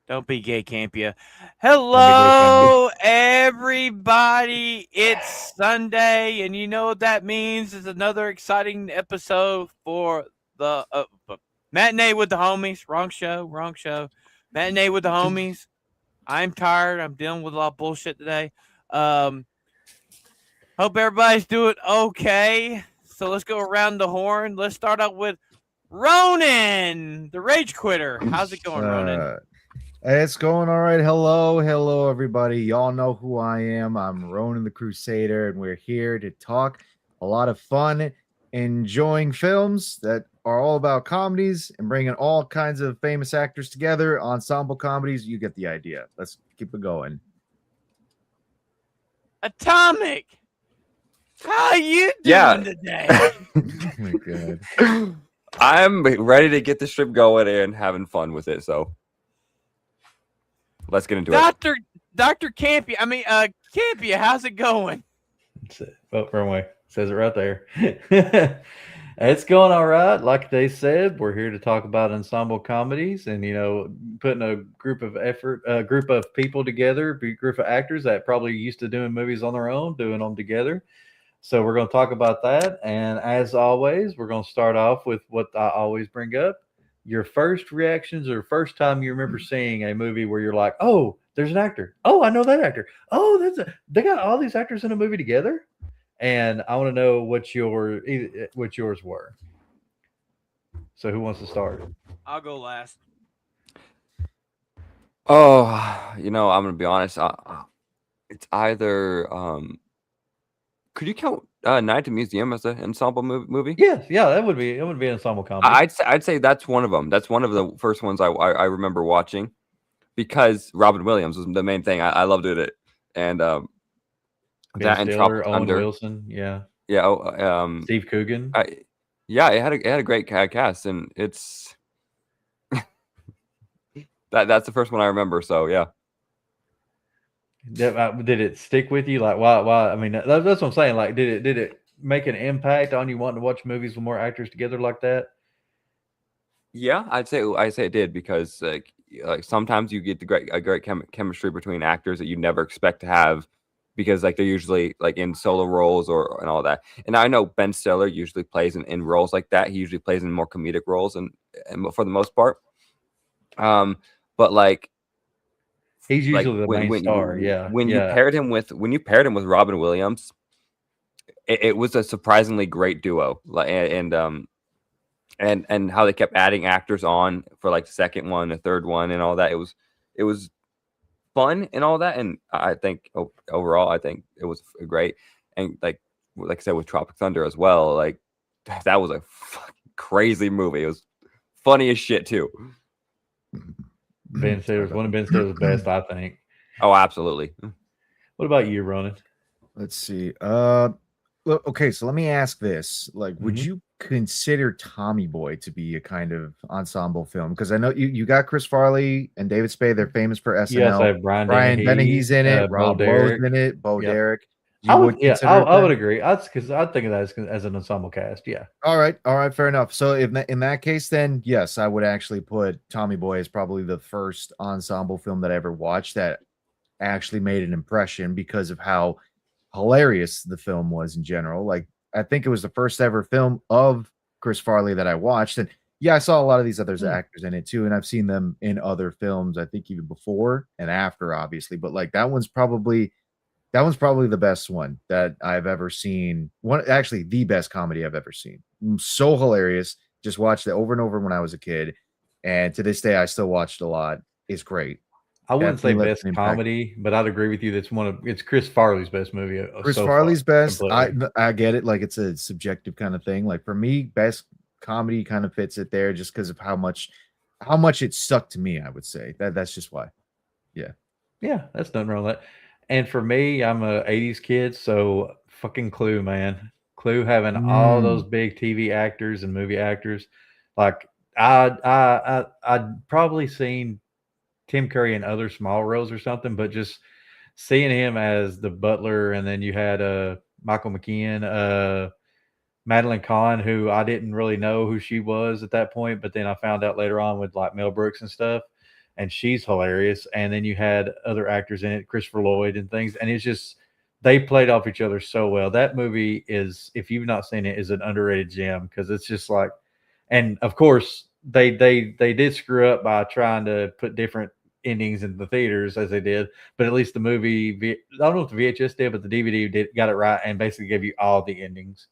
Don't be gay, camp ya. Don't be gay, can you? Hello, everybody. It's Sunday, and you know what that means? It's another exciting episode for the Matinee with the homies. Wrong show, wrong show. Matinee with the homies. I'm tired. I'm dealing with a lot of bullshit today. Um, Hope everybody's doing okay. So let's go around the horn. Let's start out with Ronan, the rage quitter. How's it going, Ronan? Uh, it's going all right. Hello, everybody. Y'all know who I am. I'm Ronan the Crusader, and we're here to talk a lot of fun, enjoying films that are all about comedies and bringing all kinds of famous actors together. Ensemble comedies. You get the idea. Let's keep it going. Atomic. How you doing Yeah. today? Oh my god. I'm ready to get the strip going and having fun with it. So let's get into it. Dr. Campy. Campy, how's it going? That's it. Oh, wrong way. Says it right there. It's going all right. Like they said, we're here to talk about ensemble comedies and, putting a group of people together, a group of actors that probably used to doing movies on their own, doing them together. So we're going to talk about that. And as always, we're going to start off with what I always bring up. Your first reactions or first time you remember seeing a movie where you're like, oh, there's an actor. Oh, I know that actor. Oh, they got all these actors in a movie together. And I want to know what yours were. So who wants to start? I'll go last. Oh, I'm gonna be honest. It's either could you count Night at the Museum as an ensemble movie? Yes, yeah, that would be an ensemble comedy. I'd say that's one of them. That's one of the first ones I remember watching because Robin Williams was the main thing. I loved it, and Ben that and Stiller, Tropic Owen Thunder. Wilson, yeah, Yeah. Steve Coogan. Yeah, it had a great cast, and it's that's the first one I remember. So yeah. Did it stick with you? Like, why? I mean, that's what I'm saying. Like, did it make an impact on you wanting to watch movies with more actors together like that? Yeah, I'd say it did because like sometimes you get a great chemistry between actors that you never expect to have because like they're usually like in solo roles and all that. And I know Ben Stiller usually plays in roles like that. He usually plays in more comedic roles and for the most part. But like he's usually the main star. When you paired him with Robin Williams, it was a surprisingly great duo. And how they kept adding actors on for like the second one, the third one, and all that. It was fun and all that. And I think overall, I think it was great. And like I said with Tropic Thunder as well, like that was a fucking crazy movie. It was funny as shit too. Ben Stiller's one of Ben Stiller's best, I think. Oh, absolutely. What about you, Ronan? Let's see. Okay, so let me ask this. Like, would you consider Tommy Boy to be a kind of ensemble film? Because I know you got Chris Farley and David Spade. They're famous for SNL. Yes, I have Brian Dennehy's in it. Rob Lowe's in it. Bo Derek. I would agree. Because I'd think of that as an ensemble cast. Yeah. All right, fair enough. So in that case, then yes, I would actually put Tommy Boy as probably the first ensemble film that I ever watched that actually made an impression because of how hilarious the film was in general. Like, I think it was the first ever film of Chris Farley that I watched. And yeah, I saw a lot of these other actors in it too. And I've seen them in other films, I think even before and after, obviously. But like that one's probably the best one that I've ever seen. Actually, the best comedy I've ever seen. So hilarious. Just watched it over and over when I was a kid. And to this day, I still watched a lot. It's great. I wouldn't say best comedy, but I'd agree with you. It's Chris Farley's best movie. Chris Farley's best. I get it. Like it's a subjective kind of thing. Like for me, best comedy kind of fits it there just because of how much it stuck to me. I would say that's just why. Yeah. Yeah, that's nothing wrong with that. And for me, I'm a '80s kid, so fucking Clue, man. Clue having all those big TV actors and movie actors. Like I'd probably seen Tim Curry in other small roles or something, but just seeing him as the butler, and then you had Michael McKean, Madeline Kahn, who I didn't really know who she was at that point, but then I found out later on with like Mel Brooks and stuff. and she's hilarious. And then you had other actors in it, Christopher Lloyd and things, and it's just they played off each other so well. That movie is, if you've not seen it, is an underrated gem because it's just like, and of course they did screw up by trying to put different endings in the theaters as they did, but at least the movie, I don't know if the VHS did, but the DVD got it right and basically gave you all the endings.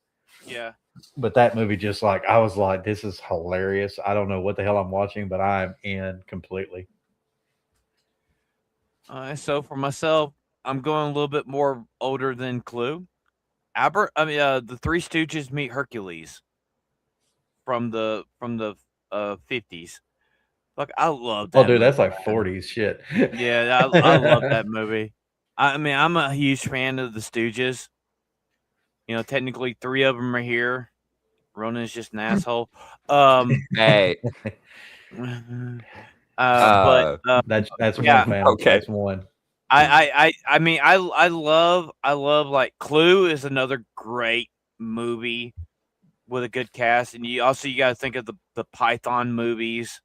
Yeah. But that movie, just like, I was like, this is hilarious. I don't know what the hell I'm watching, but I'm in completely. So for myself, I'm going a little bit more older than Clue. The Three Stooges meet Hercules from the 50s. Fuck, I love that. Oh, dude, movie, that's like man. 40s shit. Yeah, I love that movie. I mean, I'm a huge fan of the Stooges. You know, technically 3 of them are here. Ronan's just an asshole. Hey, But That's yeah, one fan. okay. That's one. I mean, I love like Clue is another great movie with a good cast, and you got to think of the Python movies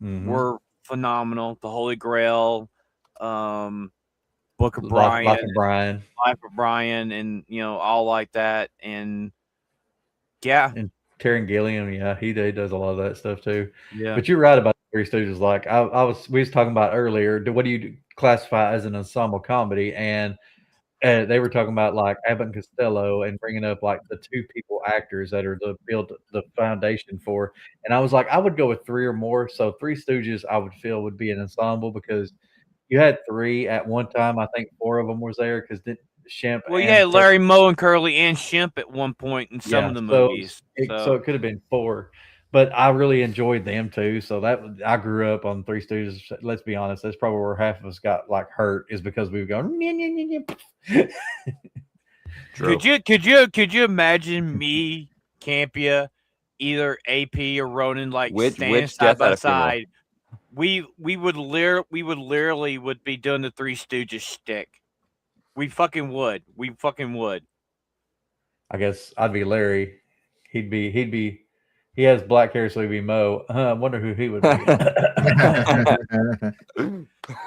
were phenomenal. The Holy Grail, Book of Brian, Life of Brian, and all like that, and yeah. And Taron Gilliam, yeah, he does a lot of that stuff too. Yeah. But you're right about the Three Stooges. Like we was talking about earlier. What do you classify as an ensemble comedy? And they were talking about like Abbott and Costello and bringing up like the 2 people actors that are the foundation for. And I was like, I would go with 3 or more. So Three Stooges, I would feel would be an ensemble because you had 3 at one time. I think 4 of them was there because Shemp. Well, you had Larry Moe and Curly and Shemp at one point in some of the movies. So it could have been 4, but I really enjoyed them too. So I grew up on Three Stooges. Let's be honest, that's probably where half of us got like hurt is because we were going. Could you imagine me, Campia, either AP or Ronan, like standing side by side? We would literally be doing the Three Stooges shtick. We fucking would. I guess I'd be Larry. He has black hair, so he'd be Mo. I wonder who he would be.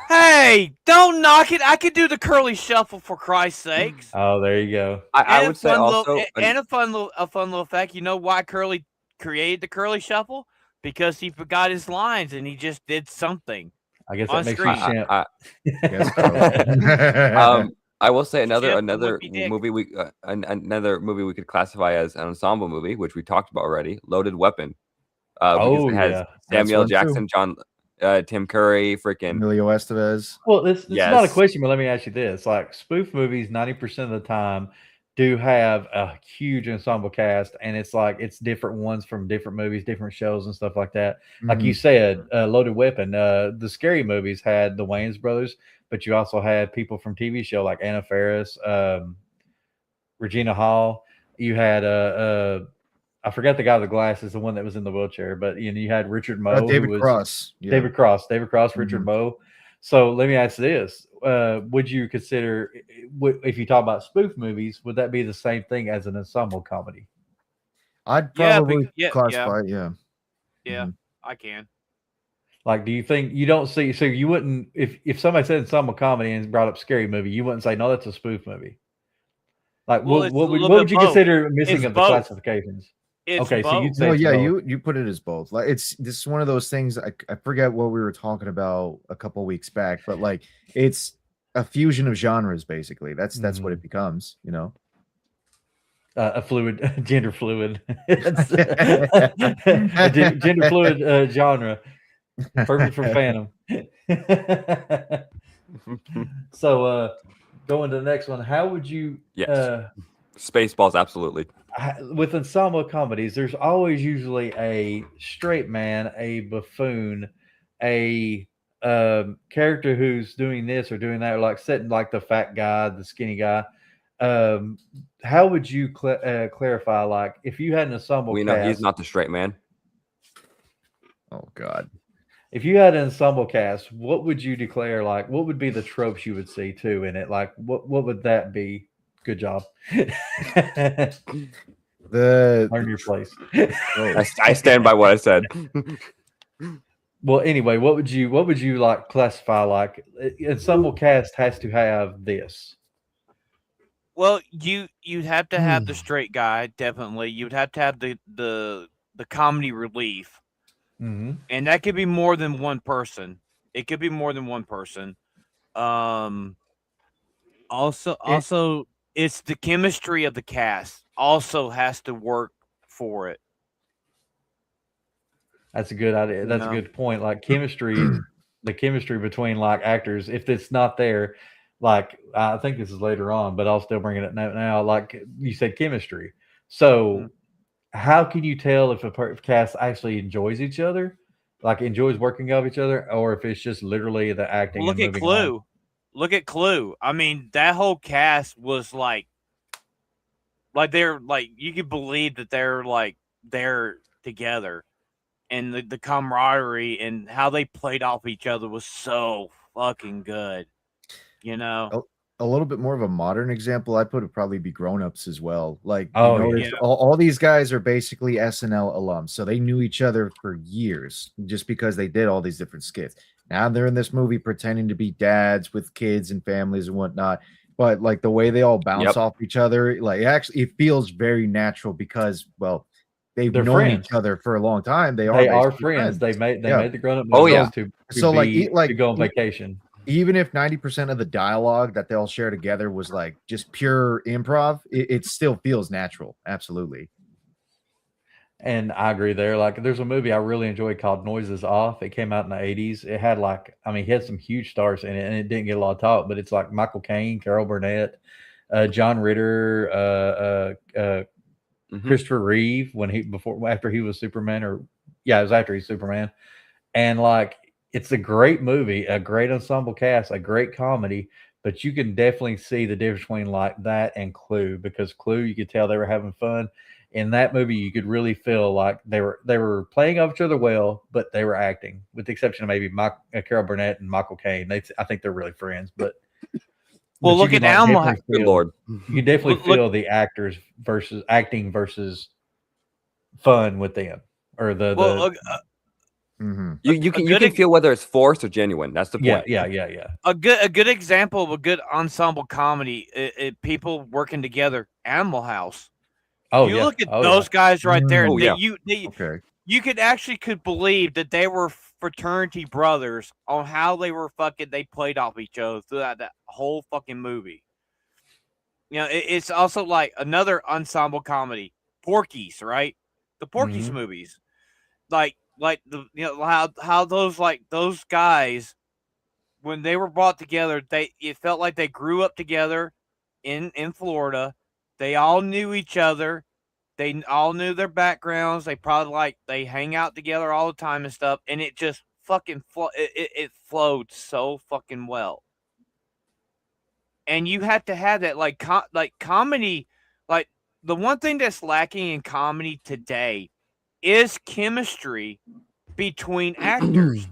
Hey, don't knock it. I could do the Curly Shuffle for Christ's sakes. Oh, there you go. I would say also, and a fun little fact. You know why Curly created the Curly Shuffle? Because he forgot his lines and he just did something. I guess that makes you Shemp. I will say another movie we could classify as an ensemble movie, which we talked about already, Loaded Weapon. Because it has Samuel Jackson, Tim Curry, freaking Emilio Estevez. Well, it's not a question, but let me ask you this: like spoof movies, 90% of the time do have a huge ensemble cast, and it's like it's different ones from different movies, different shows, and stuff like that. Like you said, Loaded Weapon. The scary movies had the Wayans brothers, but you also had people from TV show like Anna Faris, Regina Hall. You had I forgot the guy with the glasses, the one that was in the wheelchair, but you had Richard Moe, David Cross, David Cross, Richard Moe. So let me ask this: would you consider, if you talk about spoof movies, would that be the same thing as an ensemble comedy? I'd probably classify it. Yeah, I can. Like, do you think you don't see? So you wouldn't, if somebody said ensemble comedy and brought up scary movie, you wouldn't say no, that's a spoof movie. Like, what would you consider missing of the classifications? Okay, both. so you'd say you put it as both. Like this is one of those things. I forget what we were talking about a couple weeks back, but like it's a fusion of genres. Basically, that's what it becomes. A gender fluid gender fluid genre, perfect for Phantom. So going to the next one, how would you? Yes, Spaceballs, absolutely. With ensemble comedies, there's always usually a straight man, a buffoon, a character who's doing this or doing that, or like setting like the fat guy, the skinny guy. How would you clarify, like, if you had an ensemble cast? Know he's not the straight man. Oh God. If you had an ensemble cast, what would you declare? Like, what would be the tropes you would see too in it? Like, what would that be? Good job. Earn your place. I stand by what I said. Well, anyway, what would you like classify like ensemble cast has to have this? Well, you'd have to have the straight guy, definitely. You'd have to have the comedy relief, Mm-hmm. and that could be more than one person. It could be more than one person. Um, also, it's the chemistry of the cast. Also has to work for it. That's a good idea. That's a good point. Like chemistry, the chemistry between like actors, if it's not there, like I think this is later on, but I'll still bring it up now. Like you said, chemistry. So how can you tell if if cast actually enjoys each other, like enjoys working off each other, or if it's just literally the acting Well, and moving on? Clue. Look at Clue. I mean, that whole cast was like they're like you could believe that they're together, and the camaraderie and how they played off each other was so fucking good. You know. A little bit more of a modern example, I'd put it probably be Grown Ups as well. Like, Oh, you notice yeah. all these guys are basically SNL alums, so they knew each other for years just because they did all these different skits. Now they're in this movie pretending to be dads with kids and families and whatnot, but like the way they all bounce off each other, like actually it feels very natural because, well, they've They're known friends. each other for a long time. They They are are friends. They made the Grown Up Oh, movies yeah. to So, to go on vacation. even if 90% of the dialogue that they all share together was like just pure improv, it still feels natural. Absolutely. And I agree there. Like, there's a movie I really enjoyed called Noises Off. It came out in the 80s. It had like, I mean, he had some huge stars in it, and it didn't get a lot of talk, but it's like Michael Caine, Carol Burnett, John Ritter, Christopher Reeve after he was Superman, it was after he's Superman. And like, it's a great movie, a great ensemble cast, a great comedy, but you can definitely see the difference between like that and Clue, because Clue, you could tell they were having fun. In that movie, you could really feel like they were playing off each other well, but they were acting, with the exception of maybe Carol Burnett and Michael Caine. I think they're really friends, but Well, look at Elmo. Good Lord. You can definitely feel the actors versus acting versus fun with them, or you can feel whether it's forced or genuine. That's the point. Yeah. A good example of a good ensemble comedy, people working together. Animal House. Oh, you look at those guys right there. Oh, yeah. You could believe that they were fraternity brothers on how they were they played off each other throughout that whole fucking movie. You know, it's also like another ensemble comedy, Porky's, right? The Porky's movies, like the how those guys, when they were brought together, it felt like they grew up together in Florida. They all knew each other. They all knew their backgrounds. They probably they hang out together all the time and stuff. And it just fucking it flowed so fucking well. And you have to have that comedy. Like the one thing that's lacking in comedy today is chemistry between actors.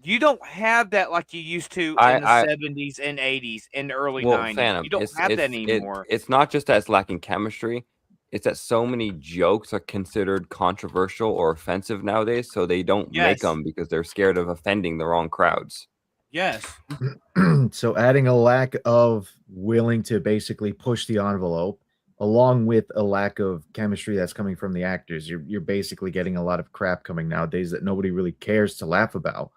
You don't have that like you used to in the 70s and 80s and the early 90s. Phantom, you don't have that anymore. It's not just that it's lacking chemistry. It's that so many jokes are considered controversial or offensive nowadays, so they don't make them because they're scared of offending the wrong crowds. Yes. So adding a lack of willing to basically push the envelope, along with a lack of chemistry that's coming from the actors, you're basically getting a lot of crap coming nowadays that nobody really cares to laugh about.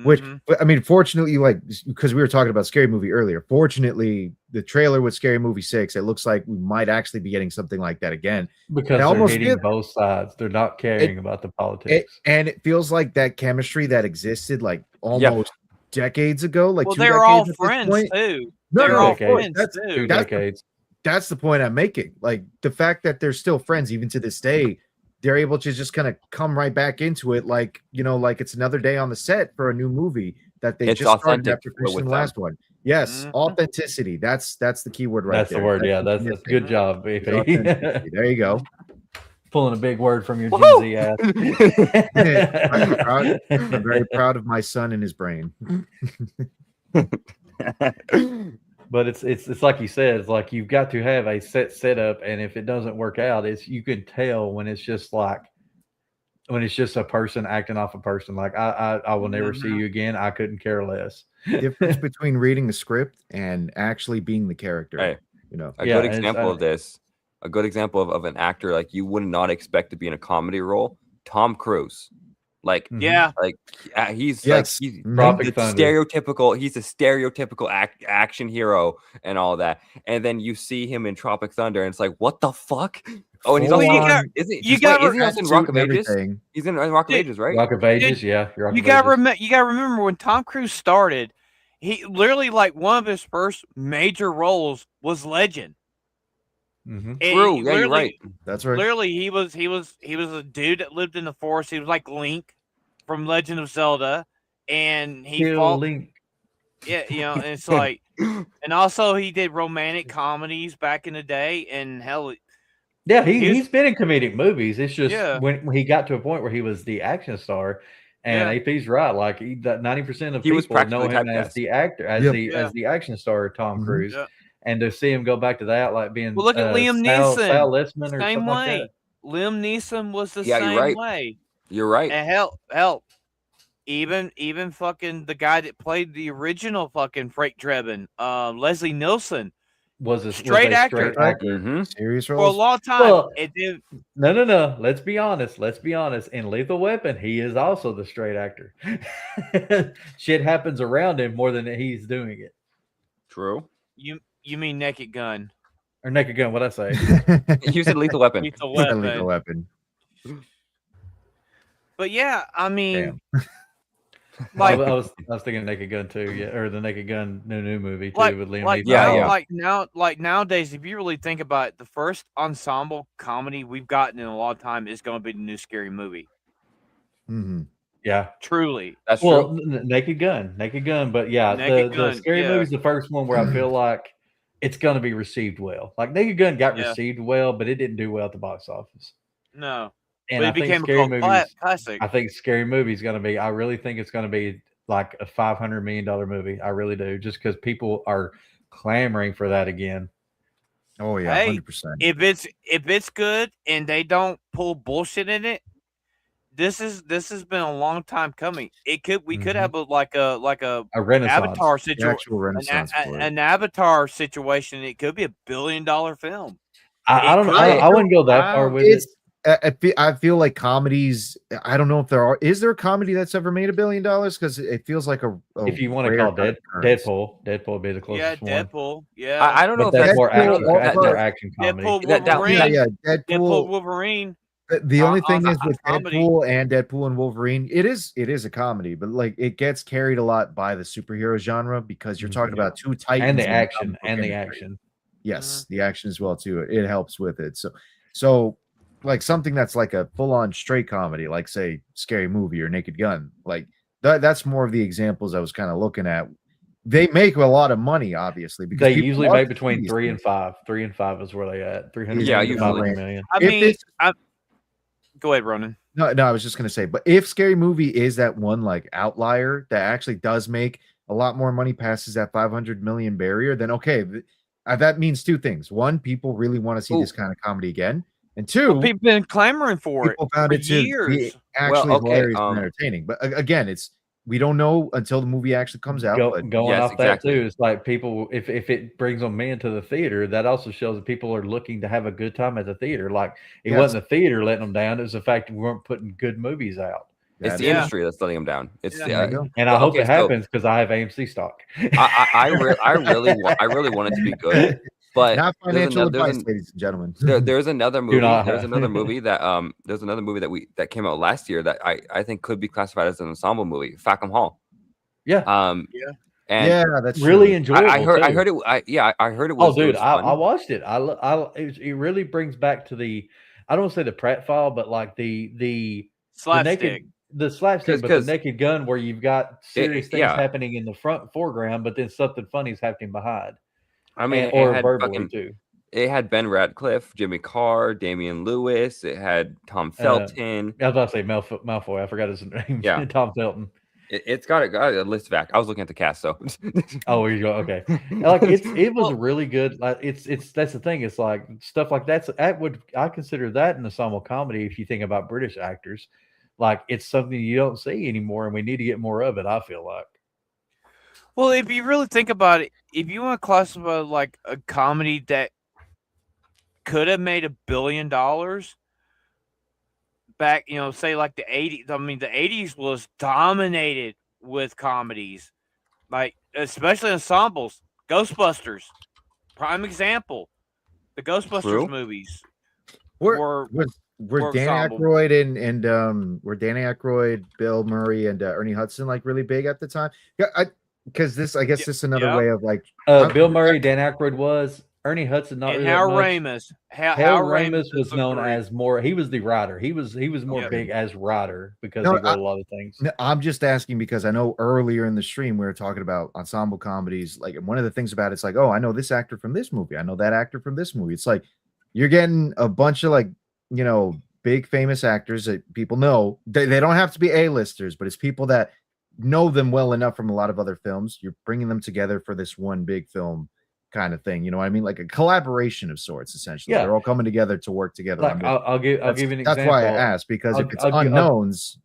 Which, I mean, fortunately, like, because we were talking about Scary Movie earlier, fortunately, the trailer with Scary Movie 6, it looks like we might actually be getting something like that again. Because they're hitting both sides. They're not caring about the politics. And it feels like that chemistry that existed like almost decades ago. Like, they were all friends too. They're all friends too. 2 decades. That's the point I'm making. Like, the fact that they're still friends even to this day, they're able to just kind of come right back into it, like, you know, like it's another day on the set for a new movie that they just started after finishing the last one. Yes, authenticity. That's the key word right there. That's the word. That's a good job, BP. There you go. Pulling a big word from your Gen Z ass. I'm very proud of my son and his brain. But it's like you said, it's like you've got to have a setup, and if it doesn't work out, you can tell when it's just like when it's just a person acting off a person. Like I will never see you again. I couldn't care less. Difference between reading the script and actually being the character. Hey, You know, a Yeah, good and it's, example of this, a good example of an actor like you would not expect to be in a comedy role, Tom Cruise. Like, Mhm. Yeah. like he's Yes. like he's Mhm. Tropic the Thunder. stereotypical. He's a stereotypical action hero and all that. And then you see him in Tropic Thunder, and it's like, what the fuck? Oh, and he's Well, also you got- isn't he? you Wait, got isn't he also in Suit Rock of and Ages? everything. He's in Rock of Dude, Ages, right? Rock of Ages, yeah. Rock You of gotta Ages. you gotta remember when Tom Cruise started, he literally like one of his first major roles was Legend. Mhm. And True. he Yeah, you're right. That's right. Literally, he was a dude that lived in the forest. He was like Link from Legend of Zelda, and he Kill fought. Link. Yeah, you know, and it's like, and also he did romantic comedies back in the day, and hell, Yeah, He's- he's been in comedic movies. It's just Yeah. when he got to a point where he was the action star, and Yeah. AP's right. Like that 90% of He was people know practically him as typecast. the actor, as Yep. the as the action star, Tom Mhm. Cruise. Yeah. And to see him go back to that, like being Well, look at Liam Sal Neeson, Lessman or same something like way. that. Liam Neeson was the Yeah, you're same right. way, You're right. and hell, even fucking the guy that played the original fucking Freight Drebin, Leslie Nielsen, Was a Straight actor. straight actor. Mhm. Serious for a roles. long time. Well, And then No. Let's be honest. In Lethal Weapon, he is also the straight actor. Shit happens around him more than he's doing it. True. you mean Naked Gun? Or Naked Gun, what I say? You said Lethal Weapon. Lethal It's a Weapon. lethal weapon. But yeah, I mean, Damn. like, I was thinking Naked Gun too, yeah, or the Naked Gun new movie too like, with Liam like, Neeson. Yeah, now, yeah. like nowadays, if you really think about it, the first ensemble comedy we've gotten in a long time is going to be the new Scary Movie. Mhm. Yeah. Truly, That's Well, true. Naked Gun, but yeah, Naked the Gun, Scary yeah. Movie's the first one where I feel like it's going to be received well. Like Naked Gun got Yeah. received well, but it didn't do well at the box office. no, And but I it think became a Scary cult Movies. classic. I think Scary Movie's going to be. I really think it's going to be like a $500 million movie. I really do, just because people are clamoring for that again. Oh yeah, Hey, 100%. if it's good and they don't pull bullshit in it, this has been a long time coming. We could have like a A renaissance. Avatar The situation, actual renaissance for it. an Avatar situation. It could be $1 billion film. I don't. It I could. wouldn't go that far with it. It's I feel like comedies. I don't know if there are. Is there a comedy that's ever made $1 billion? Because it feels like a If you want to rare call kind of occurrence. Deadpool would be the Yeah, closest one. Deadpool. Yeah, I don't know But if that's more Deadpool, action. also- That's more action comedy. Deadpool That- Wolverine. Yeah, Deadpool Deadpool. Wolverine. The only thing on is with comedy. Deadpool and Wolverine, it is a comedy, but like it gets carried a lot by the superhero genre because you're talking Yeah. about two titans And the in action. comic book And the industry. action. Yes, the action as well too. It helps with it. So like something that's like a full-on straight comedy, like say Scary Movie or Naked Gun, like that's more of the examples I was kind of looking at. They make a lot of money, obviously, because They people usually love make to see between these 3 and things. 5. 3 and 5 is where they at. 300 Yeah, million to usually. 500 million. I If mean, it's- go ahead, Ronan. No, I was just gonna say, but if Scary Movie is that one like outlier that actually does make a lot more money, passes that 500 million barrier, then okay, that means two things. One, people really want to see this kind of comedy again, and two, Well, people been clamoring for it people found for it to be years. actually okay, hilarious and entertaining. But again, we don't know until the movie actually comes out. But Going Yes, off exactly. that too, it's like people if it brings them into the theater, that also shows that people are looking to have a good time at the theater. Like it Yes. wasn't the theater letting them down; it was the fact that we weren't putting good movies out. It's that the is- industry that's letting them down. It's Yeah. There you go. And I Well, hope okay, it so- happens because I have AMC stock. I really want it to be good, but Not there's financial another- advice, ladies and gentlemen. there's another movie. not There's have. another movie that that came out last year that I think could be classified as an ensemble movie. Fackham Hall. Yeah, And Yeah, that's really true. enjoyable. I heard too. I heard it Oh, was. dude, it was fun. I watched it. It really brings back to the, I don't want to say the pratfall, but like the Slapstick. the slapstick, but 'Cause- the Naked Gun where you've got serious things yeah. happening in the foreground, but then something funny is happening behind. I mean, And- or it had verbally too. It had Ben Radcliffe, Jimmy Carr, Damian Lewis. It had Tom Felton. I was about to say Malfoy. I forgot his name. Yeah. Tom Felton. It's got a list of actors. I was looking at the cast, so. Oh, here you go. Okay, like it was really good. Like it's that's the thing. It's like stuff like I consider that an ensemble comedy if you think about British actors. like it's something you don't see anymore, and we need to get more of it. I feel like. Well, if you really think about it, if you want to classify like a comedy that could have made $1 billion back, say like the 80s. I mean, the 80s was dominated with comedies, like especially ensembles. Ghostbusters, prime example. The Ghostbusters True. movies Were were Danny ensemble. Aykroyd and were Danny Aykroyd, Bill Murray, and Ernie Hudson like really big at the time? Yeah, because this, I guess, this is another Yeah. way of like Bill Murray, Dan Aykroyd was. Ernie Hudson, not and really Hal that much. Ramis. Hal Ramis Ramis is was the known three. as more. He was the writer. He was more Yeah. big as writer because No, he wrote a lot of things. No, I'm just asking because I know earlier in the stream we were talking about ensemble comedies. Like, and one of the things about it's like, oh, I know this actor from this movie. I know that actor from this movie. It's like you're getting a bunch of like, big famous actors that people know. They don't have to be A-listers, but it's people that know them well enough from a lot of other films. You're bringing them together for this one big film kind of thing. You know what I mean? Like a collaboration of sorts, essentially. Yeah. They're all coming together to work together. Like I'll give you an example. That's why I asked, because if it's unknowns,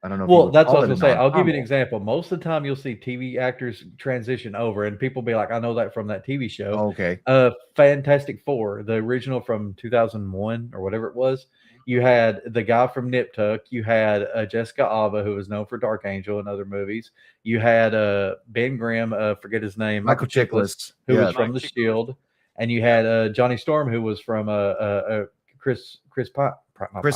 I don't know. Well, that's what I call was it gonna say. an I'll give you an ensemble. example. Most of the time, you'll see TV actors transition over, and people be like, "I know that from that TV show." Okay. Fantastic Four, the original from 2001 or whatever it was. You had the guy from Nip Tuck. You had Jessica Alba, who was known for Dark Angel and other movies. You had Ben Grimm, forget his name, Michael Chiklis, who yeah. was from The Shield, and you had Johnny Storm, who was from Chris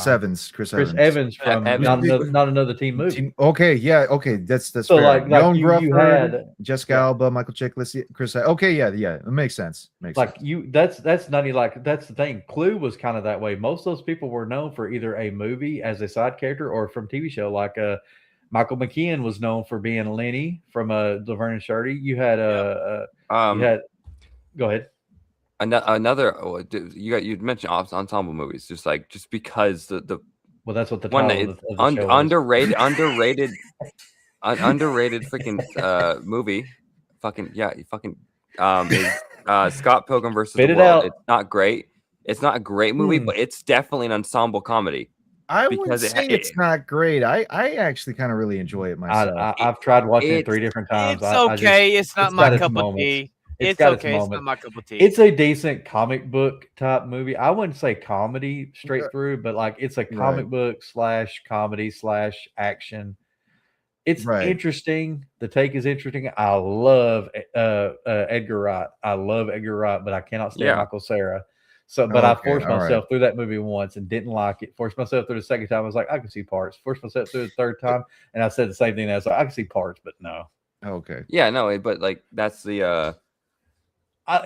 Evans. Chris Evans from Evans. Not Another Teen Movie. Okay, yeah, okay, that's So fair. like Joan you Grufford, had Jessica Alba, Michael Chiklis, Chris. Okay, yeah, it makes sense. like you that's not like that's the thing. Clue was kind of that way. Most of those people were known for either a movie as a side character or from TV show. Like Michael McKean was known for being Lenny from Laverne and Shirley. You had go ahead. Another you mentioned ensemble movies, just because the Well, that's what the one title of the show is. underrated freaking movie, is Scott Pilgrim versus Spit the it World. out. It's not great. It's not a great movie, but it's definitely an ensemble comedy. I because would say it's not great. I actually kind of really enjoy it myself. I've tried watching it 3 different times. It's okay. It's not my cup of tea. It's okay. It's not my cup of tea. It's a decent comic book type movie. I wouldn't say comedy straight through, but like it's a comic book / comedy / action. It's interesting. The take is interesting. I love Edgar Wright. I love Edgar Wright, but I cannot stand Michael Cera. So, but I forced myself through that movie once and didn't like it. Forced myself through the second time. I was like, I can see parts. Forced myself through the third time, and I said the same thing. I was like, I can see parts, but no. Okay. Yeah, no, but like that's the. I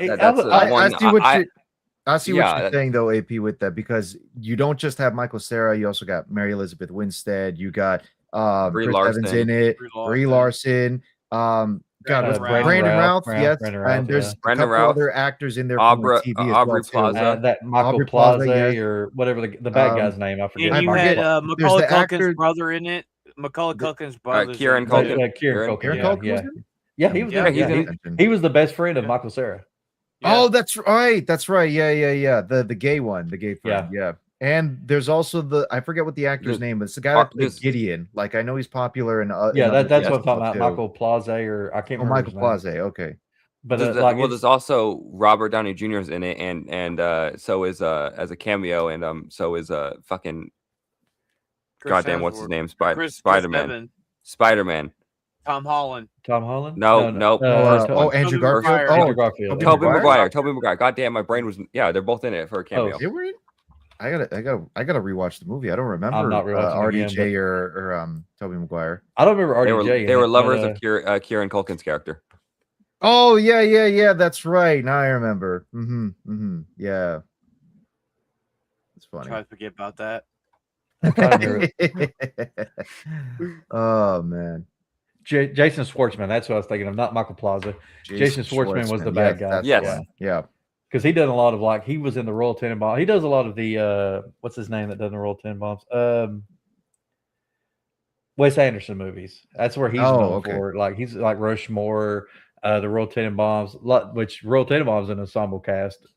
see what you're saying though, AP, with that, because you don't just have Michael Cera, you also got Mary Elizabeth Winstead, you got Chris Evans in it, Brie Larson, Brandon Routh, yes, and there's a couple other actors in there from TV Aubrey Plaza, that Michael Plaza or whatever the bad guy's name, I forget. And you had Macaulay Culkin's brother in it. Macaulay Culkin's brother, Kieran Culkin. Kieran Culkin, yeah, he was. He was the best friend of Michael Cera. Yeah. Oh, that's right. Yeah. The gay one, the gay friend. Yeah. And there's also I forget what the actor's name, but it's the guy that played Gideon. Like I know he's popular and that's what I'm talking about. Michael Plaza, or I can't remember. Michael Plaza. Okay. But there's also Robert Downey Jr. is in it, and so is as a cameo, and so is fucking goddamn what's his name? Spider-Man. Tom Holland. No. Andrew Garfield. Andrew Garfield. Tobey Maguire. Goddamn, my brain was. Yeah, they're both in it for a cameo. I gotta rewatch the movie. I don't remember RDJ or Tobey Maguire. I don't remember RDJ. They were lovers of Kieran Culkin's character. Oh yeah. That's right. Now I remember. Yeah. It's funny. Try to forget about that. Oh man. Jason Schwartzman, that's what I was thinking of, not Michael Plaza. Jason Schwartzman was the bad guy. Yes. Yeah. Because he done a lot of he was in the Royal Tenenbaums. He does a lot of the what's his name that does the Royal Tenenbaums? Wes Anderson movies. That's where he's known for. Like he's like Rushmore, the Royal Tenenbaums, which Royal Tenenbaums is an ensemble cast.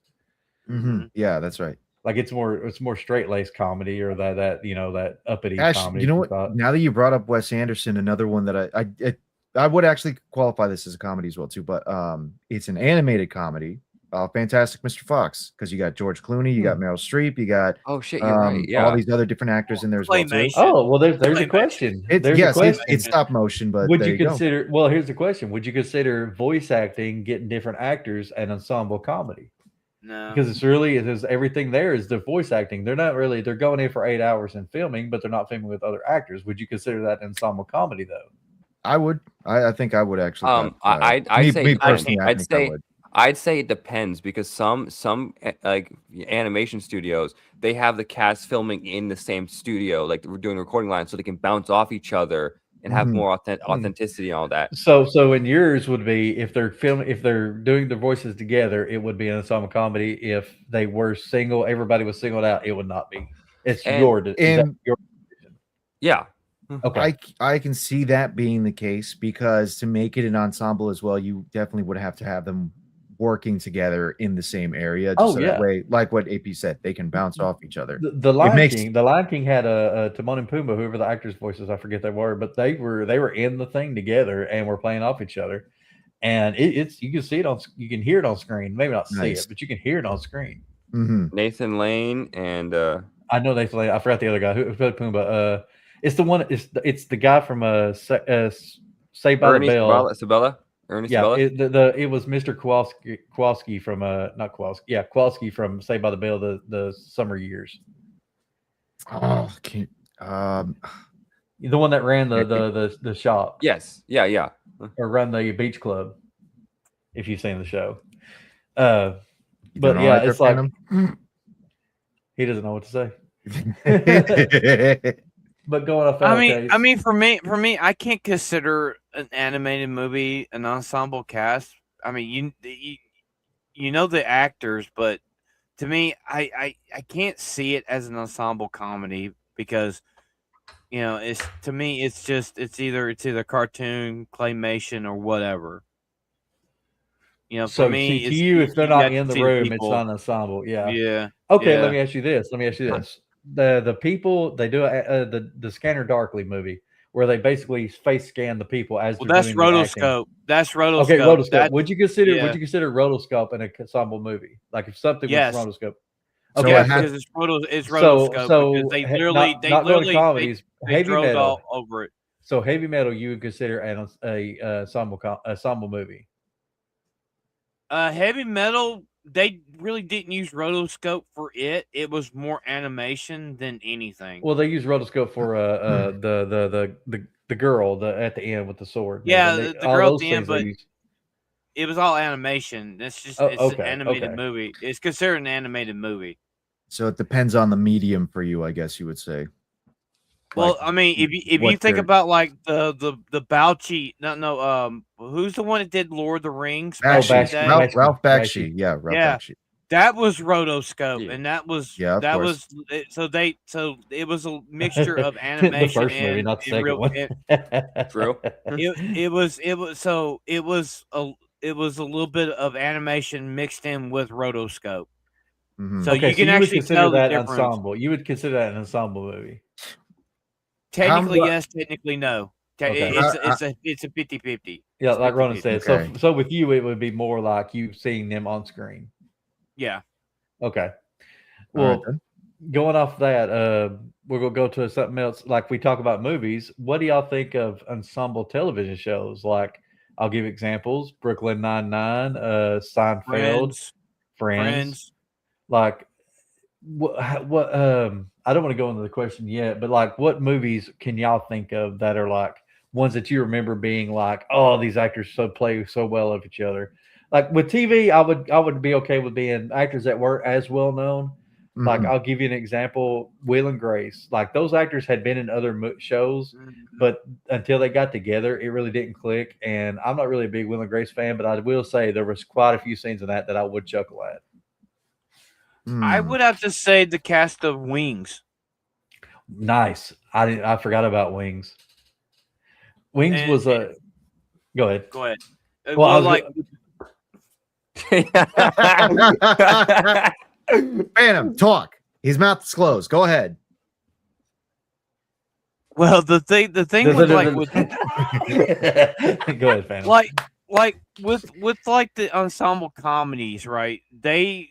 Yeah, that's right. Like it's more straight laced comedy or that that uppity Ash, comedy. you know if what? thought. Now that you brought up Wes Anderson, another one that I would actually qualify this as a comedy as well too, but it's an animated comedy. Fantastic Mr. Fox, because you got George Clooney, you got Meryl Streep, you got Oh shit, you're right. all Yeah. these other different actors in there as well too. Claymation. Oh well, there's a Claymation. question. It's There's a yes, question. it's stop motion, but Would there you you go. consider? Well, here's the question: would you consider voice acting, getting different actors, an ensemble comedy? No. Because there's everything there is the voice acting. They're going in for 8 hours and filming, but they're not filming with other actors. Would you consider that ensemble comedy though? I would. I think I would actually. I'd say me personally, I I'd think I say would. I'd say it depends because some like animation studios, they have the cast filming in the same studio, like we're doing recording lines, so they can bounce off each other and have Mhm. more authenticity and all that. So in yours would be if they're doing their voices together, it would be an ensemble comedy. If they were single, everybody was singled out, it would not be. It's And- your is that and- your Yeah. okay. I can see that being the case because to make it an ensemble as well, you definitely would have to have them working together in the same area. Oh, So yeah. that way, like what AP said, they can bounce off each other. The Lion makes- King, the Lion King had a Timon and Pumbaa, whoever the actors' voices, I forget they were, but they were in the thing together and were playing off each other, and it's you can see it you can hear it on screen, maybe not see Nice. it, but you can hear it on screen. Mhm. Nathan Lane and I know they play. I forgot the other guy who played Pumbaa. It's the one. It's the guy from Saved by Ernie the Bell. Sabella. Ernie Yeah, Sabella. it was Mr. Kowalski from not Kowalski. Yeah, Kowalski from Saved by the Bell, the summer years. Oh, The one that ran the shop Yes. Yeah. or run the beach club. If you've seen the show, you but doing all yeah, right it's there, like he doesn't know what to say. Phantom? But going off that, I mean, for me, I can't consider an animated movie an ensemble cast. I mean, you know the actors, but to me, I can't see it as an ensemble comedy because it's to me it's either cartoon, claymation, or whatever. For so me, to it's you, if they're got not to in the see room, people. it's not an ensemble. Yeah. Yeah. Okay, Yeah. let me ask you this. The people they do the Scanner Darkly movie where they basically face scan the people as Well, they're that's doing the acting. rotoscope. That's rotoscope. Okay, rotoscope. That- Would you consider yeah. rotoscope in a ensemble movie? Like if something Yes. was rotoscope. So yeah, it has- because it's rotoscope because they literally not going to comedies, they heavy drove metal. all over it. So heavy metal, you would consider a ensemble movie. Heavy metal, they really didn't use rotoscope for it. It was more animation than anything. Well, they use rotoscope for the girl at the end with the sword. Yeah, They- the all girl at those the end, things they but use. it was all animation. It's just Oh, it's an okay, animated okay. movie. It's considered an animated movie. So it depends on the medium for you, I guess you would say. Well, Like, I mean, if you what think they're- about like the Bauchi, who's the one that did Lord of the Rings? Bakshi. back in the day? Ralph Bakshi. Bakshi. Yeah, Ralph Yeah. Bakshi. That was rotoscope, Yeah. and that was Yeah, of course. so it was a mixture of the animation first movie, and, not the and second real. one. True. It was a little bit of animation mixed in with rotoscope. Mhm. So Okay, you can would actually consider tell the that difference. ensemble. You would consider that an ensemble movie. Technically, How- yes. Technically, no. Okay. It's a 50-50. Yeah, It's like Ronan 50-50. said. Okay. So with you, it would be more like you seeing them on screen. Yeah. Okay. All right, Well, then. going off that, we're gonna go to something else. Like we talk about movies. What do y'all think of ensemble television shows? Like I'll give examples: Brooklyn Nine-Nine, Seinfeld, Friends. Like what? I don't want to go into the question yet, but like, what movies can y'all think of that are like ones that you remember being like, oh, these actors play so well of each other? Like with TV, I would be okay with being actors that weren't as well known. Like Mhm. I'll give you an example: Will and Grace. Like those actors had been in other shows, but until they got together, it really didn't click. And I'm not really a big Will and Grace fan, but I will say there was quite a few scenes in that I would chuckle at. I Hmm. would have to say the cast of Wings. Nice. I forgot about Wings. Wings And- was a. Go ahead. Go ahead. Well, I was like Phantom, talk. His mouth is closed. Go ahead. Well, the thing with Go ahead, Phantom. like with like the ensemble comedies, right? A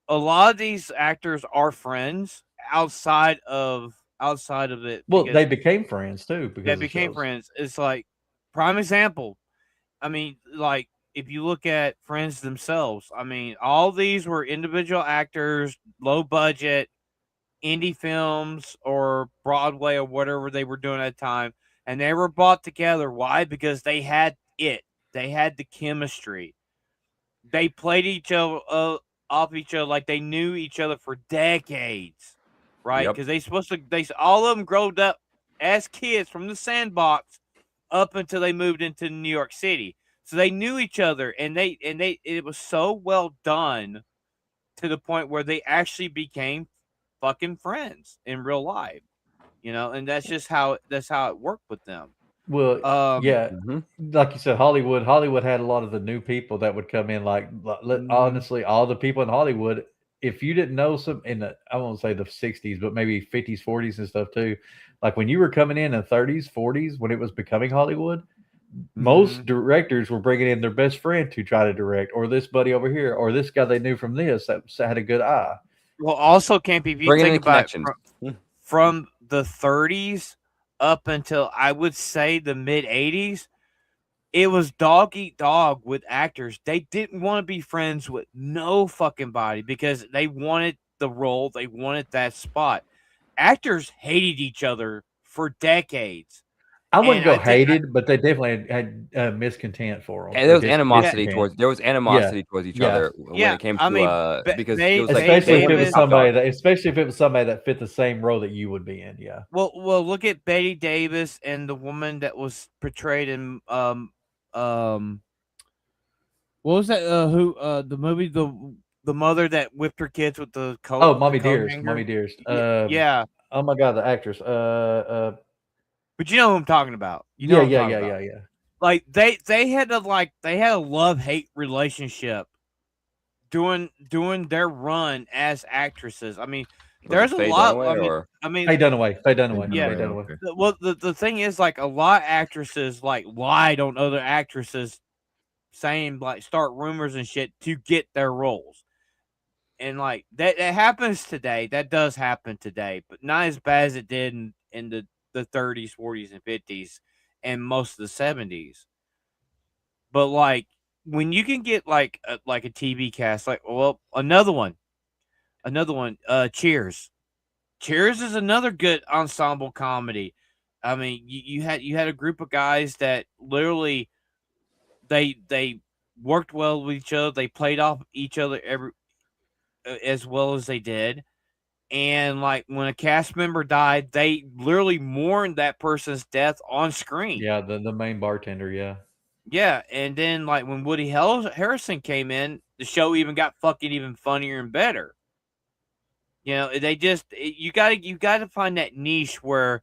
lot of these actors are friends outside of it. Well, Because they became friends too because they of became shows. friends. It's like prime example. I mean, like if you look at Friends themselves, I mean, all these were individual actors, low budget, indie films or Broadway or whatever they were doing at the time, and they were brought together. Why? Because they had it. They had the chemistry. They played each other off each other like they knew each other for decades, right? Yep. Because they all of them growed up as kids from the sandbox up until they moved into New York City. So they knew each other, and it was so well done to the point where they actually became fucking friends in real life, and that's just how it worked with them. Well, yeah, Mhm. like you said, Hollywood had a lot of the new people that would come in. Like, honestly, all the people in Hollywood, if you didn't know some in the, I won't say the 60s, but maybe 50s, 40s and stuff too. Like when you were coming in the 30s, 40s, when it was becoming Hollywood, most directors were bringing in their best friend to try to direct, or this buddy over here, or this guy they knew from this that had a good eye. Well, also, Campy, if you Bringing think in about it, connections. from the 30s up until I would say the mid 80s, it was dog eat dog with actors. They didn't want to be friends with no fucking body because they wanted the role, they wanted that spot. Actors hated each other for decades. I wouldn't And go I think hated, but they definitely had miscontent for them. And there was animosity towards towards each Yeah. other when Yeah, it came I to mean, because Bay- it was like Bay especially if it was Davis- somebody that fit the same role that you would be in. Yeah. Well, look at Betty Davis and the woman that was portrayed in what was that? Who the movie the mother that whipped her kids with the coat? Oh, the Mommy coat Dearest. hanger? Mommy Dearest. Yeah, Oh my God, the actress. but you know who I'm talking about. You know Yeah, who I'm yeah, talking yeah, about. yeah, yeah. Like they had a love-hate relationship doing their run as actresses. I mean, there's a Faye lot. Dunaway I mean, Faye Dunaway. Faye Dunaway. Yeah. Faye Dunaway. Okay. well, the thing is, like, a lot of actresses like lied on other actresses, saying like start rumors and shit to get their roles, and like that happens today. That does happen today, but not as bad as it did in the 30s, 40s, and 50s, and most of the 70s. But like when you can get like a TV cast, like another one, Cheers. Cheers is another good ensemble comedy. I mean, you had a group of guys that literally they worked well with each other. They played off each other as well as they did. And like when a cast member died, they literally mourned that person's death on screen. Yeah, the main bartender. Yeah. Yeah, and then like when Woody Harrelson came in, the show even got fucking even funnier and better. They just you gotta find that niche where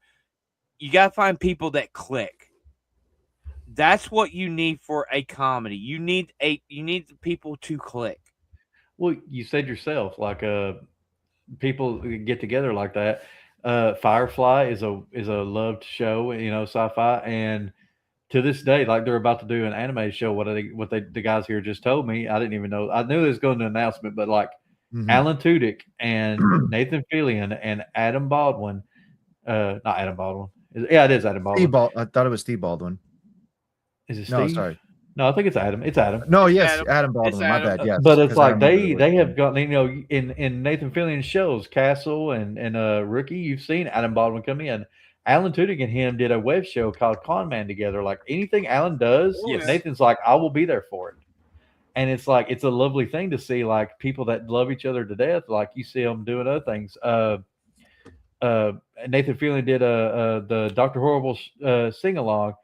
you gotta find people that click. That's what you need for a comedy. You need people to click. Well, you said yourself, like people get together like that. Firefly is a loved show, sci-fi, and to this day, like they're about to do an anime show. The guys here just told me. I didn't even know. I knew there was going to an announcement, but like Alan Tudyk and Nathan Fillion and Adam Baldwin, not Adam Baldwin. Yeah, it is Adam Baldwin. I thought it was Steve Baldwin. Is it Steve? No, sorry. No, I think it's Adam. It's Adam. No, It's yes, Adam. Baldwin. It's My Adam. bad. Yes, But it's 'cause I like remember it they was- have gotten, in Nathan Fillion's shows, Castle and Rookie, you've seen Adam Baldwin come in. Alan Tudyk and him did a web show called Con Man together. Like anything Alan does, Yes. Nathan's like, I will be there for it. And it's like it's a lovely thing to see, like people that love each other to death. Like you see them doing other things. Nathan Fillion did the Dr. Horrible sing along,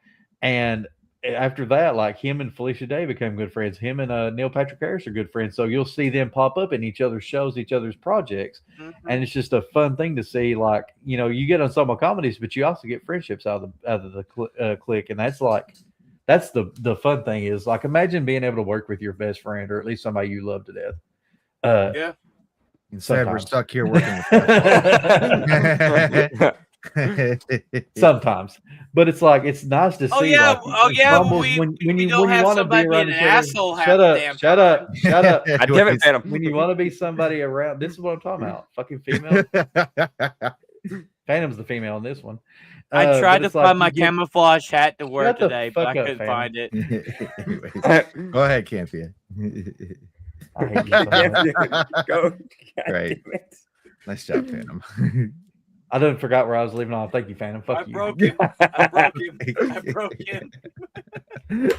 and after that, like him and Felicia Day became good friends. Him and Neil Patrick Harris are good friends. So you'll see them pop up in each other's shows, each other's projects, and it's just a fun thing to see. Like you get ensemble comedies, but you also get friendships out of the clique, and that's the fun thing is like imagine being able to work with your best friend or at least somebody you love to death. Yeah. Instead, we're Sometimes. stuck here working with Sometimes, but it's like it's nice to see. Oh yeah, like, when we you don't have want to be somebody being around an each other. asshole half Shut the up! damn Shut time. up! Shut up! I damn it, Phantom. When you want to be somebody around, this is what I'm talking about. Fucking female. Phantom's the female in this one. I tried to but it's like find my you get- camouflage hat to wear Shut the today, but fuck I up, couldn't Phantom. find it. Anyways, go ahead, Campia. I hate you so much. Go. God Right. damn it. Nice job, Phantom. I done forgot where I was leaving off. Thank you, Phantom. Fuck I you. broke him. I broke him. I broke him.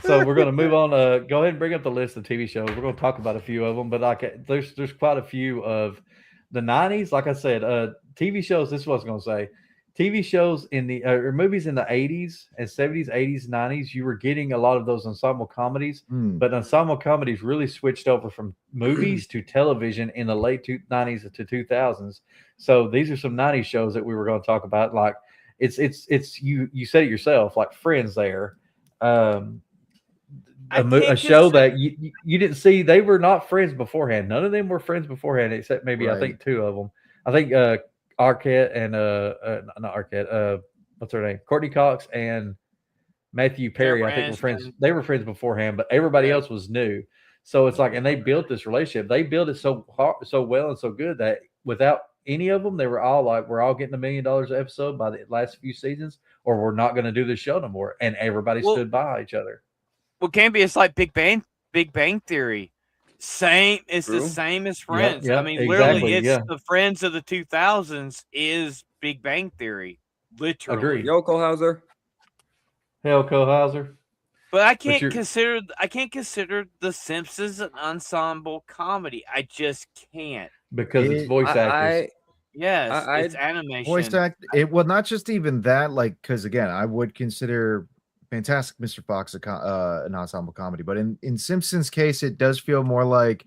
So we're going to move on. Go ahead and bring up the list of TV shows. We're going to talk about a few of them, but like there's quite a few of the 90s. Like I said, TV shows. This is what I was going to say. TV shows in the or movies in the 80s and 70s, 80s, 90s. You were getting a lot of those ensemble comedies, but ensemble comedies really switched over from movies to television in the late 90s to 2000s. So these are some 90s shows that we were going to talk about. Like it's you said it yourself, like Friends there. A show that you didn't see. They were not friends beforehand. None of them were friends beforehand, except maybe I think two of them. I think Arquette and not Arquette. What's her name? Courtney Cox and Matthew Perry. I think were friends. They were friends beforehand, but everybody else was new. So it's like, and they built this relationship. They built it so well and so good that without any of them, they were all like, we're all getting $1 million an episode by the last few seasons, or we're not going to do this show no more. And everybody stood by each other. Well, it's like Big Bang Theory. It's the same as Friends. Yep, I mean, exactly, literally, it's the Friends of the 2000s is Big Bang Theory. Literally. Agreed. Yo, Kohlhauser. Hell, Kohlhauser. But I can't consider The Simpsons an ensemble comedy. I just can't. Because it's voice actors. It's animation. Voice act. Well, not just even that. Like, because again, I would consider Fantastic Mr. Fox an ensemble comedy, but in Simpsons' case, it does feel more like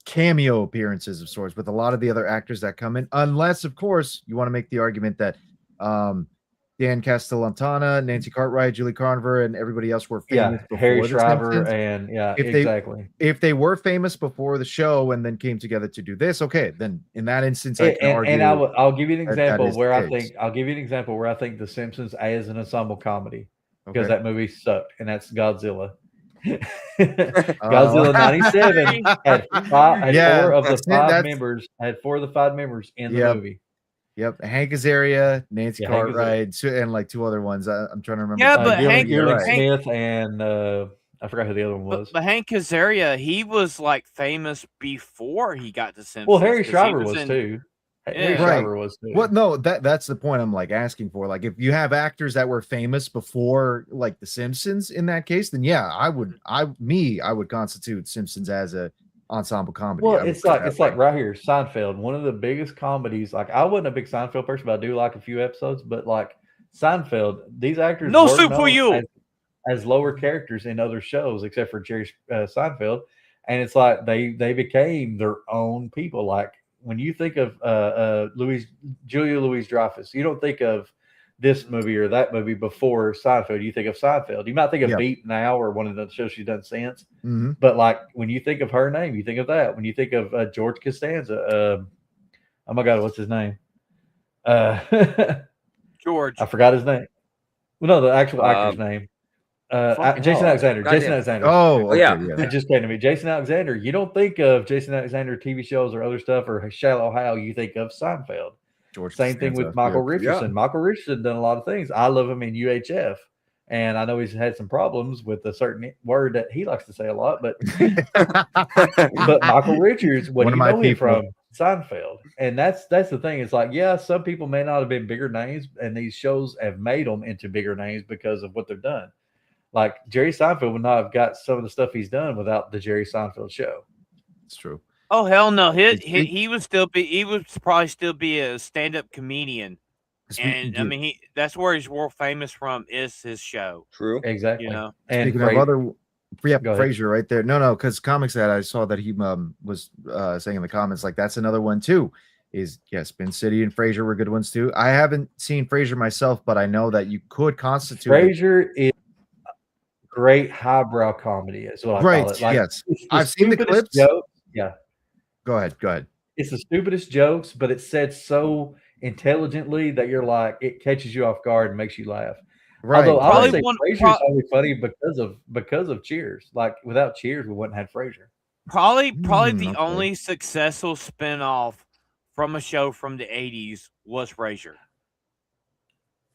cameo appearances of sorts with a lot of the other actors that come in, unless, of course, you want to make the argument that Dan Castellaneta, Nancy Cartwright, Julie Carver, and everybody else were famous before Harry the Shriver, Simpsons. and exactly. If they were famous before the show and then came together to do this, okay, then in that instance, I can argue. And I'll give you an example where I think The Simpsons as an ensemble comedy, because that movie sucked, and that's Godzilla. Godzilla 97 had four of the five members in the movie. Yep, Hank Azaria, Nancy Cartwright, and like two other ones. I'm trying to remember. Yeah, but Hank Smith and I forgot who the other one was. But Hank Azaria, he was like famous before he got to Simpsons. Well, Harry Shriver was too. Yeah. Shriver was too. Well, no, that's the point I'm like asking for. Like, if you have actors that were famous before, like the Simpsons, in that case, then yeah, I would constitute Simpsons as a ensemble comedy. Well, it's like right here, Seinfeld, one of the biggest comedies. Like, I wasn't a big Seinfeld person, but I do like a few episodes. But like Seinfeld, these actors no soup for you as lower characters in other shows, except for Jerry Seinfeld, and it's like they became their own people. Like, when you think of Julia Louis-Dreyfus, you don't think of this movie or that movie before Seinfeld. You think of Seinfeld. You might think of Beat Now or one of the shows she's done since. Mm-hmm. But like, when you think of her name, you think of that. When you think of George Costanza, oh my God, what's his name? George. I forgot his name. Well, no, the actual actor's name. Jason Alexander. Jason Alexander. Oh, okay, yeah. It just came to me. Jason Alexander. You don't think of Jason Alexander TV shows or other stuff or Shallow Hal. You think of Seinfeld. Same thing with Michael Richardson. Yeah. Michael Richardson done a lot of things. I love him in UHF, and I know he's had some problems with a certain word that he likes to say a lot. But but Michael Richards, what do you know him from? Seinfeld. And that's the thing. It's like, yeah, some people may not have been bigger names, and these shows have made them into bigger names because of what they've done. Like, Jerry Seinfeld would not have got some of the stuff he's done without the Jerry Seinfeld show. It's true. Oh hell no! He would probably still be a stand-up comedian, and I mean that's where he's world famous from is his show. True, exactly. You know, and speaking of other, Frasier right there. No, because comics that I saw that he was saying in the comments, like that's another one too. Is Spin City and Frasier were good ones too. I haven't seen Frasier myself, but I know that you could constitute. Frasier is great highbrow comedy is what I call it. Like, yes, I've seen the clips. Yeah. Go ahead. it's the stupidest jokes, but it's said so intelligently that you're like it catches you off guard and makes you laugh. Right. Although I would Probably say one- Frasier's only funny because of Cheers. Like without Cheers, we wouldn't have Frasier. Probably the okay. only successful spinoff from a show from the 80s was Frasier.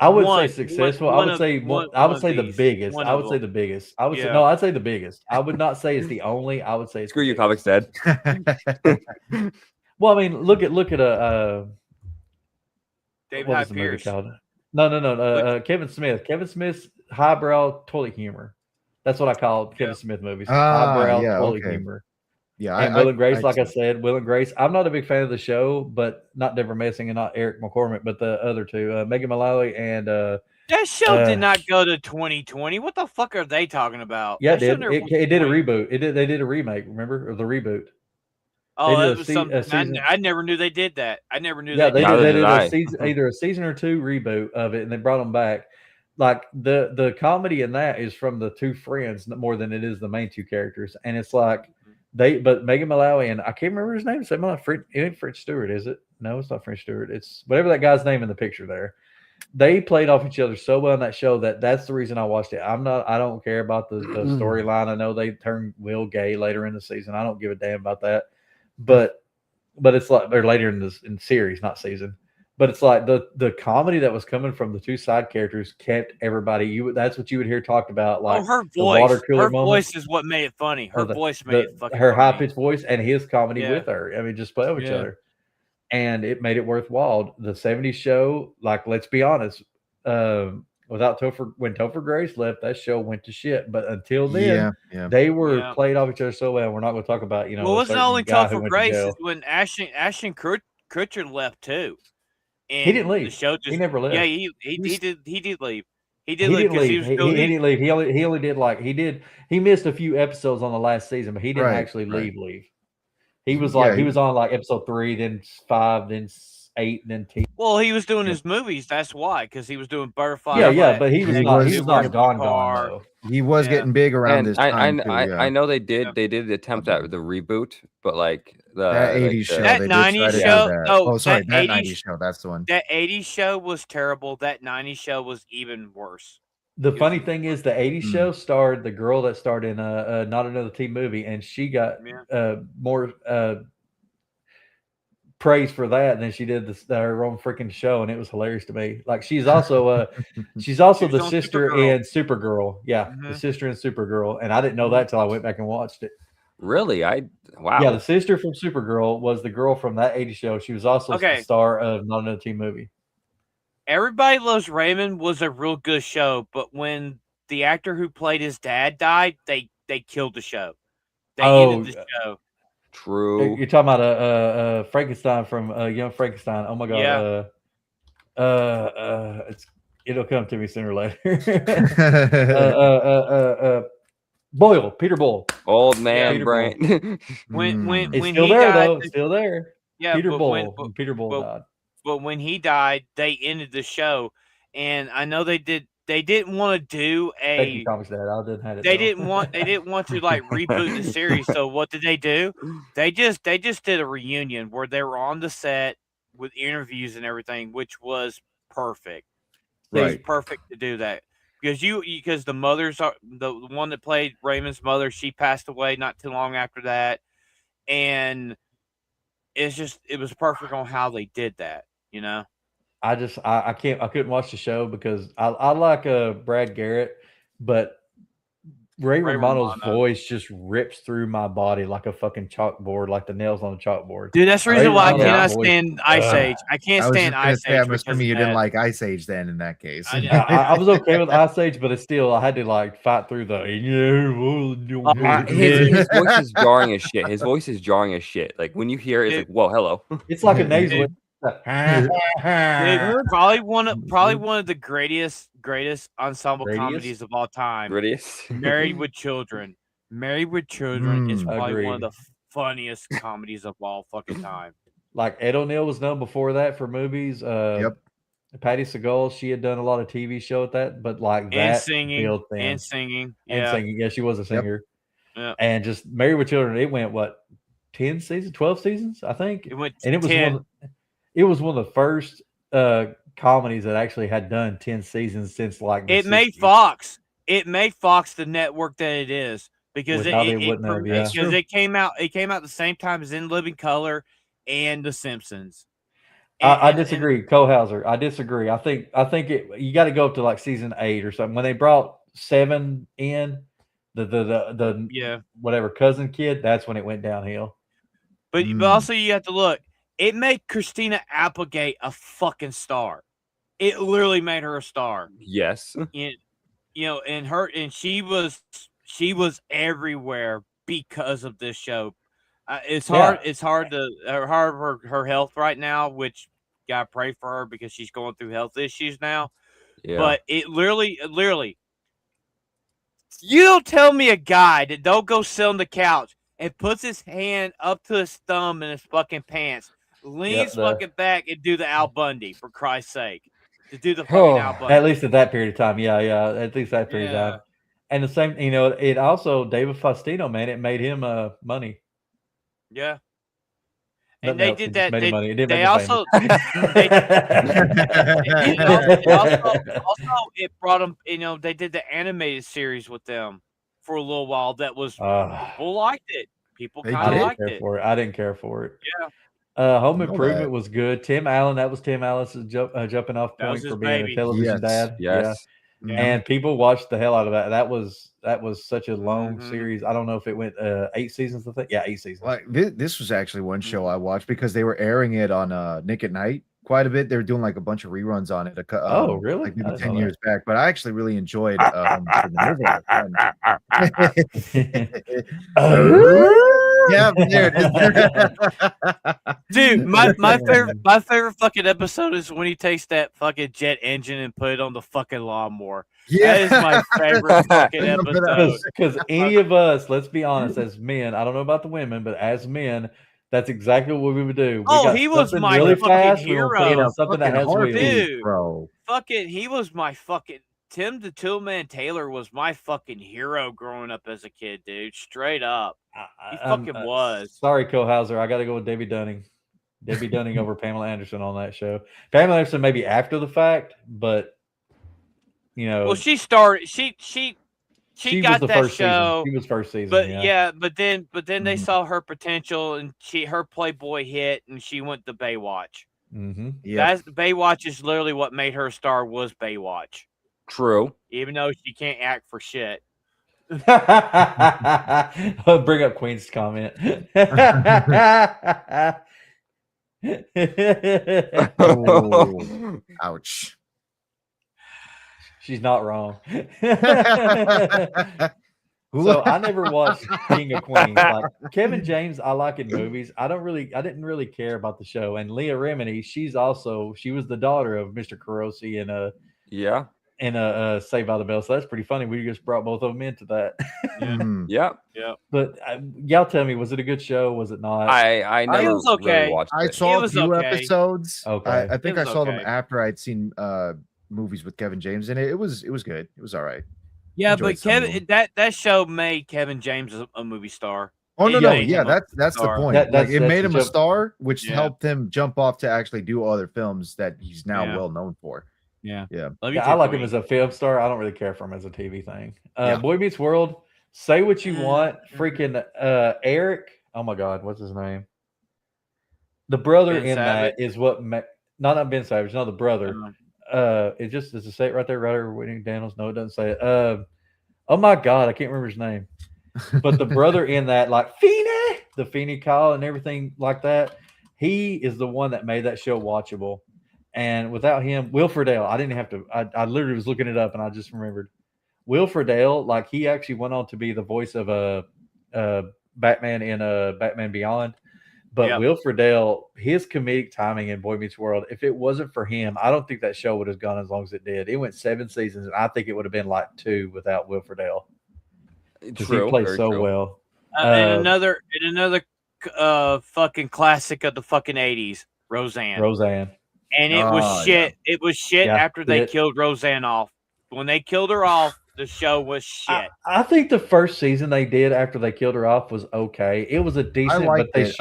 I would One- say successful. one I would of- say one- I would one say of the these. biggest. One I of would say them. the biggest. I would say Yeah. no. I'd say the biggest. I would not say it's the only. I would say it's Screw the you, biggest. Comics Dead. Well, I mean, look at David what Hyde was the movie Pierce. called? No. Kevin Smith. Kevin Smith's highbrow toilet humor. That's what I call Kevin Yeah. Smith movies. Ah, Highbrow yeah, toilet okay. humor. Yeah, And Will and Grace, like I see. said, Will and Grace. I'm not a big fan of the show, but not Deborah Messing and not Eric McCormick, but the other two, Megan Mullally and That show did not go to 2020. What the fuck are they talking about? yeah, it That show did. never went It did a 20. reboot. They did a remake. Remember, or the reboot? Oh, did that a was se- a something. season- I never knew they did that. I never knew Yeah, they did they that. did did a I. season, either a season or two reboot of it, and they brought them back. Like the comedy in that is from the two friends more than it is the main two characters, and it's like but Megan Mullally and I can't remember his name. It ain't French Stewart, is it? No, it's not French Stewart. It's whatever that guy's name in the picture there. They played off each other so well in that show that's the reason I watched it. I don't care about the storyline. I know they turned Will gay later in the season. I don't give a damn about that. But it's like they're later in the series, not season. But it's like the comedy that was coming from the two side characters kept everybody. That's what you would hear talked about. Like her the water voice. cooler Her moment. voice is what made it funny. Her Or voice made it fucking her funny. high pitched voice and his comedy Yeah. with her. I mean, just play with each Yeah. other, and it made it worthwhile. The '70s show, like let's be honest, without when Topher Grace left, that show went to shit. But until then, Yeah. they were Yeah. played off each other so well. We're not going to talk about Well, it a wasn't certain only guy who Topher went to Grace, jail. is when Ashton Kutcher left too. And He didn't leave. The show just, He never left. Yeah, he did. He did leave. He did He leave didn't because leave. he was He doing. didn't leave. He only did he missed a few episodes on the last season, but he didn't Right, actually right. leave. He was Yeah, he was on like episode 3, then 5, then 8, then 10. Well, he was doing his movies. That's why, because he was doing Butterfly. Yeah, but he was not gone though. He was Yeah. getting big around And this time too. I know they did Yeah. attempt at the reboot, but like that 80s show. That they did 90s try to do show- that. no, Oh, sorry, that that 80s 90s show. That's the one. That 80s show was terrible. That 90s show was even worse. The He funny was- thing is, the '80s show starred the girl that starred in Not Another Teen Movie, and she got more praise for that than she did her own freaking show, and it was hilarious to me. Like she's also She was the on sister Supergirl. in Supergirl. Yeah, the Mhm. sister in Supergirl, and I didn't know that till I went back and watched it. Really, wow. Yeah, the sister from Supergirl was the girl from that '80s show. She was also Okay. the star of Not Another Teen Movie. Everybody Loves Raymond was a real good show, but when the actor who played his dad died, they killed the show. They ended the show. True. You're talking about Frankenstein from Young Frankenstein. Oh my god. It'll come to me sooner or later. Boyle, Peter Boyle. Old man Peter brain. When It's when still he there died, though. It's still there. yeah, Peter but Boyle. when- Peter Boyle but- died. But when he died, they ended the show, and I know they did. They didn't want to do Thank you, a. Comics Dad. I didn't have it. They though. didn't want. They didn't want to like reboot the series. So what did they do? They just did a reunion where they were on the set with interviews and everything, which was perfect. It was Right. perfect to do that because the mothers are the one that played Raymond's mother. She passed away not too long after that, and it was perfect on how they did that. You know. I couldn't watch the show because I like Brad Garrett, but Ray Romano's Romano. voice just rips through my body like a fucking chalkboard, like the nails on a chalkboard. Dude, that's the reason Ray why I Romano's cannot voice- stand Ice Age. I can't I was stand just gonna Ice say, Age. I'm assuming you didn't like Ice Age then in that case. I was okay with Ice Age, but it's still I had to like fight through the. His voice is jarring as shit. His voice is jarring as shit. Like when you hear it, it's like, whoa, hello. It's like a nasal. Dude, probably one of the greatest ensemble Greatest? comedies of all time. Grittiest. Married with Children. Married with Children is probably one of Agreed. the funniest comedies of all fucking time. Like Ed O'Neill was known before that for movies. Yep. Patty Segal, she had done a lot of TV show with that, but like And that singing. filled them. And singing. And Yeah. singing. Yeah, she was a singer. Yeah. And just Married with Children, it went what 10 seasons, 12 seasons, I think. It went And it was 10. it was one of the first comedies that actually had done 10 seasons since like the It made 60s. Fox. It made Fox the network that it is because Without it wouldn't have, yeah. because it came out the same time as In Living Color and The Simpsons. I disagree, Kohauser. I disagree. I think you got to go up to like season 8 or something. When they brought 7 in, the whatever cousin kid, that's when it went downhill. But also you have to look. It made Christina Applegate a fucking star. It literally made her a star. Yes. And she was everywhere because of this show. It's hard. Yeah. It's hard her health right now, which gotta pray for her because she's going through health issues now. Yeah. But it literally, you don't tell me a guy that don't go sit on the couch and puts his hand up to his thumb in his fucking pants, leans fucking back and do the Al Bundy, for Christ's sake. To do the fucking Al Bundy. At least at that period of time. Yeah. At least that period of time. And the same, it also, David Faustino, man, it made him money. Yeah. And they did that. They also it brought them. They did the animated series with them for a little while. That was people liked it. People kind of liked it. I didn't care for it. Yeah. Home Improvement was good. Tim Allen, that was Tim Allen's jumping off point for being a television dad. Yes. Yeah. And people watched the hell out of that. That was such a long series. I don't know if it went 8 seasons. I think 8 seasons. Like this was actually one show I watched because they were airing it on Nick at Night quite a bit. They were doing like a bunch of reruns on it. Really? Like maybe 10 years back. But I actually really enjoyed. Yeah, dude. My favorite fucking episode is when he takes that fucking jet engine and put it on the fucking lawnmower. That is my favorite fucking episode. Because any of us, let's be honest, as men, I don't know about the women, but as men, that's exactly what we would do. He was my really fucking hero. Something that has wheels, dude, bro. Fucking, he was my fucking. Tim the Toolman Taylor was my fucking hero growing up as a kid, dude. Straight up. He fucking was. Sorry, Kohauser. I got to go with Debbie Dunning. Debbie Dunning over Pamela Anderson on that show. Pamela Anderson maybe after the fact, but, Well, she started. She got was the that first show. Season. She was first season. But then they saw her potential and her Playboy hit and she went to Baywatch. Mm-hmm. Yeah. Baywatch is literally what made her a star was Baywatch. True. Even though she can't act for shit. Bring up Queen's comment. Oh, ouch. She's not wrong. So I never watched King of Queens. Like Kevin James, I like in movies. I didn't really care about the show. And Leah Remini, she was the daughter of Mr. Carosi in Saved by the Bell. So that's pretty funny. We just brought both of them into that. Yeah. But y'all tell me, was it a good show? Was it not? I never was okay. really watched I it. saw a few episodes. Okay. I think I saw them okay. after I'd seen movies with Kevin James in it. It was good. It was all right. Yeah, Enjoyed but Kevin, that show made Kevin James a movie star. Oh no, Yeah, yeah, that's the star. point. It made him a star, which helped him jump off to actually do other films that he's now well known for. Yeah. I like him as a film star. I don't really care for him as a TV thing. Boy Meets World. Say what you want. Freaking Eric. Oh my God, what's his name? The brother Ben in Savage. that is what. Not Ben Savage. No, the brother. It just does it say it right there? Ryder Whitney Daniels. No, it doesn't say it. Oh my God, I can't remember his name. But the brother in that, like the Feeney call and everything like that, he is the one that made that show watchable. And without him, Will Friedle, I didn't have to. I literally was looking it up and I just remembered. Will Friedle, like he actually went on to be the voice of Batman in Batman Beyond. But Will Friedle, his comedic timing in Boy Meets World, if it wasn't for him, I don't think that show would have gone as long as it did. It went 7 seasons, and I think it would have been like 2 without Will Friedle. Because he played so well. And another fucking classic of the fucking 80s, Roseanne. And it was shit. Yeah. It was shit after they killed Roseanne off. When they killed her off, the show was shit. I think the first season they did after they killed her off was okay. It was a decent, but liked it.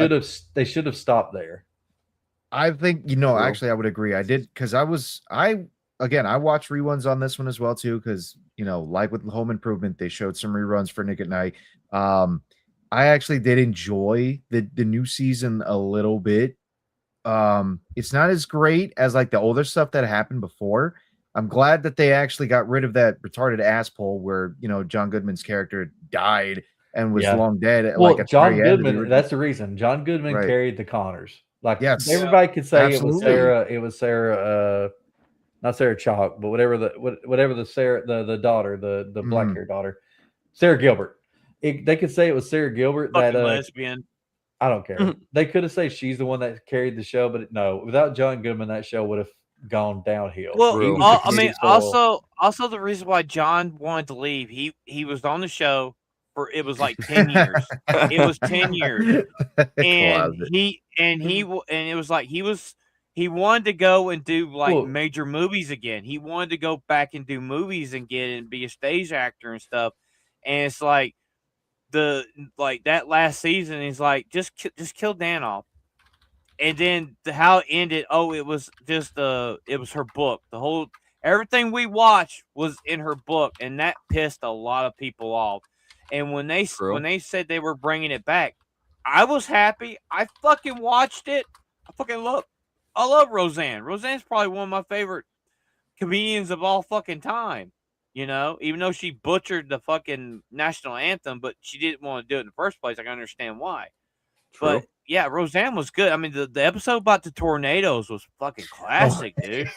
they should have stopped there. I think True. actually I would agree. I did because I watched reruns on this one as well too because like with Home Improvement they showed some reruns for Nick at Night. I actually did enjoy the new season a little bit. It's not as great as like the older stuff that happened before. I'm glad that they actually got rid of that retarded asshole where John Goodman's character died and was long dead. Well, like John Goodman, that's the reason. John Goodman Right. carried the Connors. Like Yes. everybody could say Absolutely. it was Sarah, not Sarah Chalk, but whatever the Sarah the daughter, the black haired daughter, Sarah Gilbert. They could say it was Sarah Gilbert Fucking that lesbian. I don't care. They could have said she's the one that carried the show, but no, without John Goodman, that show would have gone downhill. Well, True. I mean, also the reason why John wanted to leave, he was on the show for it was like 10 years. It was 10 years, and it was like he wanted to go and do like major movies again. He wanted to go back and do movies again and be a stage actor and stuff. And it's like that last season, he's like just kill Dan off. And then how it ended, it was just it was her book. Everything we watched was in her book, and that pissed a lot of people off. And when they said they were bringing it back, I was happy. I fucking watched it. I love Roseanne. Roseanne's probably one of my favorite comedians of all fucking time. Even though she butchered the fucking national anthem, but she didn't want to do it in the first place. I can understand why. True. But yeah, Roseanne was good. I mean, the episode about the tornadoes was fucking classic, dude.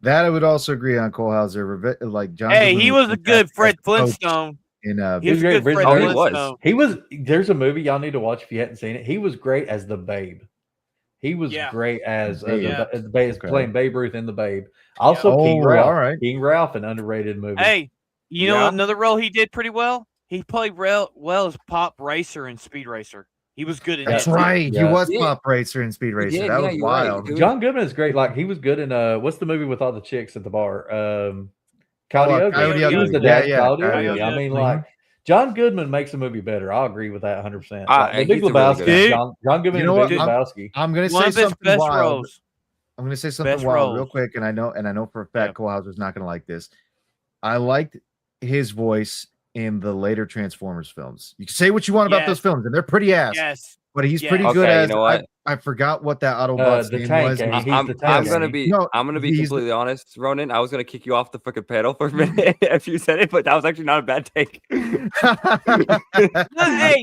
That I would also agree on. Cole Hauser, like John. Hey, he was a good Fred Flintstone. He was a good Fred Flintstone. He was. There's a movie y'all need to watch if you hadn't seen it. He was great as the Babe. He was great as playing Babe Ruth in the Babe. Also, King Ralph. All right. King Ralph, an underrated movie. Hey, you know another role he did pretty well? He played well as Pop Racer and Speed Racer. He was good in That's that. right. He was Pop Racer and Speed Racer. That was wild. Right. John Goodman is great. Like he was good in what's the movie with all the chicks at the bar? Coyote. He was the dad. Coyote. I mean, like John Goodman makes a movie better. I'll agree with that 100%. The Big Lebowski. Really John Goodman and Big Lebowski. I'm going to say something wild. Roles. I'm going to say something wild real quick, and I know for a fact Cole Hauser's not going to like this. I liked his voice in the later Transformers films. You can say what you want about those films, and they're pretty ass. Yes. But he's pretty good as. You know what? I forgot what that Autobot's name was. I'm gonna be completely honest, Ronan. I was gonna kick you off the fucking pedal for a minute if you said it, but that was actually not a bad take.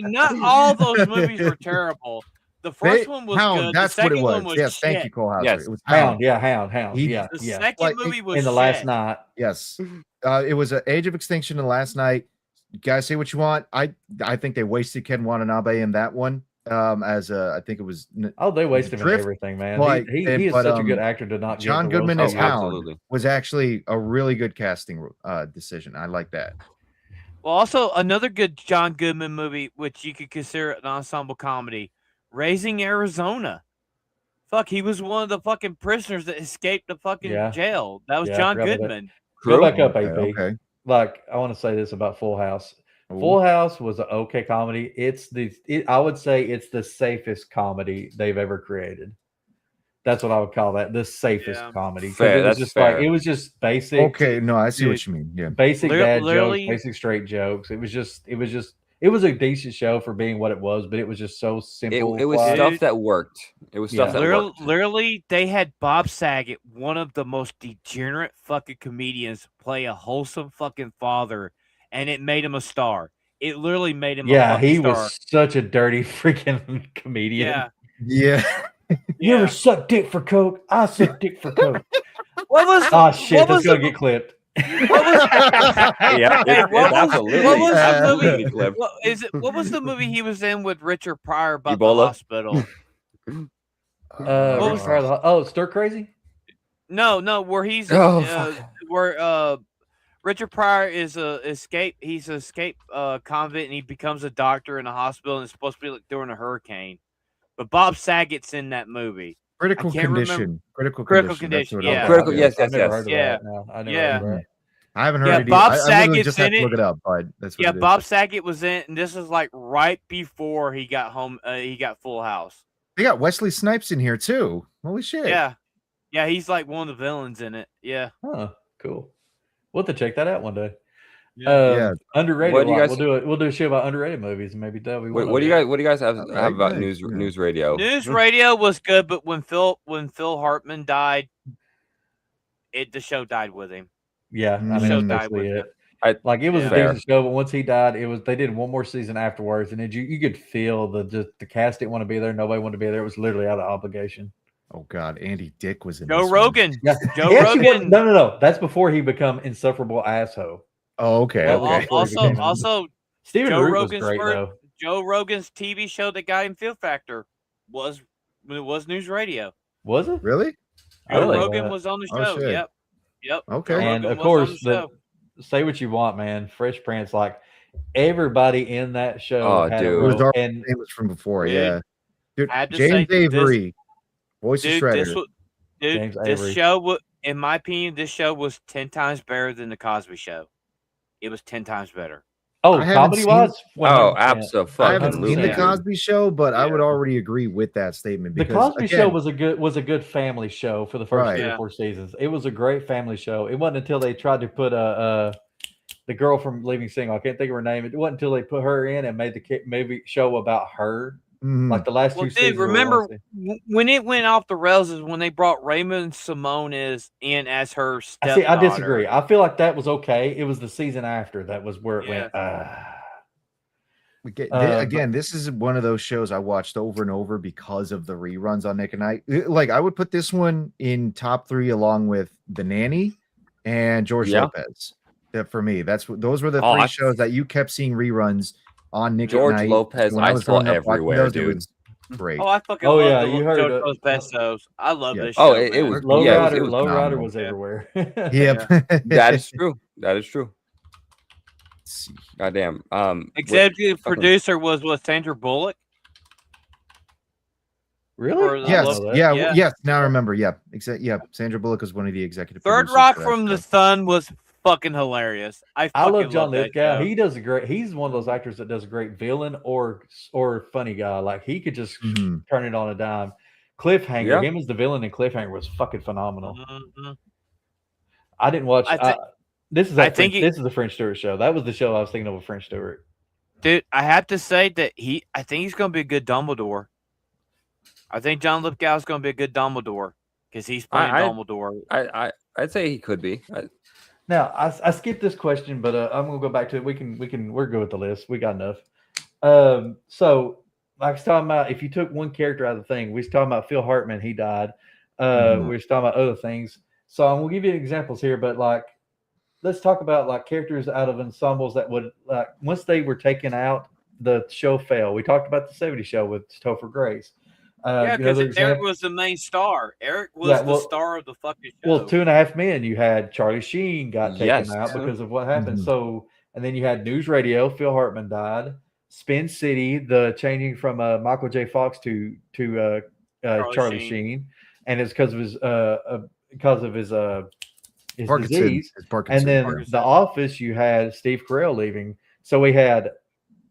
Not all those movies were terrible. The first one was Hound, good. That's the second what it was. One was yes, shit. thank you, Cole Hauser. Yes. It was Hound. Hound. The second movie was in the last night. Yes, it was an Age of Extinction and Last Night. You guys say what you want. I think they wasted Ken Watanabe in that one. I think it was. They wasted him in everything, man. But, he is such a good actor to not. John Goodman as Hound absolutely. Was actually a really good casting decision. I like that. Well, also another good John Goodman movie, which you could consider an ensemble comedy, Raising Arizona. Fuck, he was one of the fucking prisoners that escaped the fucking jail. That was John Goodman. Go back up, AP. Okay. Like, I want to say this about Full House. Ooh. Full House was an okay comedy. I would say it's the safest comedy they've ever created. That's what I would call that, the safest comedy. Fair, it was just fair. Like it was just basic. Okay, no, I see what you mean. Yeah, basic dad jokes, basic straight jokes. It was a decent show for being what it was, but it was just so simple. It was stuff that worked. It was stuff that worked. Literally, they had Bob Saget, one of the most degenerate fucking comedians, play a wholesome fucking father, and it made him a star. It literally made him a fucking star. Yeah, he was such a dirty freaking comedian. Yeah. You ever suck dick for coke? I suck dick for coke. What was? Oh shit! That's gonna get clipped. What was the movie he was in with Richard Pryor about Ebola? the hospital? Stir Crazy? No, where he's Richard Pryor is he's an escape convict, and he becomes a doctor in a hospital, and it's supposed to be like during a hurricane. But Bob Saget's in that movie. Critical condition. Critical condition. Yeah. Critical. Yes. I never heard of that. No, I never heard of that. I haven't heard Yeah, it. Bob I literally Saget's just had in to it. look it up, but that's what Yeah, it is. Bob Saget was in, and this is like right before he got home. He got Full House. They got Wesley Snipes in here too. Holy shit! Yeah, yeah, he's like one of the villains in it. Yeah, Huh, cool. We'll have to check that out one day. Yeah. Underrated. What do you like, guys- we'll do a show about underrated movies, and maybe that'll be one. What do you guys have Alright, about nice, yeah. news radio? News radio was good, but when Phil Hartman died, the show died with him. Yeah, I The mean, show that's died basically with it. I- Like it was Yeah. a decent show, but once he died, they did one more season afterwards, and then you could feel the cast didn't want to be there, nobody wanted to be there. It was literally out of obligation. Oh God, Andy Dick was in Joe this one. Rogan. Yeah, Joe he actually Rogan. no. That's before he become insufferable asshole. Oh, okay. Well, Okay. before he became- Also, Stephen Joe Root Rogan's was great first- though. Joe Rogan's TV show that got him Fear Factor was news radio. Was it? Really? I didn't Joe know Rogan that. was on the Oh, show. shit. Yep. Okay. Joe And Rogan of was on course, the show. say what you want, man. Fresh Prince, like everybody in that show Oh, had dude. a It was role, already and famous from before. Dude, Yeah. Dude, had to James say this- Avery, voice of Dude, Shredder. James this Avery. show was, in my opinion, this show was 10 times better than the Cosby Show. It was 10 times better. Oh, I haven't comedy wise, Oh, 100%. absolutely. I haven't seen the 100%. Cosby Show, but I would Yeah. already agree with that statement. The Because, Cosby again, Show was a good family show for the first Right. 3 Yeah. or 4 seasons. It was a great family show. It wasn't until they tried to put the girl from Leaving Single. I can't think of her name. It wasn't until they put her in and made the maybe show about her. mhm. Like the last Well, 2 dude, seasons. were remember one when it went off the rails is when they brought Raymond Simone in as her season. stepdaughter. See, I disagree. I feel like that was okay. It was the season after that was where it went. Again, this is one of those shows I watched over and over because of the reruns on Nick and Night. Like I would put this one in top 3 along with The Nanny and George Yeah. Lopez. For me, those were the Oh, 3 I- shows that you kept seeing reruns on Nick George at Night. Lopez, When I was saw growing up watching everywhere, those, dude. It was great. Oh, I fucking Oh, love yeah, the you heard it. JoJo's Best shows. I love Yeah. this Oh, show. it man. was Low yeah, Rider, it was Low Rider phenomenal. was Yeah. everywhere. Yep. That is true. That is true. Let's see. Goddamn. Executive producer was Sandra Bullock. Really? For the I Yes, didn't know that. yeah, Yeah. yes. Now I remember. Yeah, Sandra Bullock was one of the executive. Third producers Rock for that from the show. Sun was fucking hilarious. I I love fucking John that Lithgow. show. He does a great. He's one of those actors that does a great villain or funny guy. Like he could just Mhm. turn it on a dime. Cliffhanger. Yeah. Him as the villain in Cliffhanger was fucking phenomenal. Mhm. I didn't watch. I thi- this is I that think French, this is the French Stewart show. That was the show I was thinking of with French Stewart. Dude, I have to say that I think he's going to be a good Dumbledore. I think John Lithgow is going to be a good Dumbledore because he's playing Dumbledore. I'd say he could be. Now I skipped this question, but I'm gonna go back to it. We're good with the list. We got enough. So like I was talking about, if you took one character out of the thing, we was talking about Phil Hartman. He died. Mhm. We was talking about other things. So I'm gonna give you examples here, but like let's talk about like characters out of ensembles that would like once they were taken out, the show failed. We talked about the 70s show with Topher Grace. Yeah, you know, because the Eric example- was the main star. Eric was Yeah, the well- star of the fucking show. Well, 2.5 Men, you had Charlie Sheen got taken Yes. out because of what happened. Mhm. So, and then you had News Radio, Phil Hartman died. Spin City, the changing from Michael J. Fox to Charlie Sheen, and it's because of his Parkinson. disease. It's Parkinson. And then Parkinson. The Office, you had Steve Carell leaving. So we had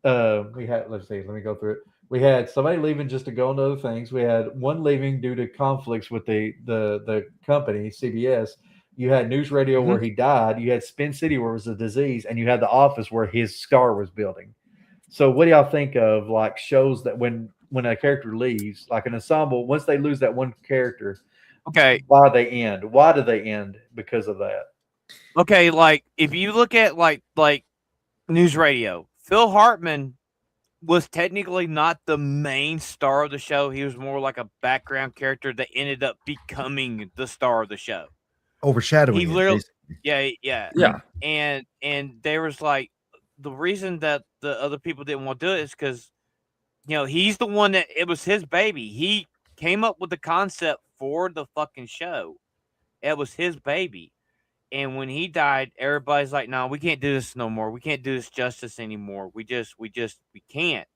let's see, let me go through it. We had somebody leaving just to go into other things. We had one leaving due to conflicts with the company, CBS. You had News Radio where he died. You had Spin City where it was a disease, and you had The Office where his star was building. So what do y'all think of like shows that when a character leaves, like an ensemble, once they lose that one character, Okay. why they end? Why do they end because of that? Okay, like if you look at like News Radio, Phil Hartman was technically not the main star of the show. He was more like a background character that ended up becoming the star of the show. Overshadowing. He it, literally- basically. Yeah. Yeah. And there was like the reason that the other people didn't want to do it is because he's the one that it was his baby. He came up with the concept for the fucking show. It was his baby. And when he died, everybody's like, no, we can't do this no more. We can't do this justice anymore. We can't.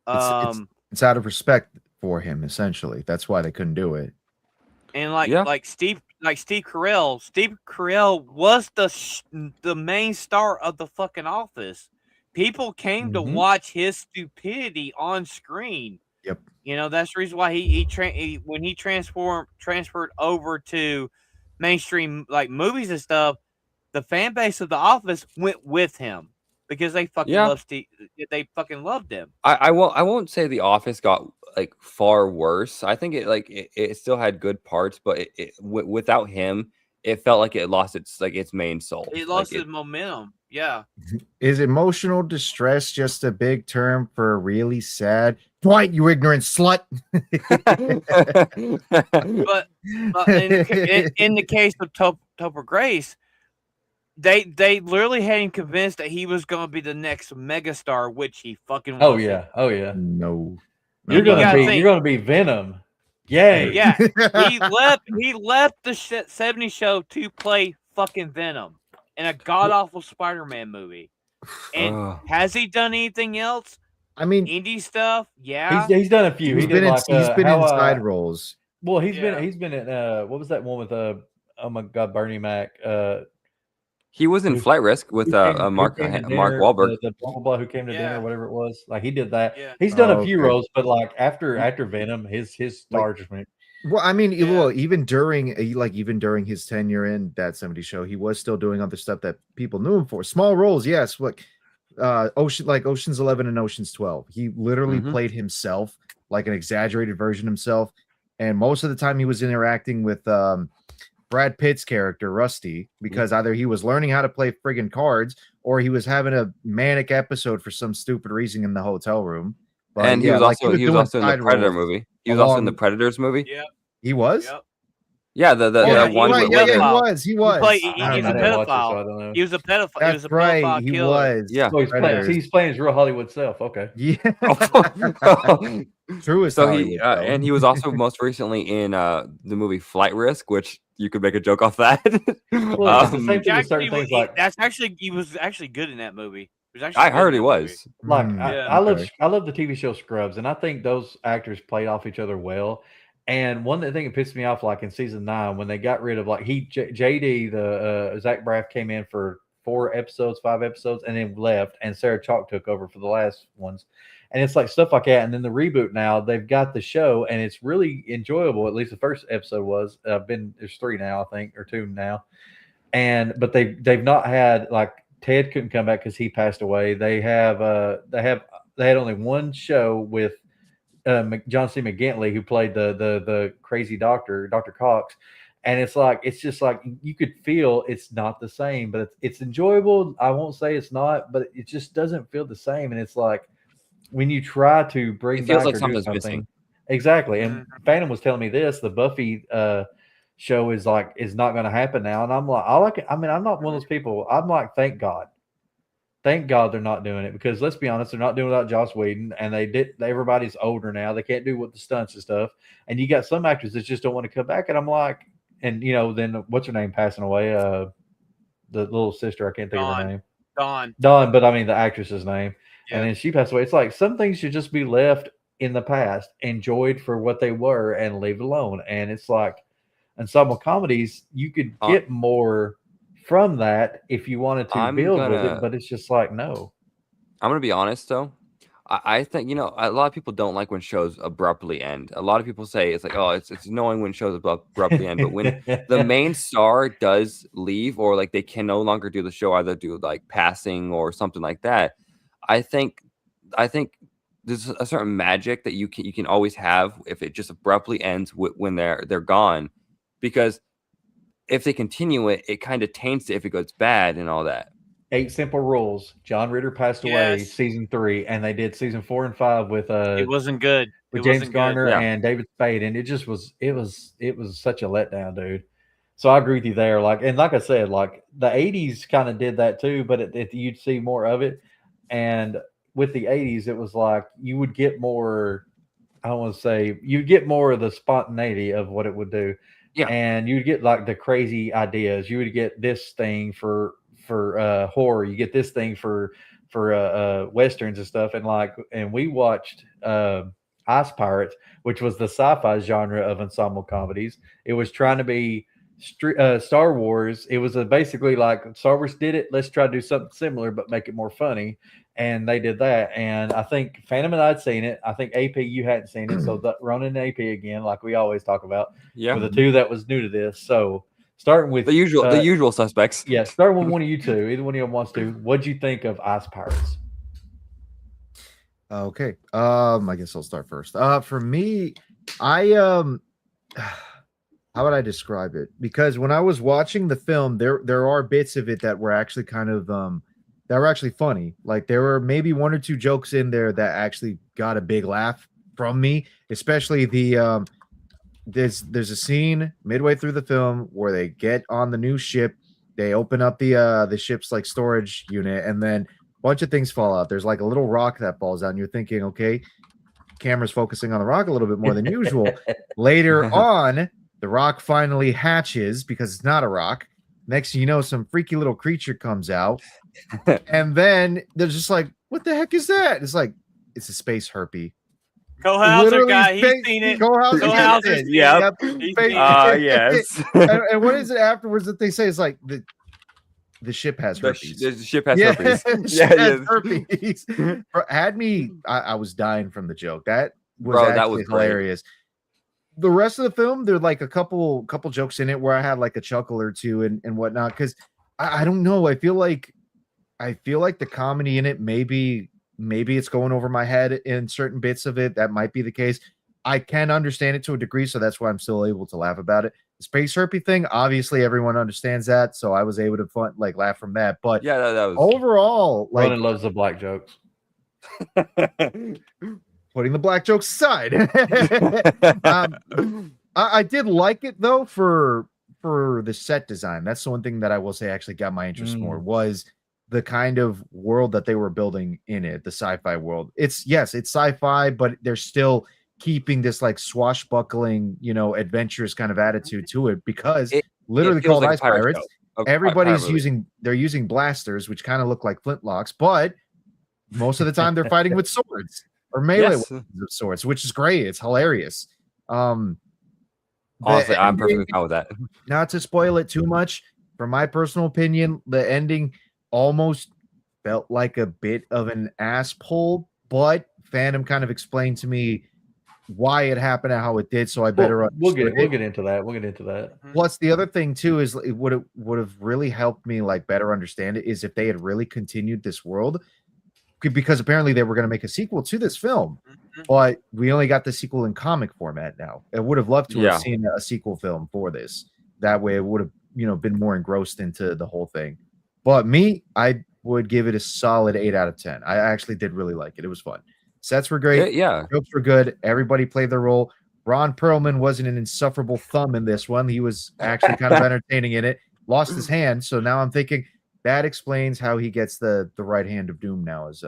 It's out of respect for him, essentially. That's why they couldn't do it. And like Yeah. like Steve like Steve Carell. Steve Carell was the main star of the fucking Office. People came to Mhm. watch his stupidity on screen. Yep. You know, that's the reason why when he transferred over to mainstream like movies and stuff, the fan base of The Office went with him because they fucking Yeah. love Steve. They fucking loved him. I won't say The Office got like far worse. I think it still had good parts, but without him, it felt like it lost its main soul. It Like lost its momentum. Yeah. Is emotional distress just a big term for really sad? Dwight, you ignorant slut. But in the case of Topher Grace, they literally had him convinced that he was going to be the next megastar, which he fucking Oh wasn't. yeah, oh yeah. No. You're you gotta gonna think. be Venom. Yay. Yeah, he left the 70s show to play fucking Venom in a god awful Spider-Man movie. And Ugh. has he done anything else? I mean, Indie stuff? Yeah. He's done a few. he's He been did in, like he's been how, in side roles. well, he's Yeah. been in what was that one with oh my god, Bernie Mac. He was in Who- Flight Risk with Mark came to Mark dinner, Wahlberg. the blah blah blah who came to Yeah. dinner, whatever it was. Like he did that. Yeah. He's done Oh, a few okay. roles, but like after Venom, his star just went. Well, I mean, Yeah. well, even during his tenure in that 70s show, he was still doing other stuff that people knew him for. Small roles, yes. Like Ocean's 11 and Ocean's 12. He literally Mhm. played himself, like an exaggerated version of himself. And most of the time he was interacting with Brad Pitt's character, Rusty, because either he was learning how to play friggin' cards or he was having a manic episode for some stupid reason in the hotel room. But And he yeah, was like, also doing in the side Predator roles movie. He was also in the along- Predators movie. Yep. He was? Yep. Yeah, the Yeah, that one right, with yeah, the- yeah. He was. played- I he- don't he's I a know. didn't watch it, pedophile. so I don't know. He was a pedophile. He That's was a right. pedophile He killer. was. Yeah. So he's playing his real Hollywood self. Okay. Yeah. Oh. Truest So Hollywood he film. and he was also most recently in the movie Flight Risk, which you could make a joke off that. Well, it's the same He thing with certain actually, things like he was actually good in that movie. He was actually I good heard in he that was. like Yeah. I love the TV show Scrubs, and I think those actors played off each other well. And one thing that pissed me off, like in season 9, when they got rid of like JD, the Zach Braff came in for 5 episodes, and then left, and Sarah Chalk took over for the last ones. And it's like stuff like that. And then the reboot now, they've got the show, and it's really enjoyable. At least the first episode was. There's 3 now, I think, or 2 now. But they've not had, like, Ted couldn't come back because he passed away. They had only one show with John C. McGintley, who played the crazy doctor, Dr. Cox. And it's just like you could feel it's not the same, but it's enjoyable. I won't say it's not, but it just doesn't feel the same. And it's like when you try to bring It feels back like or do something's something, missing. exactly. And Phantom was telling me this: the Buffy show is not going to happen now. And I'm like, I'm not one of those people. I'm like, thank God they're not doing it, because let's be honest, they're not doing it without Joss Whedon, and everybody's older now. They can't do what the stunts and stuff. And you got some actors that just don't want to come back. And I'm like, and then what's her name passing away? The little sister, I can't think of her name. Dawn, but I mean the actress's name. Yeah. And then she passed away. It's like some things should just be left in the past, enjoyed for what they were, and leave alone. And it's like ensemble comedies, you could get more from that if you wanted to build with it, but it's just like, no. I'm gonna be honest though. I think a lot of people don't like when shows abruptly end. A lot of people say it's like, oh, it's annoying when shows abruptly end. But when the main star does leave, or like they can no longer do the show, either do like passing or something like that, I think there's a certain magic that you can always have if it just abruptly ends when they're gone, because if they continue it, it kind of taints it if it goes bad and all that. 8 Simple Rules. John Ritter passed away season 3, and they did season 4 and 5 with it wasn't good with James Garner and David Spade, and it was such a letdown, dude. So I agree with you there. Like I said, like the 80s kind of did that too, but you'd see more of it. And with the 80s, it was like you would get more. I don't want to say you'd get more of the spontaneity of what it would do. Yeah, and you'd get like the crazy ideas. You would get this thing for horror. You get this thing for westerns and stuff. And we watched Ice Pirates, which was the sci-fi genre of ensemble comedies. It was trying to be Star Wars, it was basically like Star Wars did it. Let's try to do something similar, but make it more funny. And they did that. And I think Phantom and I'd seen it. I think AP, you hadn't seen it. So Ronan and AP again, like we always talk about, Yeah. were the two that was new to this. So starting with The usual suspects. Yeah, starting with one of you two. Either one of you wants to. What'd you think of Ice Pirates? Okay. I guess I'll start first. For me, how would I describe it? Because when I was watching the film, there are bits of it that were actually kind of that were actually funny. Like there were maybe one or two jokes in there that actually got a big laugh from me, especially the there's a scene midway through the film where they get on the new ship, they open up the ship's like storage unit, and then a bunch of things fall out. There's like a little rock that falls out, and you're thinking, okay, camera's focusing on the rock a little bit more than usual. Later on, the rock finally hatches because it's not a rock. Next thing you know, some freaky little creature comes out, and then they're just like, "What the heck is that?" It's like it's a space herpy. Co-Hauser guy, he's seen it. Co-Hauser, yeah. Yes. And what is it afterwards that they say? It's like the ship has herpes. The ship has herpes. Herpes. Had me. I was dying from the joke. That was hilarious. The rest of the film, there's like a couple jokes in it where I had like a chuckle or two and whatnot. Because I don't know. I feel like the comedy in it maybe it's going over my head in certain bits of it. That might be the case. I can understand it to a degree, so that's why I'm still able to laugh about it. The space herpy thing, obviously everyone understands that, so I was able to laugh from that. But yeah, that was overall, like Ronan loves the black jokes. Putting the black jokes aside, I did like it though for the set design. That's the one thing that I will say actually got my interest more was the kind of world that they were building in it, the sci-fi world. It's sci-fi, but they're still keeping this like swashbuckling, adventurous kind of attitude to it because literally called Ice Pirates. Everybody's using blasters, which kind of look like flintlocks, but most of the time they're fighting with swords or melee weapons of swords, which is great. It's hilarious. Honestly, I'm perfectly fine with that. Not to spoil it too much, from my personal opinion, the ending almost felt like a bit of an ass pull, but Phantom kind of explained to me why it happened and how it did, so I better we'll get into that. Plus, the other thing too is it would have really helped me like better understand it is if they had really continued this world, because apparently they were going to make a sequel to this film, but we only got the sequel in comic format now. I would have loved to have seen a sequel film for this. That way, it would have been more engrossed into the whole thing. But me, I would give it a solid 8 out of 10. I actually did really like it. It was fun. Sets were great. Yeah. Jokes were good. Everybody played their role. Ron Perlman wasn't an insufferable thumb in this one. He was actually kind of entertaining in it. Lost his hand. So now I'm thinking that explains how he gets the right hand of doom now as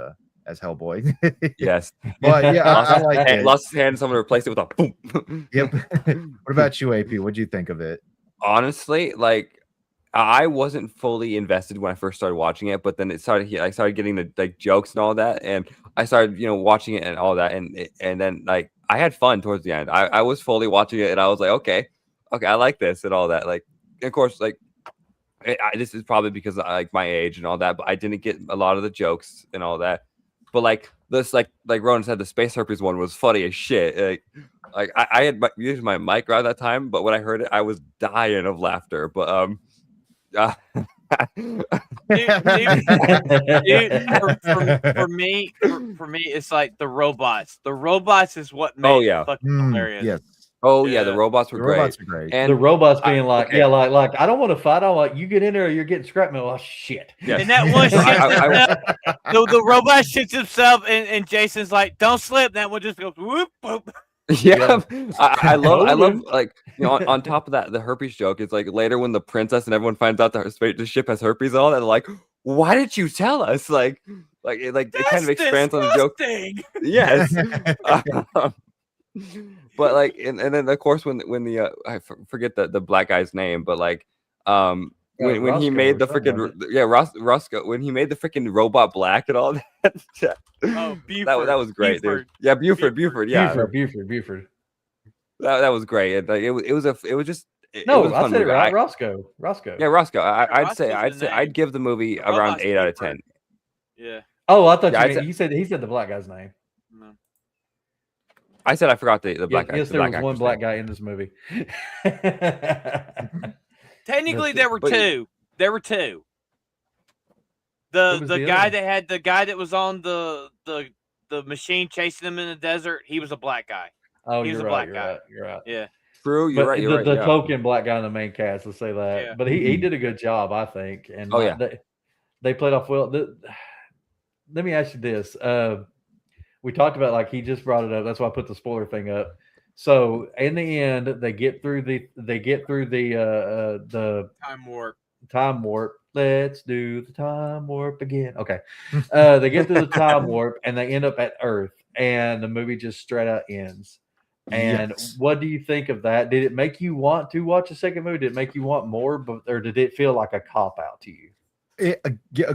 Hellboy. Yes. But yeah, I like it. Lost his hand. Someone replaced it with a boom. Yep. What about you, AP? What'd you think of it? Honestly, like, I wasn't fully invested when I first started watching it, but then I started getting the jokes and all that, and I started watching it and all that, and then like I had fun towards the end. I was fully watching it, and I was like, okay, I like this and all that. Like, of course, like this is probably because of like my age and all that, but I didn't get a lot of the jokes and all that. But like this, like Ronan said, the space herpes one was funny as shit. Like I had used my mic around that time, but when I heard it, I was dying of laughter. But dude, for me, it's like the robots. The robots is what made it fucking hilarious. Yes. Oh yeah, the robots were great. Robots are great. And the robots being like, like I don't want to fight. I'm like, you get in there, you're getting scrap metal. Oh shit! Yes. And that one shit, the robot shits himself, and Jason's like, "Don't slip." That one just goes whoop whoop. Yeah, I love like on top of that, the herpes joke is like later when the princess and everyone finds out the ship has herpes and all that, they're like, why did you tell us? Like it kind of expands on the joke. Yes. But like and then of course when the I forget the black guy's name, but like when he made the freaking Roscoe, when he made the freaking robot black and all that. Oh, Buford, that was great, dude. Yeah, Buford. Yeah, Buford. That was great. And like it was just it No, was a I fun said it movie. right. Roscoe. Roscoe. Yeah, Roscoe. Roscoe's I'd the say name. I'd give the movie The around robot's 8 out of different. 10. Yeah. Oh, I thought Yeah, you I'd meant say- he said the black guy's name. No. I said I forgot the Yes, black guy. yes, the there black was one actor's black name. guy in this movie. Technically, That's- there were but- two. There were two. Who The was the the guy other? the guy that was on the machine chasing him in the desert. He was a black guy. Oh, He was you're a right. black You're guy. right. You're right. Yeah. True, you're But right. You're right. the Yeah. token black guy in the main cast, let's say that. Yeah. But he did a good job, I think. And Oh, yeah. they played off well. Let me ask you this. We talked about, like, he just brought it up. That's why I put the spoiler thing up. So in the end, they get through the Time warp. time warp. Let's do the time warp again. Okay. They get through the time warp and they end up at Earth, and the movie just straight out ends. And Yes. what do you think of that? Did it make you want to watch a second movie? Did it make you want more, or did it feel like a cop out to you?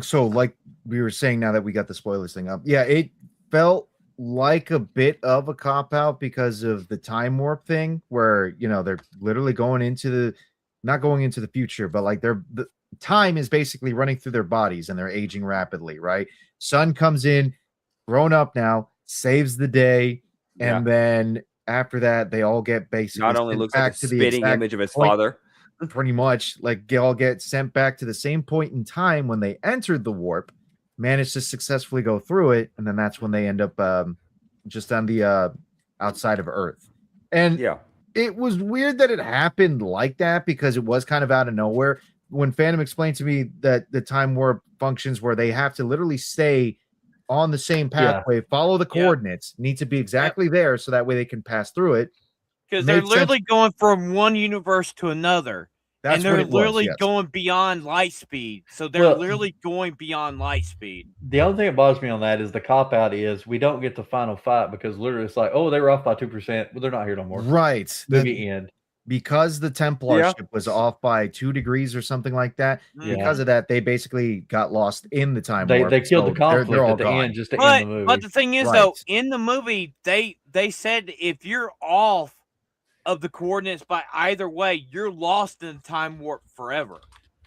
So, like we were saying, now that we got the spoilers thing up, yeah, it felt like a bit of a cop out because of the time warp thing, where they're literally going into not going into the future, but like the time is basically running through their bodies and they're aging rapidly, right? Son comes in, grown up now, saves the day, and then after that, they all get basically Not only sent looks like a back to the spitting exact image of his point. father. Pretty much, like, they all get sent back to the same point in time when they entered the warp, managed to successfully go through it, and then that's when they end up just on the outside of Earth. And Yeah. it was weird that it happened like that, because it was kind of out of nowhere. When Phantom explained to me that the time warp functions where they have to literally stay on the same pathway, follow the coordinates, need to be exactly there so that way they can pass through it. Because they're Made literally going from one universe to another. That's and what they're it was, literally yes. going beyond light speed. So they're Well- literally going beyond light speed. The only thing that bothers me on that is the cop out is we don't get the final fight, because literally it's like, oh, they were off by 2%. Well, they're not here no more. Right. Movie end. Because the Templarship was off by 2 degrees or something like that. Yeah. Because of that, they basically got lost in the time They warp. killed so the conflict they're all at the gone. end just to end the movie. But the thing is, though, Right. in the movie, they said if you're off of the coordinates by either way, you're lost in the time warp forever.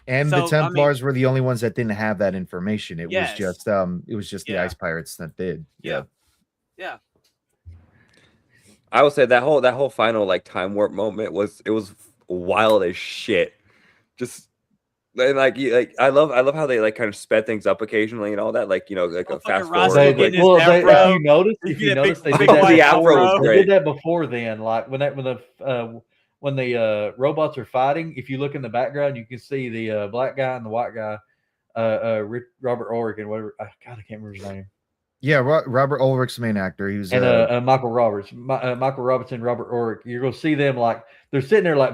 And So, the Templars were the only ones that didn't have that information. It Yes. was just the Yeah. Ice Pirates that did. Yeah. I would say that whole final like time warp moment was wild as shit. Just and I love how they like kind of sped things up occasionally and all that, like like a Motherfucker fast Ross forward. getting his if afro. you notice, He's if you getting a notice, they big did that. white The afro was They great. did that before then. Like when the robots are fighting, if you look in the background, you can see the black guy and the white guy, Robert Ulrich and whatever. God, I can't remember his name. Yeah, Robert Ulrich's the main actor. He was And Michael Michael Robertson, Robert Ulrich. You're gonna see them like they're sitting there like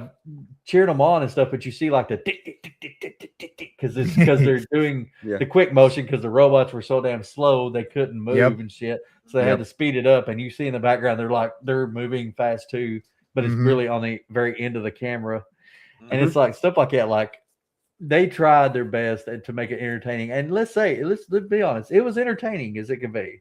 cheering them on and stuff, but you see like the tick tick tick tick tick tick tick tick because they're doing Yeah. the quick motion because the robots were so damn slow they couldn't move Yep. and shit. So they had to speed it up, and you see in the background they're moving fast too, but it's Mhm. really on the very end of the camera, and Mhm. it's like stuff like that. Like they tried their best to make it entertaining, and let's be honest, it was entertaining as it can be.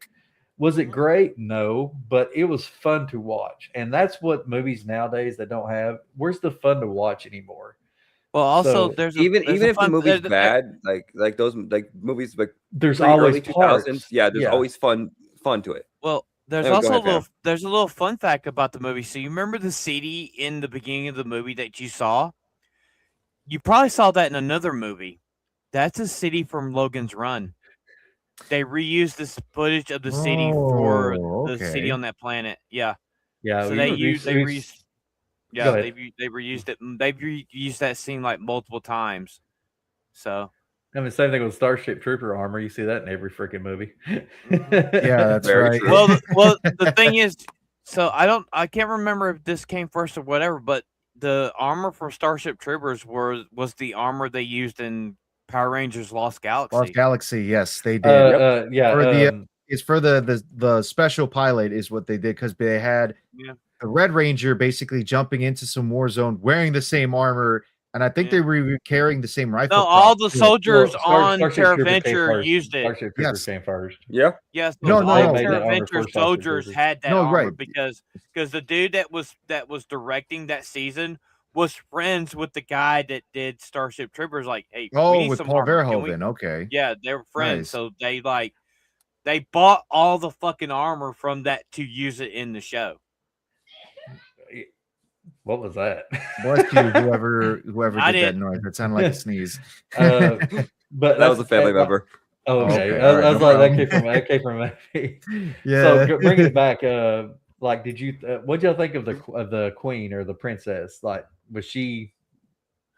Was it great? No, but it was fun to watch. And that's what movies nowadays that don't have. Where's the fun to watch anymore? Well, also So, there's Even there's if the fun- movie's there- bad, like those like movies like There's pretty always early parts. 2000s, there's always fun to it. Well, there's Anyway, go also ahead, there's a little fun fact about the movie. So you remember the CD in the beginning of the movie that you saw? You probably saw that in another movie. That's a city from Logan's Run. They reused this footage of the city for Oh, the city okay. on that planet. Yeah. Yeah. So we- they we- used we- yeah, ahead. they reused it. They've reused that scene like multiple times. So I mean, same thing with Starship Trooper armor. You see that in every freaking movie. Yeah, that's Very right. true. well, the thing is, so I can't remember if this came first or whatever, but the armor from Starship Troopers was the armor they used in Power Rangers Lost Galaxy. Lost Galaxy, yes, they did. Yeah. For the it's for the special pilot is what they did, because they had Yeah. the Red Ranger basically jumping into some war zone wearing the same armor, and I think Yeah. they were carrying the same rifle. No, all prop, the too. soldiers on Starship Trooper came TerraVenture first. used it. Starship Trooper Yes. came first. Yeah. Yes, No, all no, They made that armor TerraVenture for Starship soldiers Troopers. had that No, armor right. because the dude that was directing that season was friends with the guy that did Starship Troopers. Like, hey, we Oh, need with some Paul armor. Can we? Verhoeven. Okay. Yeah, they were friends, Nice. so they bought all the fucking armor from that to use it in the show. What was that? Bless you, whoever I did that didn't. noise. That sounded like a sneeze. But That was a family member. Okay, Okay, I all right, was no like, problem. that came from me. Yeah. So bringing it back, like, did you? What did y'all think of the queen or the princess? Like, was she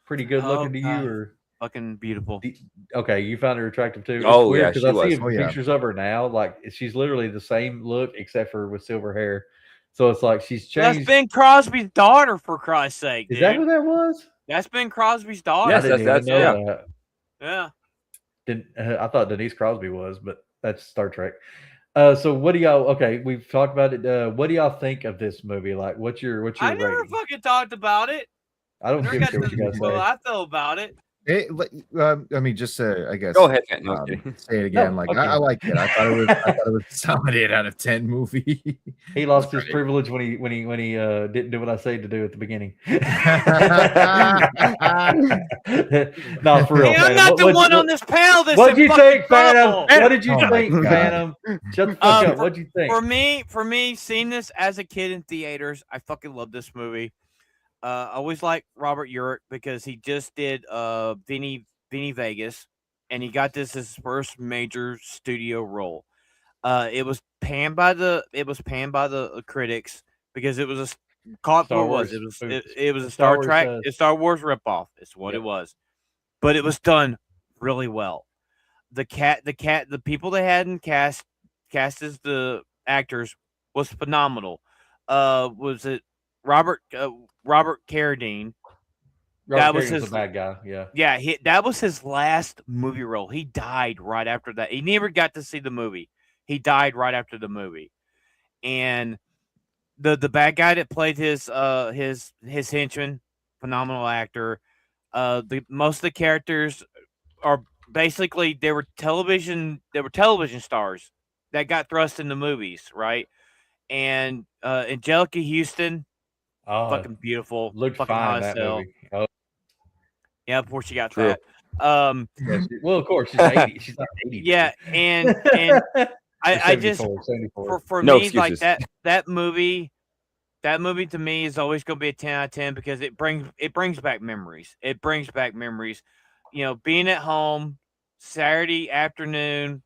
pretty good looking to you, or fucking beautiful? Okay, you found her attractive too. It's Oh, weird yeah, because she I was. see Oh, yeah. pictures of her now. Like, she's literally the same look except for with silver hair. So it's like she's That's changed. Ben Crosby's daughter, for Christ's sake, Is dude. that who that was? That's Ben Crosby's daughter. Yes, I didn't that's- even know yeah. that. Yeah. I thought Denise Crosby was, but that's Star Trek. So what do y'all? Okay, we've talked about it. What do y'all think of this movie? Like, what's your I never rating? fucking talked about it. I don't Never give a got shit what to you guys well, say. I feel about it. I mean, just I guess. Go ahead, Matt. No, I'm kidding. Say it again. No, Like okay. I like it. I thought it was. I thought it was a solid 8 out of 10 movie. He lost his great. privilege when he didn't do what I said to do at the beginning. No, for real. Hey, I'm Phantom. not the What'd one you- on this panel that's What'd in you fucking think, Phantom? trouble. What did you Oh my think, God. Phantom? Shut the fuck up. What'd you think? For me, seeing this as a kid in theaters, I fucking love this movie. I always like Robert Urich because he just did Vinny Vegas, and he got this as his first major studio role. It was panned by the critics because it was a call it Star what it was. Wars. It was a Star Star Wars, Trek, a Star Wars ripoff. It's what Yep. it was, but it was done really well. The people they had in cast as the actors was phenomenal. Was it Robert Carradine? Robert was Carradine his was a bad guy. Yeah. Yeah, that was his last movie role. He died right after that. He never got to see the movie. He died right after the movie. And the bad guy that played his henchman, phenomenal actor. Most of the characters are basically they were television stars that got thrust into movies, right? And Angelica Houston, fucking beautiful, Looked fucking fine hot in as that hell. movie. Oh, Yeah, before she got True. fat. yeah, well, of course, she's 80. She's not 80. Yeah, and I just 74. for No me like excuses. that movie to me is always going to be a 10 out of 10 because it brings back memories. It brings back memories. You know, being at home Saturday afternoon,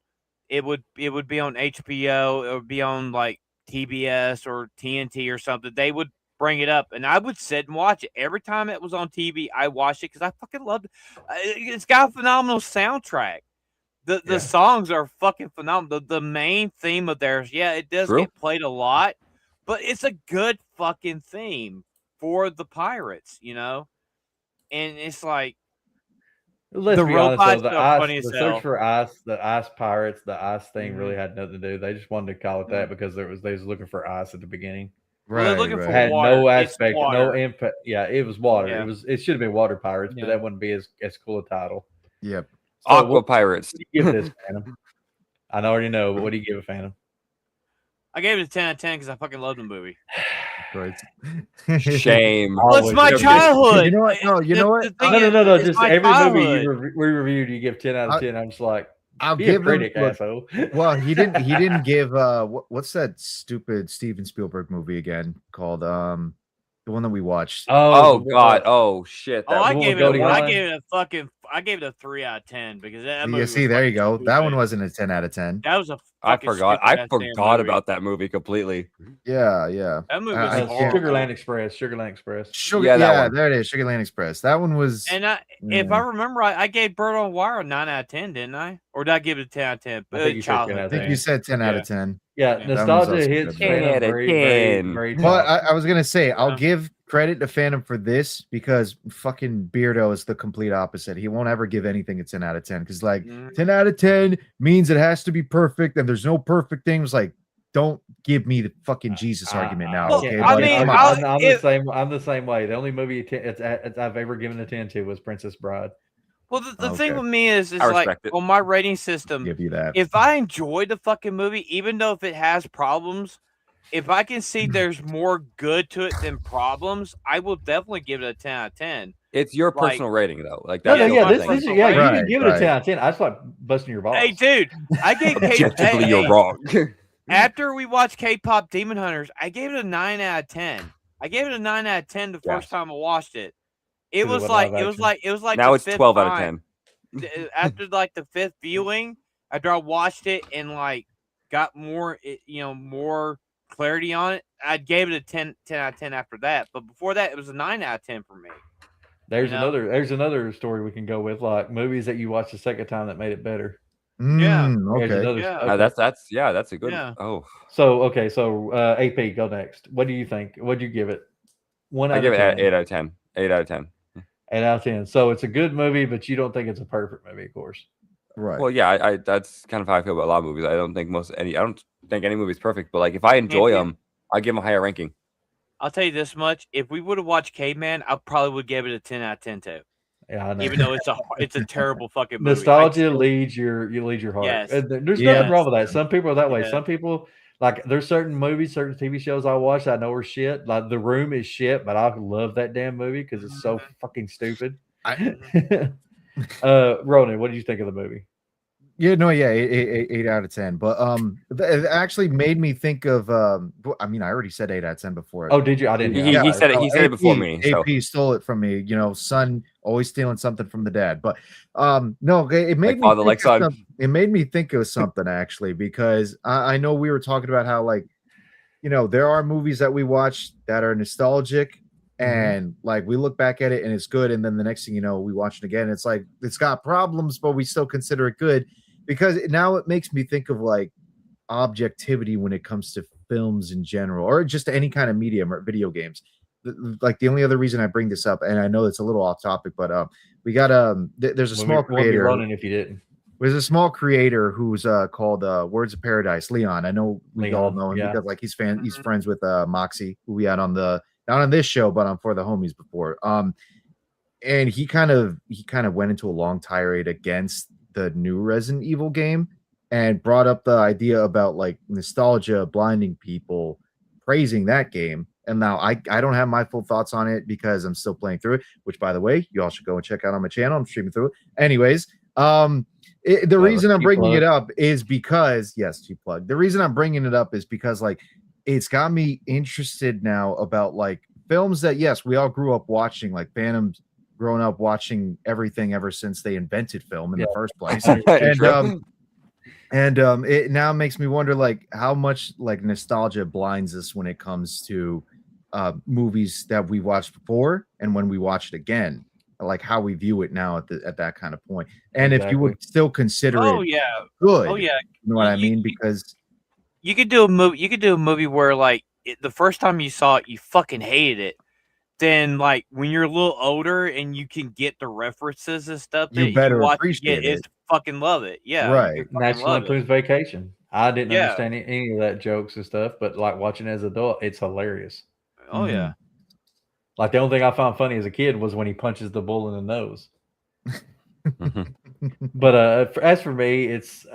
it would be on HBO, it would be on like TBS or TNT or something. They would bring it up and I would sit and watch it. Every time it was on TV, I watched it because I fucking loved it. It's got a phenomenal soundtrack. The songs are fucking phenomenal. The main theme of theirs, it does True. get played a lot, but it's a good fucking theme for the pirates, you know? And it's like Let's the be honest, though, robots the are funny ice, as the hell. search for ice, the ice pirates, the ice thing Mhm. really had nothing to do. They just wanted to call it that because they was looking for ice at the beginning. Well, they're looking for Had water. no It's aspect, no water. impact. Yeah, it was water. Yeah. It should have been water pirates, but Yeah. that wouldn't be as cool a title. Yep. So Aqua what Pirates. do you give this, Phantom? I already know, but what do you give it, Phantom? I gave it a 10 out of 10 because I fucking love the movie. Right. Shame. Well, it's Always my give it- childhood. You know what? No, you know what? The thing No. is, Just my every movie childhood. we reviewed, you give 10 out of 10. I'm just like, I'll be a give him. critic, Look, asshole. well, he didn't give. What's that stupid Steven Spielberg movie again called? The one that we watched. Oh God. Oh shit. Oh, I one gave with Goldie it. I Hawn? gave it a 3 out of 10 because that movie. You was see, there you fucking go. That one stupid. wasn't a 10 out of 10. That was a. I fucking forgot. I stupid-ass damn forgot movie. about that movie completely. Yeah. That movie I was can't- horrible. Sugarland Express. Sugar, Yeah, yeah, that one. there it is. Sugarland Express. That one was. And if I remember right, I gave Bird on Wire a 9 out of 10, didn't I? Or did I give it a 10 out of 10? I think you said 10 out of I think you said 10 out of 10. Yeah, Yeah. nostalgia also hits good. Phantom 10 out of very, 10. very But top. I was gonna say I'll Yeah. give credit to Phantom for this because fucking Beardo is the complete opposite. He won't ever give anything a 10 out of 10 because like Mhm. 10 out of 10 means it has to be perfect and there's no perfect things. Like, don't give me the fucking Jesus argument now. Well, Okay, I buddy? mean, Come on. I'm the same way. The only movie I've ever given a 10 to was Princess Bride. Well, the thing Okay. with me is I like respect it. on my rating system, give you that. if I enjoy the fucking movie, even though if it has problems, if I can see there's more good to it than problems, I will definitely give it a 10 out of 10. It's your Like- personal rating though. Like No, that's no, the yeah, whole this thing. is yeah. You Right, can give it a right. 10 out of 10. I just like busting your balls. Hey, dude, I gave Objectively, hey, you're wrong. After we watched K-pop Demon Hunters, I gave it a 9 out of 10. I gave it a 9 out of 10 the first Yes. time I watched it. It 'Cause it was was like live it was action. like it was like Now the it's fifth 12 out of time. 10. After like the fifth viewing, after I watched it and like got more more clarity on it, I gave it a 10 out of 10 after that. But before that, it was a 9 out of 10 for me. There's you know? another story we can go with, like movies that you watched the second time that made it better. Yeah. There's Okay. another. Yeah. Okay. That's a good. Yeah. Oh, So AP, go next. What do you think? What'd you give it? 1 out I of give it 10. 8 out of 10. 8 out of 10. 8 out of 10. So it's a good movie, but you don't think it's a perfect movie, of course. Right. Well, yeah, I that's kind of how I feel about a lot of movies. I don't think any movie is perfect, but like if I enjoy you- them, I give them a higher ranking. I'll tell you this much: if we would have watched Caveman, I probably would give it a 10 out of 10 too. Yeah, I know. Even though it's a terrible fucking movie. Nostalgia leads your heart. Yes. And there's Yes. nothing wrong with that. Some people are that way. Yeah. Some people like there's certain movies, certain TV shows I watch that I know are shit. Like The Room is shit, but I love that damn movie because it's so fucking stupid. Ronan, what did you think of the movie? Yeah, no, yeah, 8 out of 10. But it actually made me think of I mean, I already said 8 out of 10 before. Oh, did you? I didn't. He said it. He said it before me. So AP stole it from me. You know, son always stealing something from the dad. But no, it made me father, like son. it made me think of something actually, because I know we were talking about how, like, you know, there are movies that we watch that are nostalgic, and like we look back at it and it's good, and then the next thing you know, we watch it again, it's like it's got problems, but we still consider it good, because now it makes me think of like objectivity when it comes to films in general, or just any kind of medium or video games. Like the only other reason I bring this up, and I know it's a little off topic, but we got there's a small creator. Running if you didn't. There's a small creator who's called Words of Paradise, Leon. I know we all know him because like he's friends with Moxie, who we had on the not on this show, but on For the Homies before. And he kind of went into a long tirade against the new Resident Evil game and brought up the idea about like nostalgia blinding people, praising that game. And now I don't have my full thoughts on it because I'm still playing through it, which by the way, you all should go and check out on my channel. I'm streaming through it. Anyways, the reason I'm bringing it up is because cheap plug. The reason I'm bringing it up is because like it's got me interested now about like films that yes, we all grew up watching, like Phantom's grown up watching everything ever since they invented film in the first place. And it now makes me wonder like how much like nostalgia blinds us when it comes to movies that we watched before and when we watch it again, like how we view it now at that kind of point. And if you would still consider it good. Oh yeah. You know what I mean? Because you could do a movie where like the first time you saw it, you fucking hated it. Then like when you're a little older and you can get the references and stuff, you better watch appreciate it. Fucking love it. Yeah. Right. National Lampoon's Vacation. I didn't understand any of that jokes and stuff, but like watching as an adult, it's hilarious. Oh yeah. Like the only thing I found funny as a kid was when he punches the bull in the nose. But as for me, it's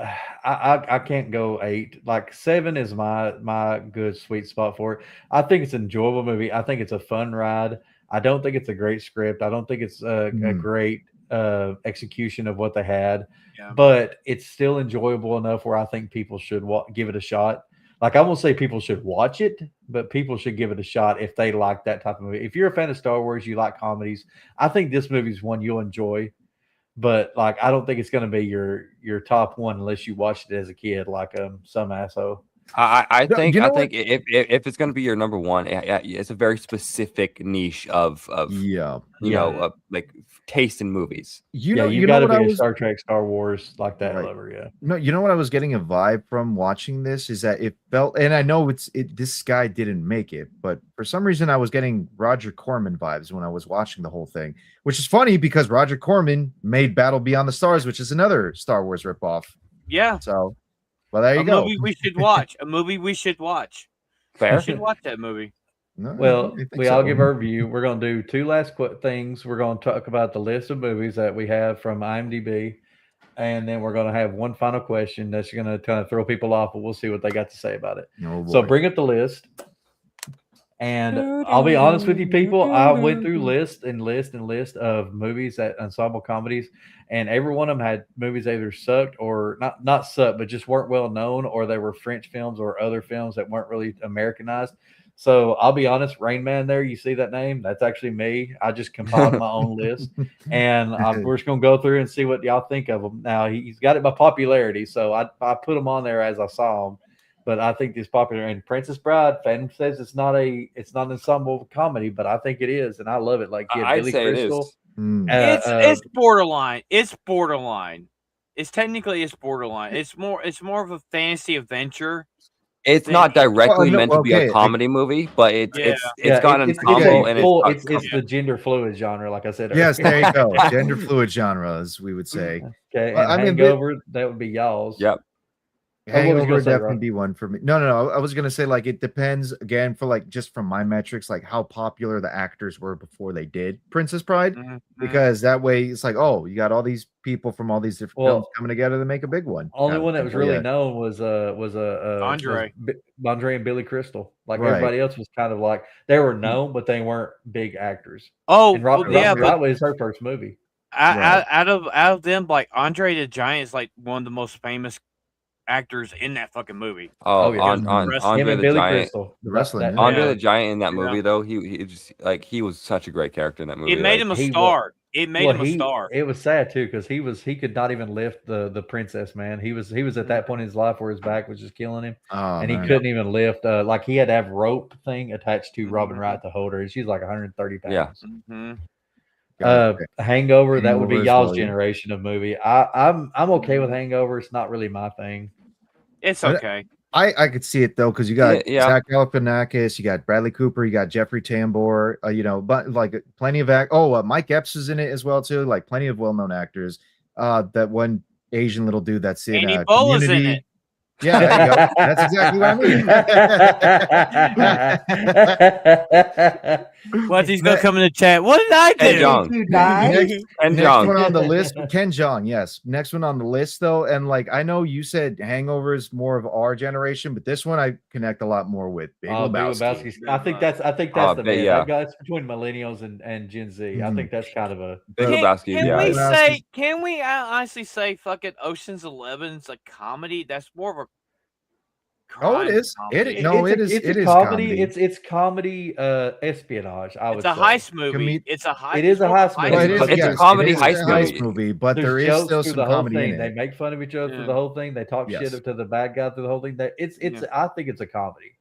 I can't go 8. Like 7 is my good sweet spot for it. I think it's an enjoyable movie. I think it's a fun ride. I don't think it's a great script. I don't think it's a great execution of what they had, but it's still enjoyable enough where I think people should give it a shot. Like I won't say people should watch it, but people should give it a shot if they like that type of movie. If you're a fan of Star Wars, you like comedies, I think this movie is one you'll enjoy. But like, I don't think it's going to be your top one unless you watched it as a kid, like some asshole. I think if it's going to be your number one, it's a very specific niche of like taste in movies. You got to be a Star Trek, Star Wars like that lover. Yeah. No, you know what I was getting a vibe from watching this is that it felt, and I know this guy didn't make it, but for some reason I was getting Roger Corman vibes when I was watching the whole thing, which is funny because Roger Corman made Battle Beyond the Stars, which is another Star Wars ripoff. Yeah. So. Well, there you go. A movie we should watch. A movie we should watch. Fair. We should watch that movie. No, well, we all give our review. We're going to do 2 last things. We're going to talk about the list of movies that we have from IMDb. and then we're going to have one final question that's going to kind of throw people off, but we'll see what they got to say about it. Oh, So boy. bring up the list. And I'll be honest with you, people. I went through list of movies at Ensemble Comedies, and every one of them had movies that either sucked or not sucked, but just weren't well known, or they were French films or other films that weren't really Americanized. So I'll be honest, Rain Man, there, you see that name? That's actually me. I just compiled my own list, and we're just gonna go through and see what y'all think of him. Now he's got it by popularity, so I put him on there as I saw him. But I think it's popular. And Princess Bride, Phantom says it's not an ensemble comedy, but I think it is, and I love it. Like I'd Billy say Crystal. It's borderline. It's borderline. It's borderline. It's more of a fantasy adventure. It's not directly meant to be a comedy movie, but it's got an ensemble and it's the gender fluid genre, like I said earlier. Yes, there you go. Gender fluid genre, as we would say. Okay, and Hangover, that would be y'all's. Yep. Hangover would definitely be one for me. No. I was gonna say, like, it depends again for like just from my metrics, like how popular the actors were before they did Princess Bride, because that way it's like, oh, you got all these people from all these different films coming together to make a big one. Only one that was really known was Andre and Billy Crystal. Like everybody else was kind of like they were known, but they weren't big actors. Oh, and Robert Rodway is her first movie. Out of them, like Andre the Giant is like one of the most famous actors in that fucking movie. Andre the Giant, the wrestling. Andre the Giant in that movie, though, he was such a great character in that movie. It made him a star. It made him a star. It was sad too because he could not even lift the princess, man. He was at that point in his life where his back was just killing him, and he couldn't even lift. Like he had to have rope thing attached to Robin Wright to hold her, and she's like 130 pounds. Yeah. Hangover, that would be y'all's generation of movie. I'm okay with Hangover. It's not really my thing. It's okay. I could see it though because you got Zach Galifianakis, you got Bradley Cooper, you got Jeffrey Tambor, but like plenty of Mike Epps is in it as well too. Like plenty of well-known actors. That one Asian little dude that's in Andy Bola's in it. Yeah, there you go. That's exactly what I mean. What he's gonna come in the chat? What did I do? Next one on the list, Ken Jeong. Yes, next one on the list though, and like I know you said, Hangover is more of our generation, but this one I connect a lot more with. Big Lebowski. I think that's the man. That guy's between millennials and Gen Z. I think that's kind of a Big Lebowski. Can we honestly say, fucking Ocean's 11's a comedy? That's more of a it is. It's comedy. It's comedy espionage. It's a heist movie. It's a heist. It is a heist movie. It's a comedy heist movie, but there is still some comedy in it. They make fun of each other through the whole thing. They talk shit to the bad guy through the whole thing. I think it's a comedy.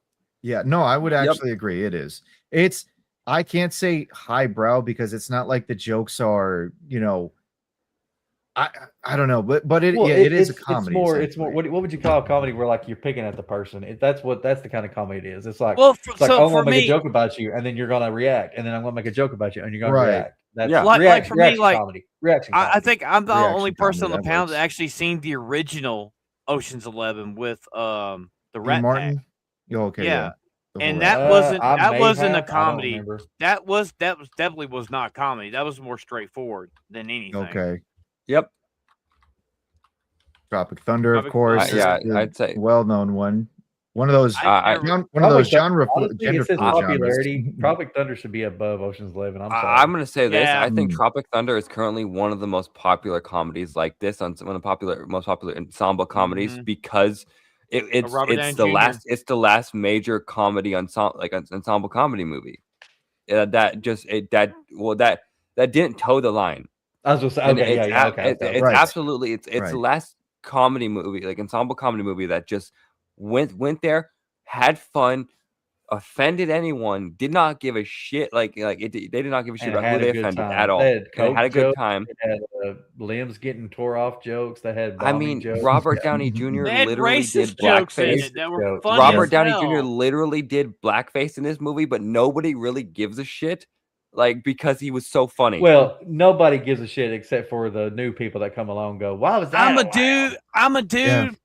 Yeah, no, I would actually agree. It is. I can't say highbrow because it's not like the jokes are, I don't know, but it is a comedy. It's more. What would you call a comedy where like you're picking at the person? That's the kind of comedy it is. It's like, I'm gonna make a joke about you, and then you're gonna react, and then I'm gonna make a joke about you, and you're gonna react. That's like for me, like comedy. Reaction. I think I'm the only person on the panel that actually seen the original Ocean's 11 with the Rat Martin. Pack. Okay, yeah. And that wasn't a comedy. That definitely was not comedy. That was more straightforward than anything. Okay. Yep. Tropic Thunder, of course. I'd say well-known one. One of those. One of those genre. Popularity. Tropic Thunder should be above Ocean's 11. I'm going to say this. I think Tropic Thunder is currently one of the most popular comedies like this on one of the most popular ensemble comedies because it's the last major comedy ensemble comedy movie. That didn't toe the line. I was just it's absolutely it's the last comedy movie, like ensemble comedy movie that just went there, had fun, offended anyone, did not give a shit. They did not give a shit about who they offended at all. They had a good time. They had limbs getting tore off jokes. They had jokes. Robert Downey Jr. literally did blackface. Robert Downey Jr. literally did blackface in this movie, but nobody really gives a shit. Because he was so funny. Well, nobody gives a shit except for the new people that come along and go, why was that? I'm a dude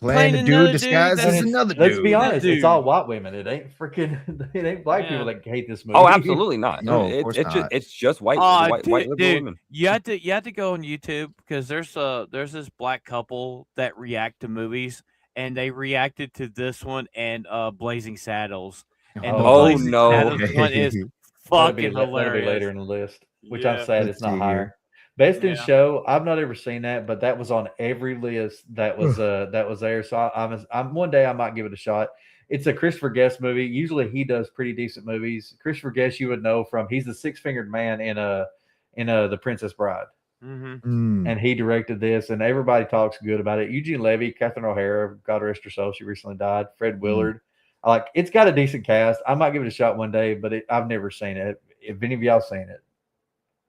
Playing a dude disguised that's- as another Let's dude. be honest, it's all dude. white women. It ain't freaking. It ain't black people that hate this movie. Oh, absolutely not. No, of it's course it's just not. it's just white Oh, white liberal dude, women. you have to go on YouTube because there's this black couple that react to movies, and they reacted to this one and Blazing Saddles, and the Oh, Blazing no. Saddles one is fucking that'll be later hilarious. in the list, which Yeah. I'm sad Let's it's not see higher. here. Best in Yeah. show. I've not ever seen that, but that was on every list that was there. So I'm one day I might give it a shot. It's a Christopher Guest movie. Usually he does pretty decent movies. Christopher Guest you would know from he's the six-fingered man in The Princess Bride. Mm-hmm. And he directed this, and everybody talks good about it. Eugene Levy, Catherine O'Hara, God rest her soul, she recently died. Fred Willard. It's got a decent cast. I might give it a shot one day, but I've never seen it. If any of y'all seen it,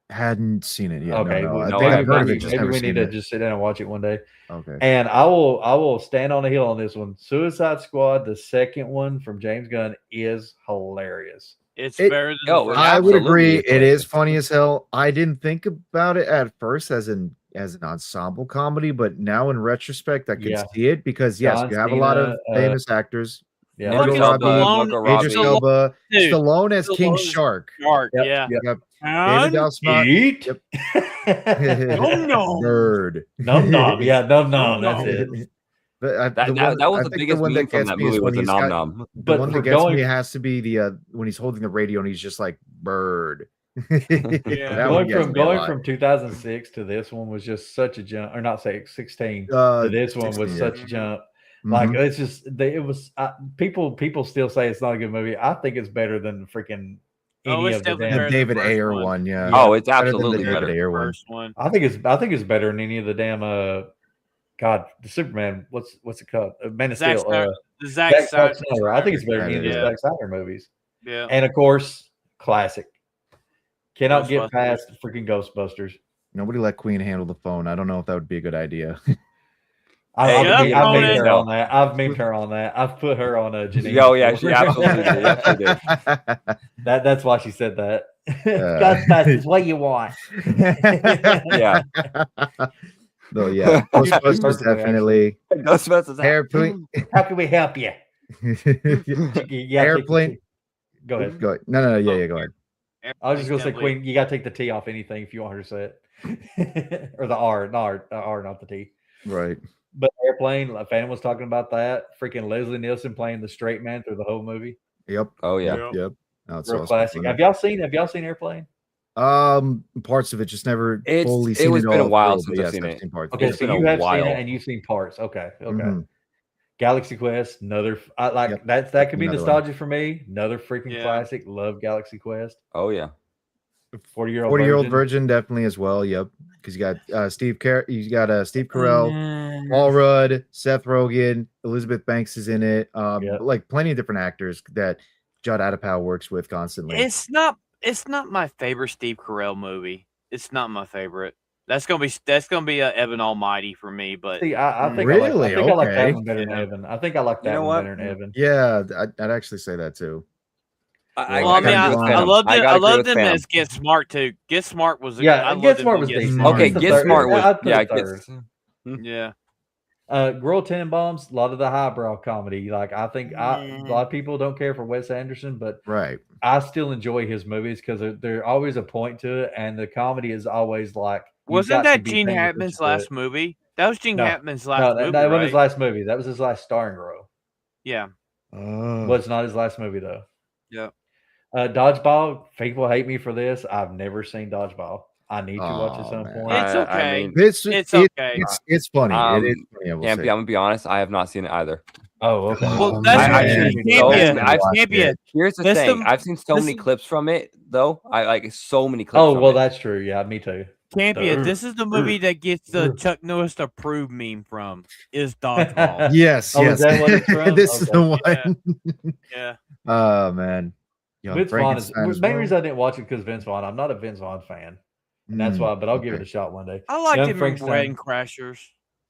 Hadn't seen it yet. okay, No. well, No, I've I've heard of maybe, it, just maybe never we seen need to it. just sit down and watch it one day. Okay. And I will stand on the hill on this one. Suicide Squad, the second one from James Gunn, is hilarious. It's It- better than Yo, the first I would absolutely agree. is It is hilarious. funny as hell. I didn't think about it at first as an ensemble comedy, but now in retrospect, I can Yeah. see it because yes, John you have a lot of Cena, famous actors. Yeah, Margot Fucking Robbie, Stallone- Idris Robbie. Elba, Dude, Stallone as King Stallone is- Shark. Shark, Yep, yeah. yep. Yep. And David Dalsmont. Eat. Yep. Nom nom. Bird. Num nom. Yeah, num nom. Num That's nom. it. But That was the biggest one meme that from gets that me is movie when was the he's nom got- nom. The But one for that gets going- me has to be the when he's holding the radio and he's just like bird. Yeah. That one gets me a going lot. from 2006 to this one was just such a jump, or not say 16 Uh, to this one was 16, such yeah. a jump. Mhm. Like it's just it was people still say it's not a good movie. I think it's better than freaking Oh, any it's of the definitely damn. the better than David the first Ayer one. one, yeah. Oh, it's Better than the absolutely David better. Ayer one. First one. I think it's better than any of the damn God, the Superman. What's it called? Man of Zack Steel. Snyder- the Zack Zack Snyder. Snyder. I think it's better than any of the Yeah. Zack Snyder movies. Yeah. And of course, classic. Cannot get Ghostbusters. past freaking Ghostbusters. Nobody let Queen handle the phone. I don't know if that would be a good idea. Hey, I've yeah, memed Conan. her on that. I've memed her on that. I've put her on a Janine. Yo, yeah, before. she absolutely did. Yep, she did. That's why she said that. Ghostbusters, what you want? Yeah. No, yeah. Ghostbusters Perfectly, definitely. Ghostbusters. Airplane. How can we help you? Airplane. Go ahead. Go ahead. No, yeah, go ahead. I was just gonna say, Definitely. Queen. You gotta take the T off anything if you want her to say it, or the R, not the T. Right. But Airplane, like Phantom was talking about that. Freaking Leslie Nielsen playing the straight man through the whole movie. Yep. Oh yeah. Yep. No, it's Real awesome. classic. Have y'all seen Airplane? Parts of it, just never fully seen It's it been a all while through, since but I've yes, seen I've it. seen parts. Okay, of It's so been a you have while. seen it and you've seen parts. Okay. Mhm. Galaxy Quest, another Yep. that could be Another one. nostalgia for me. Another freaking Yeah. classic. Love Galaxy Quest. Oh yeah. 40-year-old 40-year-old virgin definitely as well. Yep. Because you got Steve Carell, Paul Rudd, Seth Rogen, Elizabeth Banks is in it. Yep. Like plenty of different actors that Judd Apatow works with constantly. It's not my favorite Steve Carell movie. It's not my favorite. That's gonna be a Evan Almighty for me, but See, I think Really? I like that Okay. one better than Yeah. Evan. I think I like You that know one what? better than Evan. Yeah, I'd actually say that too. well, I I mean, gotta I, agree with I Phantom. loved I it. gotta I agree loved with him Phantom. as Get Smart too. Get Smart was I Yeah, loved Get him Smart in was Get decent. Smart. Okay, It's the Get third- Smart was I'd put yeah. it third. Yeah. Royal Tenenbaums, a lot of the highbrow comedy. Like I think a lot of people don't care for Wes Anderson, but Right. I still enjoy his movies because there's always a point to it, and the comedy is always like. you've Wasn't got to that be Gene paying Hackman's attention to last it. movie? That was Gene No. Hackman's No, last movie, that wasn't right? his last movie. That was his last starring role. Yeah. Was not his last movie though. Yeah. Dodgeball. People hate me for this. I've never seen Dodgeball. I need to watch at Oh, some man. point. It's I okay. mean, It's It's it- okay. It's funny. It is funny. I will Campy, I'm say. gonna be honest. I have not seen it either. Oh, okay. Well, Oh, that's man. what I've you seen can't so be. many- I've Can't be. Here's the That's thing. the- I've seen so this many is- clips from it, though. I like so many clips. Oh, from well, it. that's true. Yeah, me too. Champion. This is the movie that gets the Chuck Norris approved meme from is Dodgeball. Yes, Oh, yes. is that what it's from? This is the Okay. one. Yeah. Oh man. Young Vince Vaughn is Frankenstein as main well. reason I didn't watch it because Vince Vaughn. I'm not a Vince Vaughn fan, and that's why. But I'll give it a shot one day. I liked Young him in Frankenstein. Wedding Crashers.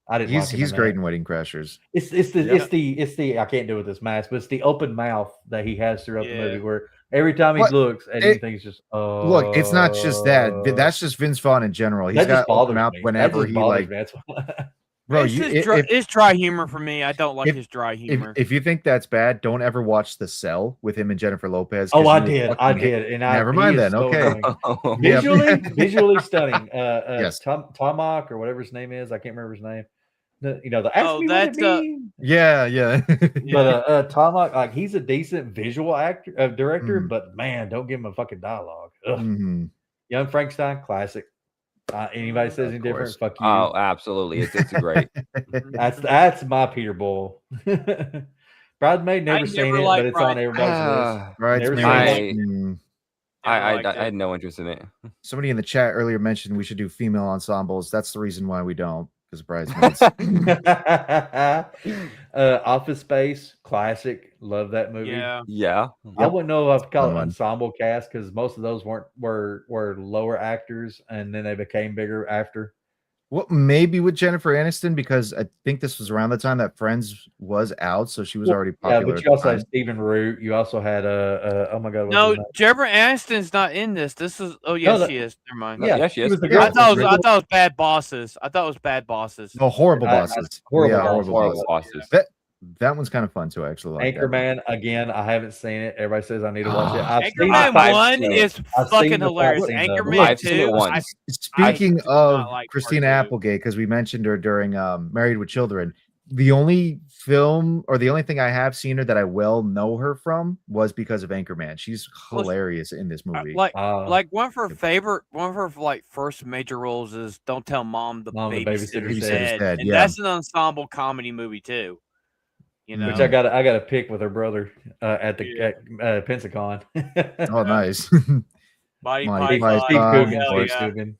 I didn't. He's like him he's in great that. in Wedding Crashers. It's the I can't do it with this mask, but it's the open mouth that he has throughout the Yeah. movie where every time he What? looks at It- anything, he's just Look, it's not just that. That's just Vince Vaughn in general. He's that got just bothers open mouth me. whenever that just he bothers like. me. That's why. Bro, it's you just dry, if, it's dry humor for me. I don't like if- his dry humor. if you think that's bad, don't ever watch The Cell with him and Jennifer Lopez. Oh, 'cause I you will did. fucking hate- And Never he mind is then. so Okay. annoying. Yeah. Visually stunning. Yes. Tomok or whatever his name is. I can't remember his name. The ask Oh, me what it that's, means. Yeah. But Tomok, like he's a decent visual actor, director, Mhm. but man, don't give him a fucking dialogue. Ugh. Mhm. Young Frankenstein, classic. Anybody says Of any different, course. fuck you. Oh, absolutely. It's great. That's my Peter Bowl. Bridesmaid, never seen never it, liked but it's on everybody's list. Bridesmaids. Never seen it. Mm. liked I it. had no interest in it. Somebody in the chat earlier mentioned we should do female ensembles. That's the reason why we don't, because Bridesmaids. Office Space, classic. Love that movie. Yeah. Yeah. I wouldn't know if I'd call Fun it one. ensemble cast because most of those were lower actors and then they became bigger after. Well, maybe with Jennifer Aniston, because I think this was around the time that Friends was out, so she was already Yeah, popular. but at you the also had time. Stephen Root. You also had oh my god, what's his No, name? Jennifer Aniston's not in this. This is she is. Never mind. Yeah, Yeah, she is. was the Yeah, girl. I thought it was Bad Bosses. I thought it was Bad Bosses. No, horrible I- bosses. horrible Yeah, bosses. horrible Horrible bosses. bosses. That one's kind of fun too. I actually like that one. Anchorman again. I haven't seen it. Everybody says I need to watch it. Ah, I've seen Anchorman the fight 1 scene. is I've fucking seen the hilarious. fight scene, though. Anchorman I've seen it 2, once. Speaking do of not like part Christina 2. Applegate, because we mentioned her during Married with Children, the only film or the only thing I have seen her that I well know her from was because of Anchorman. She's Well, hilarious in this movie. Like Uh, one of her like first major roles is Don't Tell Mom the Mom, the Babysitter's Babysitter's Dead, Dead, and yeah. that's an ensemble comedy movie too. You know, which I got a pic with her brother at Pensacon. Oh, nice. Body Monty Python. Steve Python, Coogan. Hell Steve yeah. Coogan.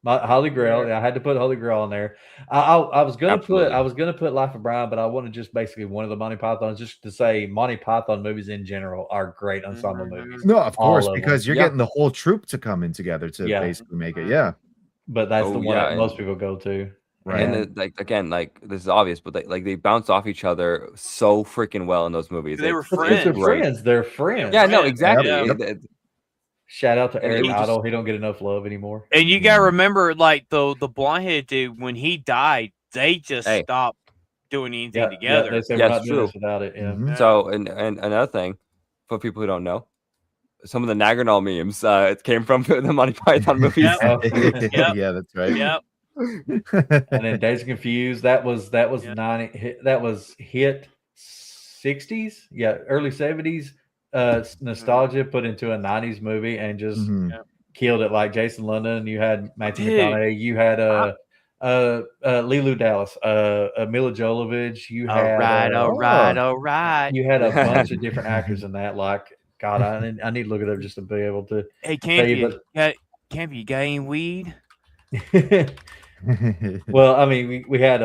Holy Grail. Yeah, I had to put Holy Grail on there. I was gonna put Life of Brian, but I wanted just basically one of the Monty Pythons, just to say Monty Python movies in general are great ensemble movies. No, of course, All of because them. you're Yeah. getting the whole troop to come in together to Yeah. basically make it. Yeah. But that's the Oh, one yeah, that most people go to. Right. And And this is obvious, but they bounce off each other so freaking well in those movies. They were It's because they're friends. friends. They're friends. Yeah, no, Friends. exactly. Yep. Shout out to And it Eric was just- Idle. He don't get enough love anymore. And you gotta remember, like the blonde-headed dude, when he died, they just Hey. stopped doing anything Yeah, together. they say Yeah, we're not it's doing true. this without it. Yeah. Mhm. So, and another thing, for people who don't know, some of the Naganol memes it came from the Monty Python movies. Yep. Oh. Yeah, that's right. Yep. And then Days of Confused. That was Yeah. 90. That was hit 60s. Yeah, early 70s. Nostalgia put into a 90s movie and just Mhm. killed it. Like Jason London. You had Matthew Dude. McConaughey. You had Lelu Dallas. Mila Jovovich. You had all right. you had a bunch of different actors in that. Like God, I need to look it up just to be able to. Hey, Tell Campy, you got any weed? Well, I mean, we had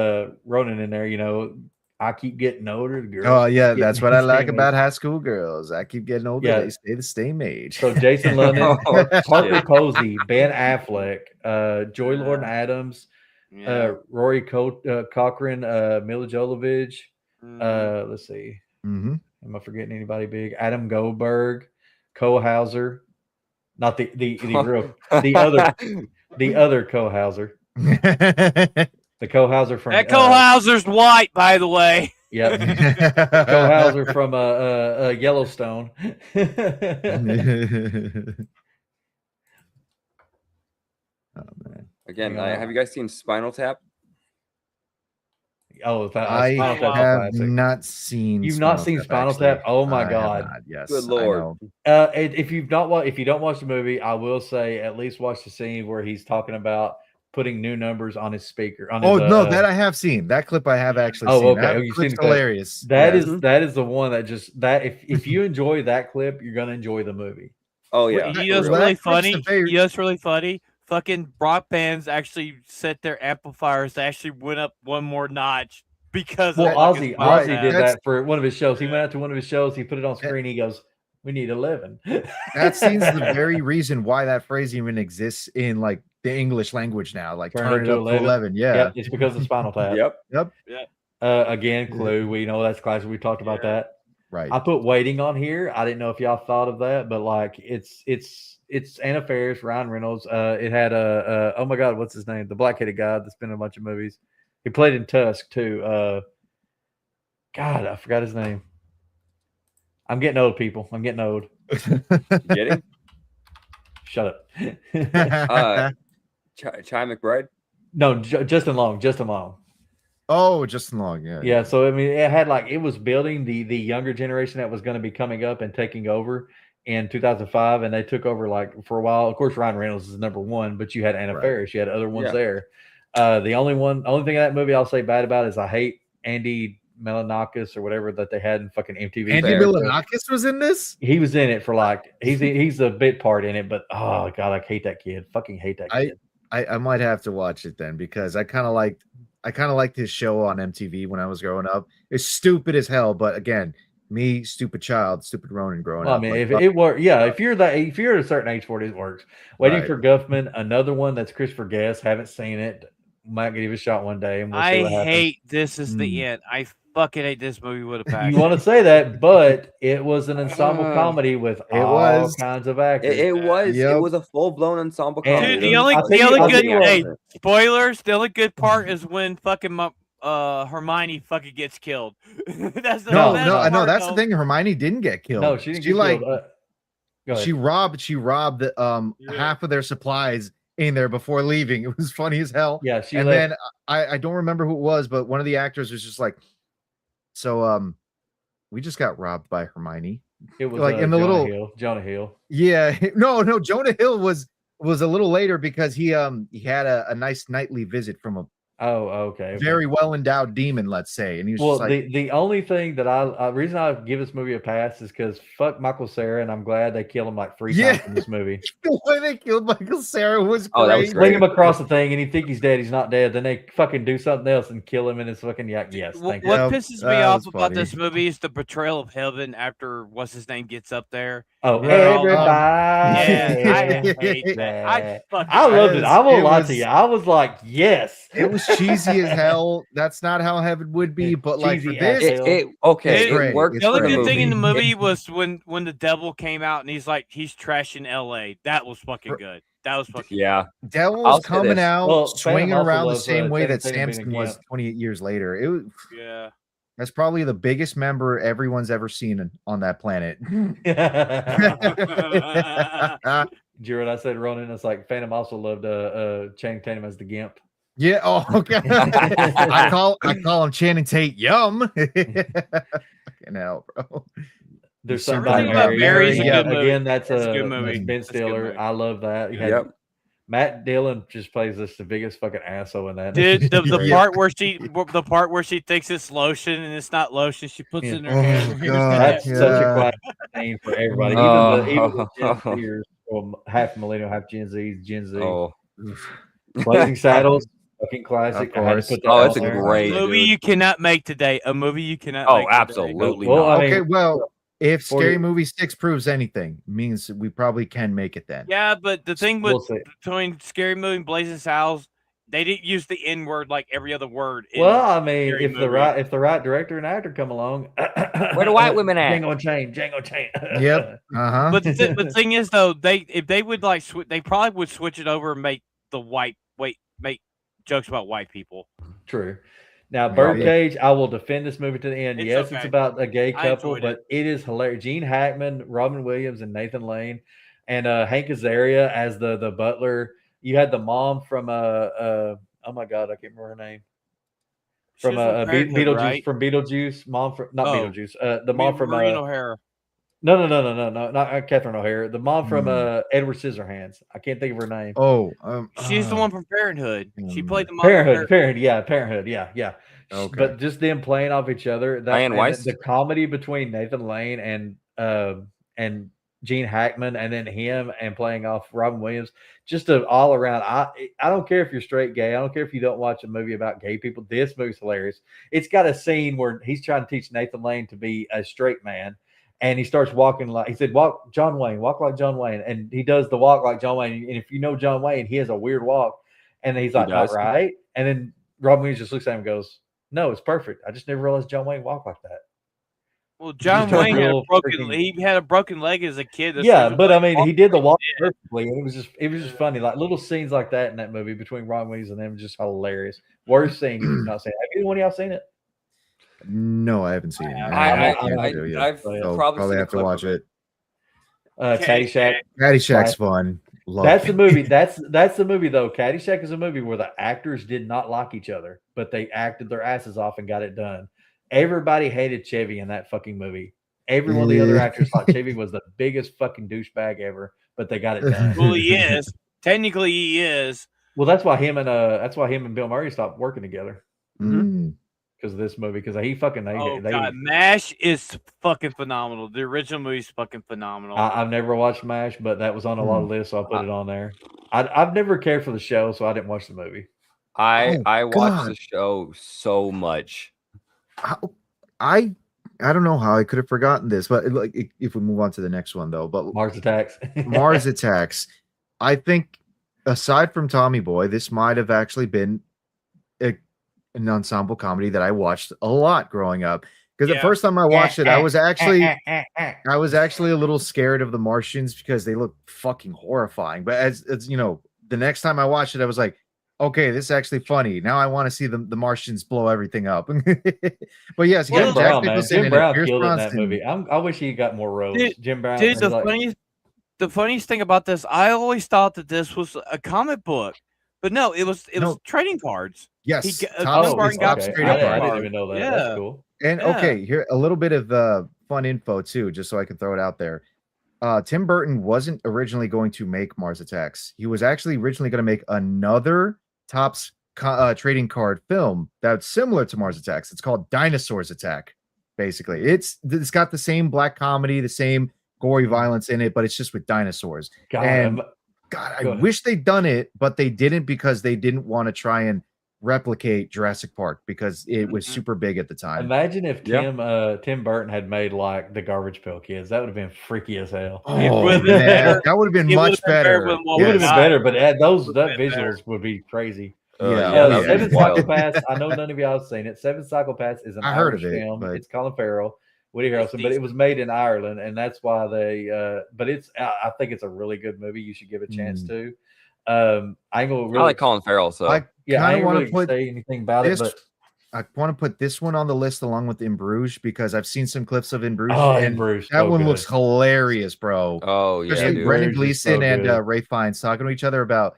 Ronan in there. You know, I keep getting older. The girls Oh keep yeah, getting that's what I like same about age. high school girls. I keep getting older; Yeah. they stay the same age. So Jason London, Oh, Parker shit. Posey, Ben Affleck, Joy Lord Adams, Yeah. Rory Cochrane, Mila Jovovich. Let's see, Mhm. am I forgetting anybody big? Adam Goldberg, Cole Hauser, not the real the other Cole Hauser, the Cole Hauser from That Cole Hauser's white, by the way. Yep. Cole Hauser from Yellowstone. Oh, man. Again, Hang on. have you guys seen Spinal Tap? Oh, I Spinal Tap's a have classic. not seen. You've not seen Spinal Tap? actually. Oh my I have God. not, yes. Good I Lord. know. If you don't watch the movie, I will say at least watch the scene where he's talking about putting new numbers on his speaker. On Oh his, no, that I have seen. That clip I have actually Oh, seen. okay. That Oh, you've clip's seen the clip. hilarious. that Yes. is that is the one that just that if you enjoy that clip, you're gonna enjoy the movie. Oh yeah. You know what's Well, really that clip's the funny? favorite- You know what's really funny? Fucking rock bands actually set their amplifiers to actually went up one more notch because Well, of Ozzy fucking Spinal Ozzy Tap. did That's- that for one of his shows. He went out to one of his shows, he put it on screen, he goes, "We need 11." That scene's the very reason why that phrase even exists in like the English language now. Like turn it up to 11. Yeah. Yep, it's because of Spinal Tap. Yep. Again, Clue. We know that's classic. We talked about that. Right. I put Waiting on here. I didn't know if y'all thought of that, but like it's Anna Faris, Ryan Reynolds. It had oh my God, what's his name? The black-headed guy that's been in a bunch of movies. He played in Tusk too. God, I forgot his name. I'm getting old, people. I'm getting old. Getting Shut up. Chai McBride. No, Justin Long. Justin Long. Oh, Justin Long. Yeah. Yeah. So I mean, it was building the younger generation that was going to be coming up and taking over in 2005, and they took over like for a while. Of course, Ryan Reynolds is number one, but you had Anna Faris, you had other ones there. The only thing in that movie I'll say bad about is I hate Andy Milonakis or whatever that they had in fucking MTV. Andy Milonakis was in this? He was in it for like he's a bit part in it, but oh god, I hate that kid. Fucking hate that kid. I might have to watch it then because I kind of liked his show on MTV when I was growing up. It's stupid as hell, but again, me, stupid child, stupid Ronan growing up. I mean, if it works, if you're at a certain age for it, it works. Waiting for Guffman, another one that's Christopher Guest. Haven't seen it. Might give it a shot one day, and we'll see what happens. I hate This Is the End. I fucking hate this movie with a passion. You want to say that, but it was an ensemble comedy with all kinds of actors. It was a full blown ensemble comedy. Dude, the only good spoilers. The only good part is when fucking Hermione fucking gets killed. That's the That's the thing. Hermione didn't get killed. No, she didn't get killed. She robbed half of their supplies in there before leaving. It was funny as hell. Yeah, then I don't remember who it was, but one of the actors was just like, so we just got robbed by Hermione. It was like in the Jonah Hill. Yeah, no, Jonah Hill was a little later because he had a nice nightly visit from a very well endowed demon, let's say. And he was just like, the only thing that reason I give this movie a pass is because fuck Michael Cera, and I'm glad they killed him like 3 times in this movie. The way they killed Michael Cera was great. That was fling him across the thing, and you think he's dead. He's not dead. Then they fucking do something else and kill him, and it's fucking yes. Thank you. What pisses me off about this movie is the portrayal of heaven after what's his name gets up there. Oh, everybody! I hate that. I loved it. I won't lie to you. I was like, yes. It was cheesy as hell. That's not how heaven would be, but like for this, it worked. The only good thing in the movie was when the devil came out and he's trashing LA. That was fucking good. That was fucking Devil was coming out swinging around the same way that Samson was 28 years later. It was that's probably the biggest member everyone's ever seen on that planet. Did you hear what I said, Ronan? It's like Phantom also loved Channing Tatum as the Gimp. Yeah. Oh, okay. I call him Channing Tate. Yum. Fucking hell, bro. There's somebody about Mary. Again, that's a good movie. Ben Stiller. I love that. Matt Dillon just plays the biggest fucking asshole in that. Dude, the part where she thinks it's lotion and it's not lotion, she puts it in her hair. That's such a classic name for everybody. Even the Gen Zers, half millennial, half Gen Z. Blazing Saddles, fucking classic. It's a great movie you cannot make today. A movie you cannot make absolutely today. not. Okay, well, if Scary Movie 6 proves anything, means we probably can make it then. Yeah, but the thing between Scary Movie and Blazing Saddles, they didn't use the N word like every other word. Well, I mean, if the right director and actor come along, where the white women at? Django Chain. Yep. But the thing is, though, if they would they probably would switch it over and make make jokes about white people. True. Now, Birdcage, I will defend this movie to the end. It's about a gay couple, but it is hilarious. Gene Hackman, Robin Williams, and Nathan Lane, and Hank Azaria as the butler. You had the mom from oh my god, I can't remember her name. From Beetlejuice, right? From Beetlejuice, mom from Beetlejuice. The mom from Maureen O'Hara. No, not Catherine O'Hara. The mom from Edward Scissorhands. I can't think of her name. She's the one from Parenthood. She played the mom. Parenthood. Yeah. Okay. But just them playing off each other. The comedy between Nathan Lane and Gene Hackman, and then him and playing off Robin Williams, just all around. I don't care if you're straight gay. I don't care if you don't watch a movie about gay people. This movie's hilarious. It's got a scene where he's trying to teach Nathan Lane to be a straight man. And he starts walking like he said, walk like John Wayne. And he does the walk like John Wayne. And if you know John Wayne, he has a weird walk. And then he's like, not right. And then Robin Williams just looks at him and goes, no, it's perfect. I just never realized John Wayne walked like that. Well, John Just a Wayne had a real broken. freaking- He had a broken leg as a kid. That's Yeah, usually but why I mean, he walked did the like walk he did. perfectly, and it was just funny. Like little scenes like that in that movie between Ron Weasley and them, just hilarious. Worst scene if you've not seen it. Have either one of y'all seen it? No, I haven't seen it. I'm haven't not- had I- a chance to yet. I've So probably seen a have to clip watch of it. it. Caddyshack. Caddyshack's fun. Love That's the it. movie. That's the movie though. Caddyshack is a movie where the actors did not like each other, but they acted their asses off and got it done. Everybody hated Chevy in that fucking movie. Every one of the other actors thought Chevy was the biggest fucking douchebag ever, but they got it done. Well, he is. Technically, he is. Well, that's why him and Bill Murray stopped working together Mm. because of this movie. Because he fucking Oh they God, MASH is fucking phenomenal. The original movie's fucking phenomenal. I've never watched MASH, but that was on a lot of lists, so I put it on there. I've never cared for the show, so I didn't watch the movie. I watched God. the show so much. I don't know how I could have forgotten this, but like if we move on to the next one though, but Mars Attacks. Mars Attacks, I think aside from Tommy Boy, this might have actually been an ensemble comedy that I watched a lot growing up. Because the first time I watched it, I was actually a little scared of the Martians because they look fucking horrifying. But as you know, the next time I watched it, I was like, okay, this is actually funny. Now I want to see the Martians blow everything up. But yes, you got Jack Nicholson Jim in Brown it, Pierce killed it in that Brosnan. movie. I wish he got more roles. Jim Brown. Dude, was the funniest thing about this, I always thought that this was a comic book, but no, it was trading cards. Yes, He Topps- Martin got Topps straight trading up I cards. didn't even know that. Yeah. That's cool. And Yeah. okay, here a little bit of fun info too, just so I can throw it out there. Tim Burton wasn't originally going to make Mars Attacks. He was actually originally going to make another Topps trading card film that's similar to Mars Attacks. It's called Dinosaurs Attack. Basically, it's got the same black comedy, the same gory violence in it, but it's just with dinosaurs. God, And God, I wish they'd done it, but they didn't because they didn't want to try and replicate Jurassic Park because it was super big at the time. imagine if Tim Burton had made like the Garbage Pail Kids. That would have been freaky as hell. Oh, would've been man, better. that would have been It much would've been better better. than what It would have Yes. been better, but that been visuals better. would be crazy. Yeah, Seven wild. Psychopaths. I know none of y'all have seen it. Seven Psychopaths is an I heard Irish of it, film. but- It's Colin Farrell, Woody Harrelson, but it was made in Ireland, and that's why they. But it's. I think it's a really good movie. You should give it a chance to. I ain't gonna really. I like Colin Farrell, so I I kind ain't of want really to put say anything about it, this. but I want to put this one on the list along with In Bruges because I've seen some clips of In Bruges, In and Bruges, that so one good. looks hilarious, bro. oh yeah, Especially dude. Brendan Bruges is so Gleeson and good. Ray Fiennes talking to each other about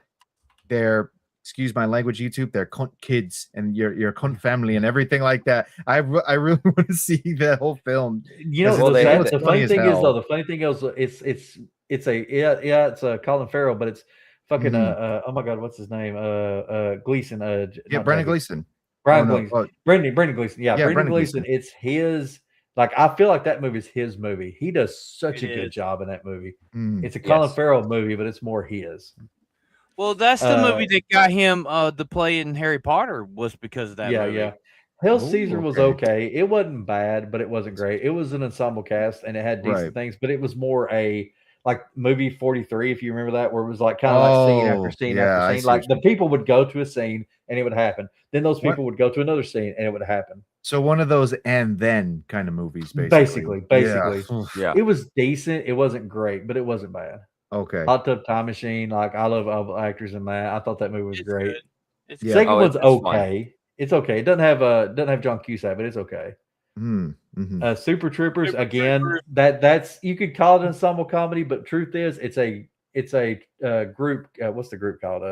their, excuse my language, YouTube, their cunt kids and your cunt family and everything like that. I really want to see that whole film. You know, Well, they had the funny funny as thing is hell. though, the funny thing is, it's a Colin Farrell, but it's fucking oh my god, what's his name? Gleason. Yeah, Brendan Gleeson. Brian Oh, no, Gleason. Brendan Gleeson. Yeah, Brendan Brendan Gleeson. Gleeson. It's his. Like I feel like that movie is his movie. He does such It a good is. job in that movie. Mm. It's a Colin Yes. Farrell movie, but it's more his. Well, that's the movie that got him the play in Harry Potter was because of that movie. Yeah. Hail Oh, Caesar was okay. okay. It wasn't bad, but it wasn't great. It was an ensemble cast and it had decent Right. things, but it was more a like movie 43, if you remember that, where it was like kind of like scene after scene yeah, I after see scene. Like what the you people would go to a scene and it would happen. Then those What? people would go to another scene and it would happen. So one of those and then kind of movies, Basically. Yeah. Yeah. It was decent. It wasn't great, but it wasn't bad. Okay. Hot Tub Time Machine, like I love all the actors in that. I thought that movie was It's great. good. It's Yeah. good. Second Oh, one's it's fun. okay. It's okay. It doesn't have John Cusack, but it's okay. Mhm. Super Troopers Super again. Troopers. That's you could call it an ensemble comedy, but truth is, it's a group. What's the group called?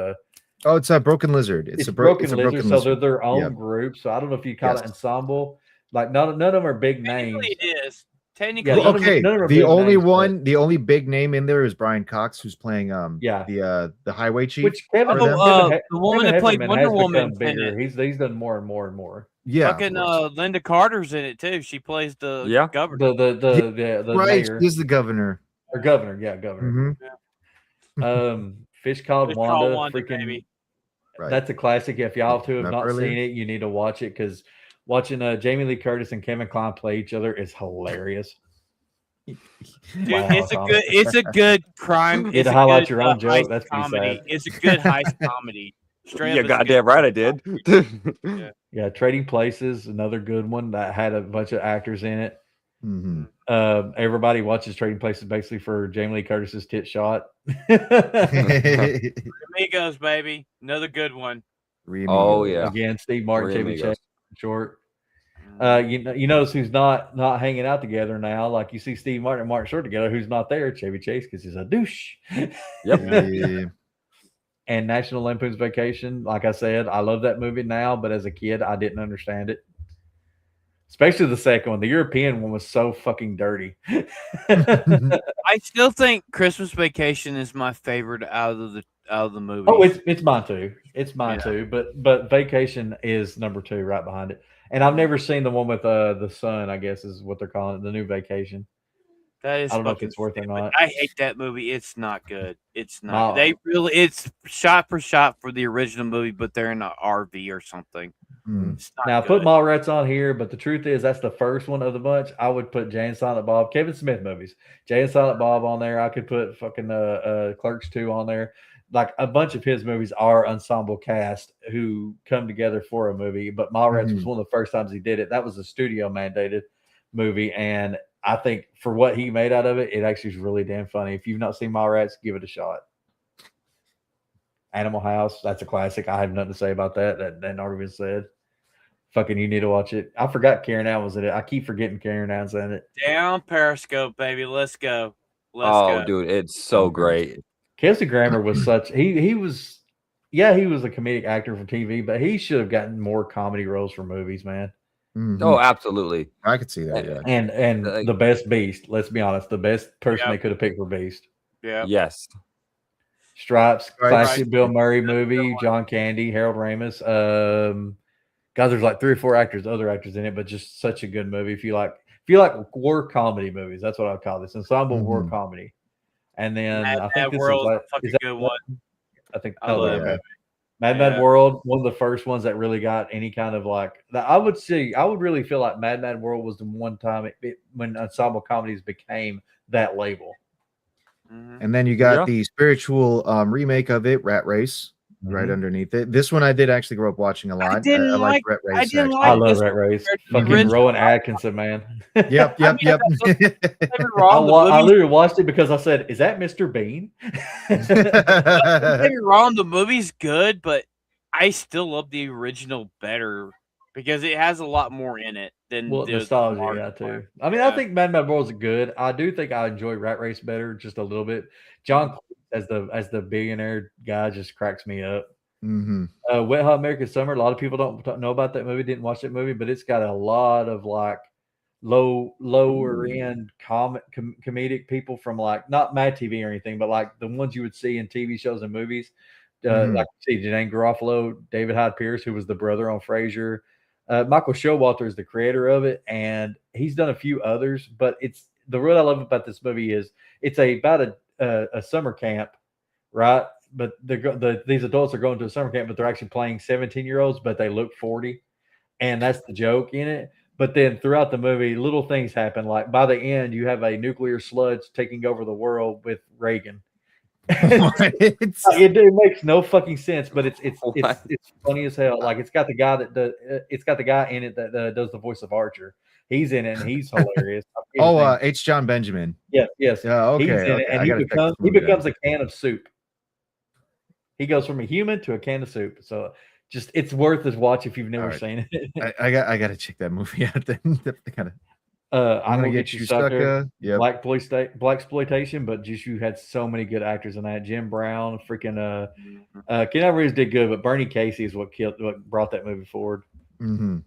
Oh, it's a Broken Lizard. It's a Broken it's a Lizard. So they're their own Yeah. group. So I don't know if you call it Yes. ensemble. Like none of them are big names. Technically it is. Technically, Yeah, Well, none of them- okay, none of them are the big only names, but- one, the only big name in there is Brian Cox, who's playing Yeah. the highway chief. Which Kevin, For them. the woman that played Heffernan Wonder has Woman become in bigger. it. He's done more and more and more. Yeah, Fucking of course. Linda Carter's in it too. She plays the Yeah. governor. The Right, mayor he's the governor. or governor. Yeah, governor. Mhm. Fish Called Fish Called Wanda. Wanda, Freaking. baby. Right. That's a classic. If y'all two have Not not earlier. seen it, you need to watch it because watching Jamie Lee Curtis and Kevin Kline play each other is hilarious. Dude, Wow, it's a good crime. You had It's to a highlight good, your own joke. heist That's pretty comedy. sad. It's a good heist comedy. Straight Yeah, up, it's a good goddamn right I did. Yeah, Trading Places, another good one that had a bunch of actors in it. Mhm. Everybody watches Trading Places basically for Jamie Lee Curtis's tit shot. Amigos, baby, another good one. Oh, yeah. Again, Steve Martin, Three Chevy Amigos. Chase, short. You notice who's not hanging out together now. Like you see Steve Martin and Martin Short together. Who's not there? Chevy Chase, because he's a douche. Yep. Yeah. And National Lampoon's Vacation. Like I said, I love that movie now, but as a kid, I didn't understand it. Especially the second one. The European one was so fucking dirty. I still think Christmas Vacation is my favorite out of the movies. Oh, it's mine too. It's mine Yeah. too. But Vacation is number 2 right behind it. And I've never seen the one with the son, I guess is what they're calling it, the new Vacation. That is I don't know if fucking it's worth it or stupid. not. I hate that movie. It's not good. It's not. No. They really. It's shot for shot for the original movie, but they're in an RV or something. Mm. It's not Now, I good. put Mallrats on here, but the truth is that's the first one of the bunch. I would put Jay and Silent Bob, Kevin Smith movies, Jay and Silent Bob on there. I could put fucking Clerks 2 on there. Like a bunch of his movies are ensemble cast who come together for a movie, but Mallrats was one of the first times he did it. That was a studio mandated movie, and I think for what he made out of it, it actually is really damn funny. If you've not seen Mallrats, give it a shot. Animal House, that's a classic. I have nothing to say about that. That already been said. Fucking, you need to watch it. I forgot Karen Allen was in it. I keep forgetting Karen Allen's in it. Down Periscope, baby. Let's go. Let's Oh, go. dude, it's so great. Kelsey Grammer was such he was a comedic actor for TV, but he should have gotten more comedy roles for movies, man. Mhm. Oh, absolutely. I could see that. Yeah. And Like- the best Beast. Let's be honest, the best person Yep. they could have picked for Beast. Yeah. Yes. Stripes, classic Right. Bill Murray movie, John Candy, Harold Ramis. Guys, there's like 3 or 4 other actors in it, but just such a good movie. If you like war comedy movies, that's what I call this ensemble war comedy. And then I think this World is is a fucking good one. I think I love yeah. that. Mad Yeah. Mad World, one of the first ones that really got any kind of like that. I would really feel like Mad Mad World was the one time when ensemble comedies became that label. Mhm. And then you got Yeah. the spiritual remake of it, Rat Race, right underneath it. This one I did actually grow up watching a lot. didn't I like like- Rat Race. I didn't actually. like I love this Rat Race. the Fucking original- Rowan Atkinson, man. Yep. Don't get me wrong, the I movie's- literally watched it because I said, "Is that Mr. Bean?" don't get me wrong, the movie's good, but I still love the original better because it has a lot more in it than Well, the nostalgia, modern yeah, one. too. I mean, Yeah. I think Mad Mad World's good. I do think I enjoy Rat Race better just a little bit. John Cleese as the billionaire guy just cracks me up. Mhm. Wet Hot American Summer. A lot of people don't know about that movie, didn't watch that movie, but it's got a lot of like lower end comedic people from like not Mad TV or anything, but like the ones you would see in TV shows and movies. Like you see Janae Garofalo, David Hyde Pierce, who was the brother on Frasier. Michael Showalter is the creator of it, and he's done a few others. But it's what I love about this movie is it's about a summer camp, right? But these adults are going to a summer camp, but they're actually playing 17-year-olds, but they look 40, and that's the joke in it. But then throughout the movie, little things happen. Like by the end, you have a nuclear sludge taking over the world with Reagan. It makes no fucking sense, but it's funny as hell. Like it's got the guy in it that does the voice of Archer. He's in it and he's hilarious. H. John Benjamin. Yes. Yeah, okay. He's in it, and he becomes a can of soup. He goes from a human to a can of soup. So it's worth his watch if you've never seen it. I got to check that movie out. Then kind of. I'm gonna get you sucker. Yep. Blaxploitation, but just you had so many good actors in that. Jim Brown, freaking Keanu Reeves did good, but Bernie Casey is what brought that movie forward. Mm-hmm.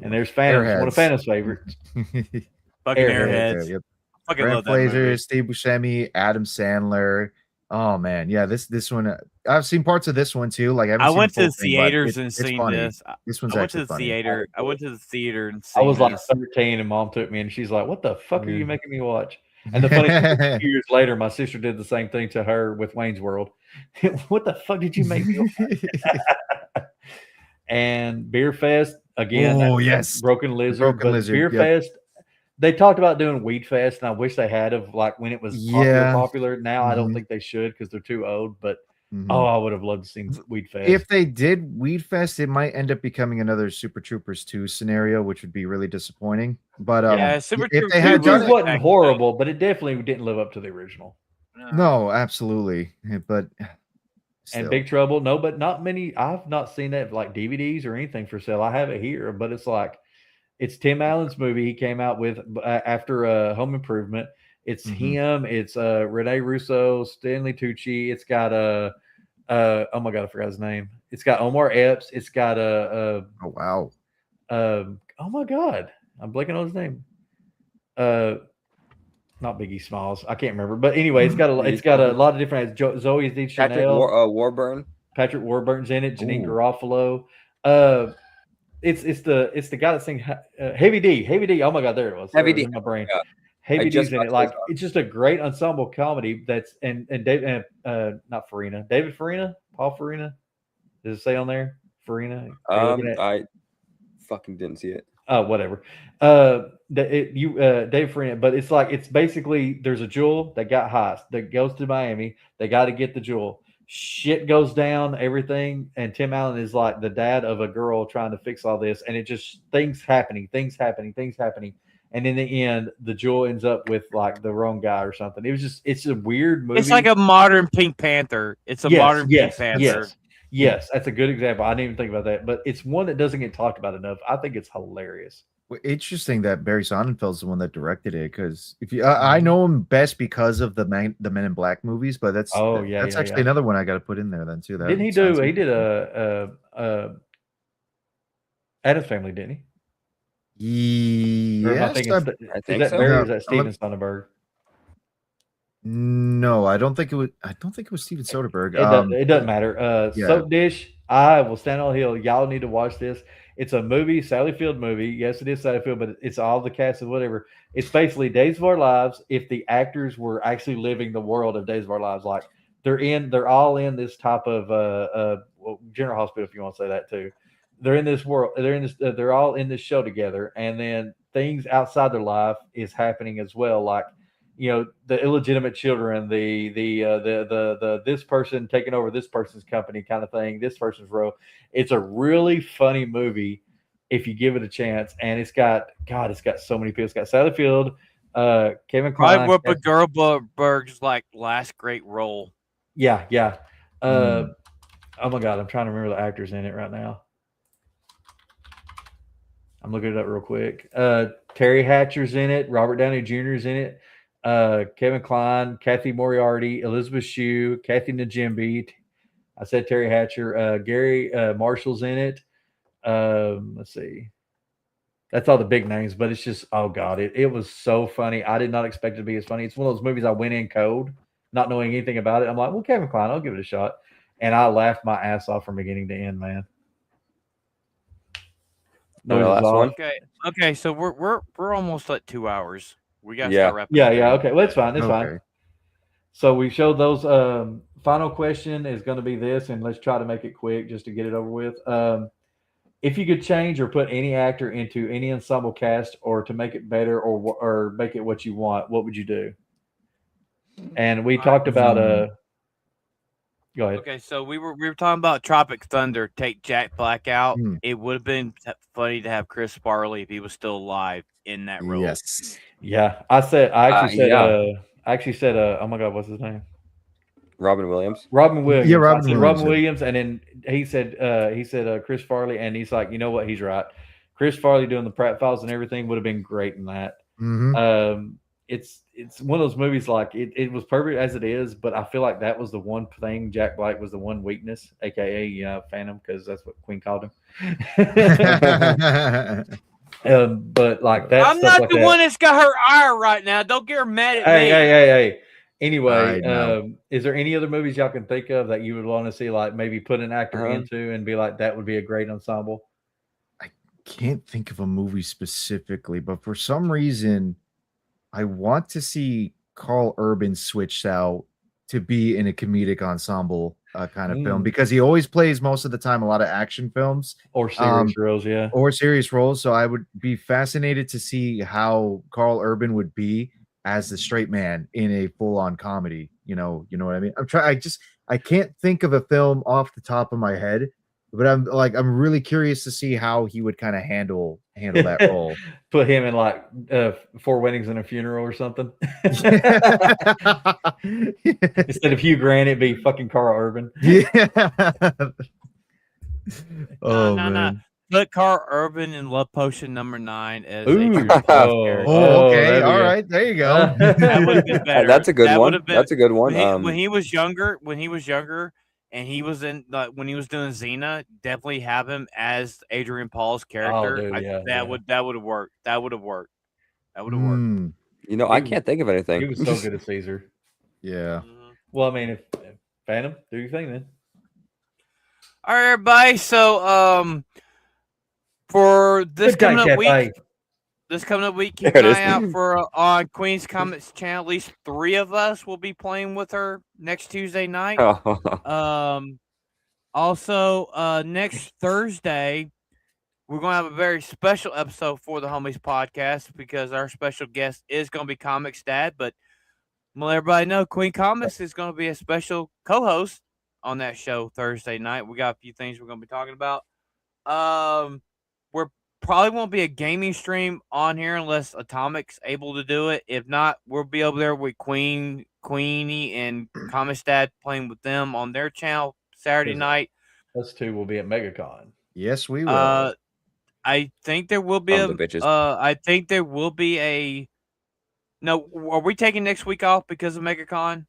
And there's Phantom, one of Phantom's favorites. Fucking Airheads. Airheads. Yep. Fucking Brent love that movie. Fraser, Steve Buscemi, Adam Sandler. Oh man, yeah. This one, I've seen parts of this one too. Like I went to the theaters and seen funny. this. This one's I went to actually the funny. theater. I went to the theater and seen I was like this. 13, and Mom took me, and she's like, "What the fuck are you making me watch?" And the funny thing, a few years later, my sister did the same thing to her with Wayne's World. What the fuck did you make me watch? And Beer Fest again. Oh yes, Broken Lizard. Beer Fest. They talked about doing Weed Fest, and I wish they had of like when it was popular. Now I don't think they should because they're too old. But Mhm. Oh, I would have loved to see Weed Fest. If they did Weed Fest, it might end up becoming another Super Troopers 2 scenario, which would be really disappointing. But Yeah, Super if Troopers they Super had done Troopers it, wasn't horrible, but it definitely didn't live up to the original. no, absolutely. But And still. Big Trouble, no, but not many. I've not seen that like DVDs or anything for sale. I have it here, but it's like it's Tim Allen's movie he came out with after Home Improvement. It's him. It's Rene Russo, Stanley Tucci. It's got oh my god, I forgot his name. It's got Omar Epps. It's got oh wow. oh my god, I'm blanking on his name. Not Biggie Smalls. I can't remember, but anyway, it's got a lot of different. Zoe Deschanel, Warburton. Patrick Warburton's in it. Janine Ooh. Garofalo. It's the guy that sings Heavy D. Heavy D. Oh my god, there it was. Heavy It was D. in my brain. Yeah. Heavy just D's in got it. to Like say so. it's just a great ensemble comedy. That's and David not Farina. David Farina. Paul Farina. Does it say on there? Farina. I fucking didn't see it. Oh, whatever. Dave Farina, but it's basically there's a jewel that got heist that goes to Miami. They got to get the jewel. Shit goes down, everything, and Tim Allen is like the dad of a girl trying to fix all this, and it just things happening, and in the end, the jewel ends up with like the wrong guy or something. It's a weird movie. It's like a modern Pink Panther. It's a modern Pink Panther. Yes, that's a good example. I didn't even think about that, but it's one that doesn't get talked about enough. I think it's hilarious. Well, interesting that Barry Sonnenfeld's the one that directed it, because if you, I know him best because of the Men in Black movies, but that's actually another one I got to put in there then too. Didn't he do? He did Addams Family, didn't he? Yes, I think so. Barry or is that Steven Soderbergh? No, I don't think it was. I don't think it was Steven Soderbergh. It doesn't matter. Soap Dish. I will stand on a hill. Y'all need to watch this. It's a movie, Sally Field movie. Yes, it is Sally Field, but it's all the cast and whatever. It's basically Days of Our Lives if the actors were actually living the world of Days of Our Lives. Like they're all in this type of General Hospital, if you want to say that too. They're in this world. They're all in this show together, and then things outside their life is happening as well. Like the illegitimate children, the this person taking over this person's company kind of thing, this person's role. It's a really funny movie if you give it a chance, and it's got so many people. It's got Sally Field, Kevin Kline, Whoopi Goldberg's like last great role. Yeah. Oh my god, I'm trying to remember the actors in it right now. I'm looking it up real quick. Terry Hatcher's in it. Robert Downey Jr. is in it. Kevin Kline, Kathy Moriarty, Elizabeth Shue, Kathy Najimbi. I said Terry Hatcher. Gary Marshall's in it. Let's see. That's all the big names, but it's just, oh god, it was so funny. I did not expect it to be as funny. It's one of those movies I went in cold, not knowing anything about it. I'm like, well, Kevin Kline, I'll give it a shot. And I laughed my ass off from beginning to end, man. Last one. Okay, so we're almost at 2 hours. We got to start wrapping. Yeah. Okay, well, it's fine. It's Okay. fine. So we showed those. Final question is going to be this, and let's try to make it quick just to get it over with. If you could change or put any actor into any ensemble cast, or to make it better, or make it what you want, what would you do? And we talked about. Go ahead. Okay, so we were talking about Tropic Thunder. Take Jack Black out. Hmm. It would have been funny to have Chris Farley if he was still alive in that role. Yes. Yeah, I actually said. Oh my God, what's his name? Robin Williams. Robin Williams. Yeah, Robin Williams, and then he said Chris Farley, and he's like, you know what? He's right. Chris Farley doing the Pratt Files and everything would have been great in that. Mm-hmm. It's one of those movies like it was perfect as it is, but I feel like that was the one thing. Jack Black was the one weakness, aka Phantom, because that's what Queen called him. But like that. I'm not the one that's got her ire right now. Don't get her mad at me. Hey. Anyway, is there any other movies y'all can think of that you would want to see, like maybe put an actor into and be like, that would be a great ensemble? I can't think of a movie specifically, but for some reason, I want to see Carl Urban switched out to be in a comedic ensemble kind of film, because he always plays most of the time a lot of action films or serious roles, or serious roles. So I would be fascinated to see how Carl Urban would be as the straight man in a full-on comedy. You know what I mean? I can't think of a film off the top of my head, but I'm really curious to see how he would kind of handle that role. Put him in like 4 Weddings and a Funeral or something. Instead of Hugh Grant, it'd be fucking Carl Urban. Yeah. Oh no. man. Put Carl Urban in Love Potion #9 as Ooh. Adrian Paul's character. Oh, okay. that'd be All good. right. There you go. That would have been better. That's a good That one. would've been- That's a good one. when he was younger, and he was in when he was doing Xena, definitely have him as Adrian Paul's character. dude, that would have worked. That would have worked. That would have worked. Mm, You know, I can't think of anything. He was so good at Caesar. yeah. Mhm. Well, I mean, if Phantom, do your thing then. All right, everybody. So, for this Good coming time, up week, keep There an it is. eye out for on Queen's Comments channel. At least 3 of us will be playing with her next Tuesday night. Also, next Thursday, we're going to have a very special episode for the Homies podcast because our special guest is going to be Comics Dad. But I'm going to let everybody know Queen Comics is going to be a special co-host on that show Thursday night. We got a few things we're going to be talking about. We're probably won't be a gaming stream on here unless Atomic's able to do it. If not, we'll be over there with Queenie, and Comics Dad playing with them on their channel Saturday night. Us two will be at MegaCon. Yes, we will. I think there will be Son of the bitches. I think there will be a. No, are we taking next week off because of MegaCon?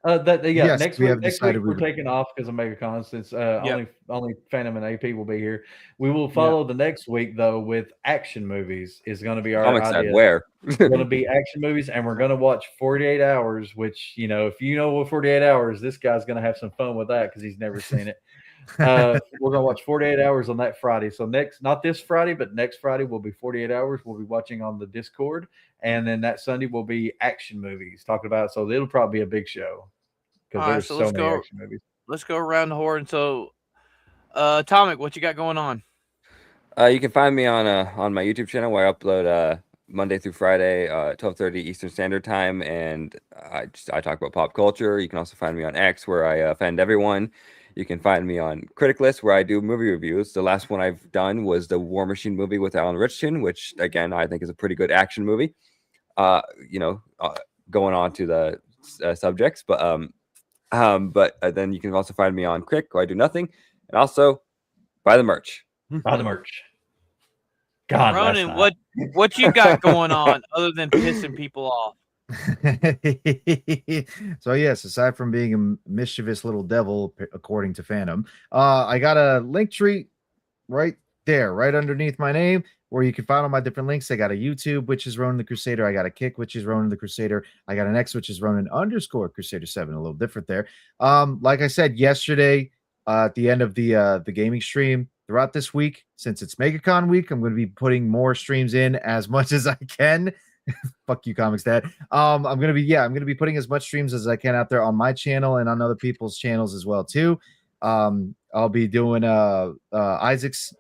Yes, next we week, have next decided week we're taking off because of MegaCon since only Phantom and AP will be here. We will follow the next week though with action movies. Is going to be our Comics Dad, idea. where? It's going to be action movies, and we're going to watch 48 Hours. Which if you know what 48 Hours, this guy's going to have some fun with that because he's never seen it. We're going to watch 48 Hours on that Friday. So not this Friday, but next Friday will be 48 Hours. We'll be watching on the Discord, and then that Sunday will be action movies talking about. So it'll probably be a big show because there's so many action movies. Let's go around the horn. So, Atomic, what you got going on? You can find me on my YouTube channel where I upload Monday through Friday, 12:30 Eastern Standard Time, and I talk about pop culture. You can also find me on X where I offend everyone. You can find me on Critic List where I do movie reviews. The last one I've done was the War Machine movie with Alan Richardson, which again I think is a pretty good action movie. Going on to the subjects, but then you can also find me on Crick where I do nothing, and also buy the merch. Buy the merch. God, Ronan, what you got going on other than pissing people off? So yes, aside from being a mischievous little devil, according to Phantom, I got a link tree right there, right underneath my name, where you can find all my different links. I got a YouTube, which is Ronan the Crusader. I got a Kick, which is Ronan the Crusader. I got an X, which is Ronan_Crusader7. A little different there. Like I said yesterday, at the end of the gaming stream, throughout this week, since it's MegaCon week, I'm going to be putting more streams in as much as I can. Fuck you, Comics Dad. I'm gonna be putting as much streams as I can out there on my channel and on other people's channels as well too. I'll be doing Isaac's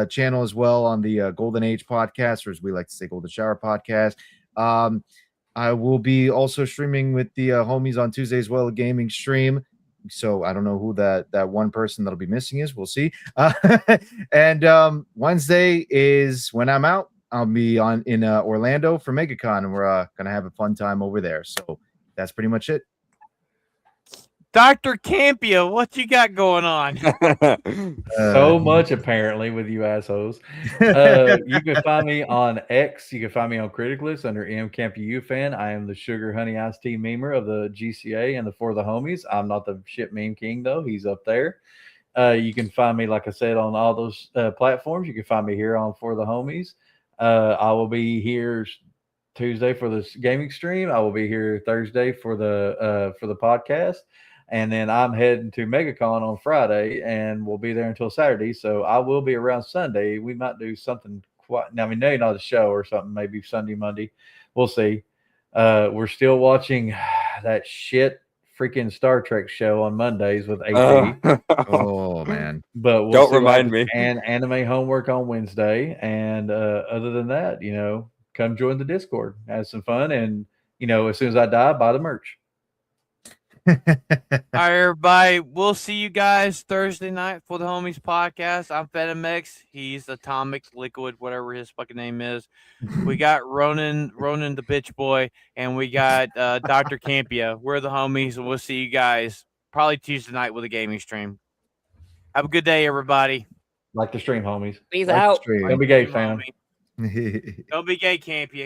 channel as well on the Golden Age podcast, or as we like to say, Golden Shower podcast. I will be also streaming with the homies on Tuesday as well, a gaming stream. So I don't know who that one person that'll be missing is. We'll see. And Wednesday is when I'm out. I'll be in Orlando for MegaCon, and we're gonna have a fun time over there. So that's pretty much it. Dr. Campia, what you got going on? So much apparently with you assholes. You can find me on X. You can find me on Critic List under MCampUFan. I am the Sugar Honey Iced Tea memer of the GCA and the For the Homies. I'm not the shit meme king though. He's up there. You can find me, like I said, on all those platforms. You can find me here on For the Homies. I will be here Tuesday for this gaming stream. I will be here Thursday for the podcast. And then I'm heading to MegaCon on Friday, and we'll be there until Saturday. So I will be around Sunday. We might do something maybe not a show or something, maybe Sunday, Monday. We'll see. We're still watching that shit freaking Star Trek show on Mondays with AP. Oh man! But we'll Don't remind me. And anime homework on Wednesday. And other than that, come join the Discord, have some fun, and as soon as I die, buy the merch. All right, everybody. We'll see you guys Thursday night for the Homies podcast. I'm FedMX. He's Atomic Liquid, whatever his fucking name is. We got Ronan the bitch boy, and we got Dr. Campia. We're the Homies, and we'll see you guys probably Tuesday night with a gaming stream. Have a good day, everybody. Like the stream, homies. Peace Like the out. stream. Don't be gay, Stream, fam. homie. Don't be gay, Campia.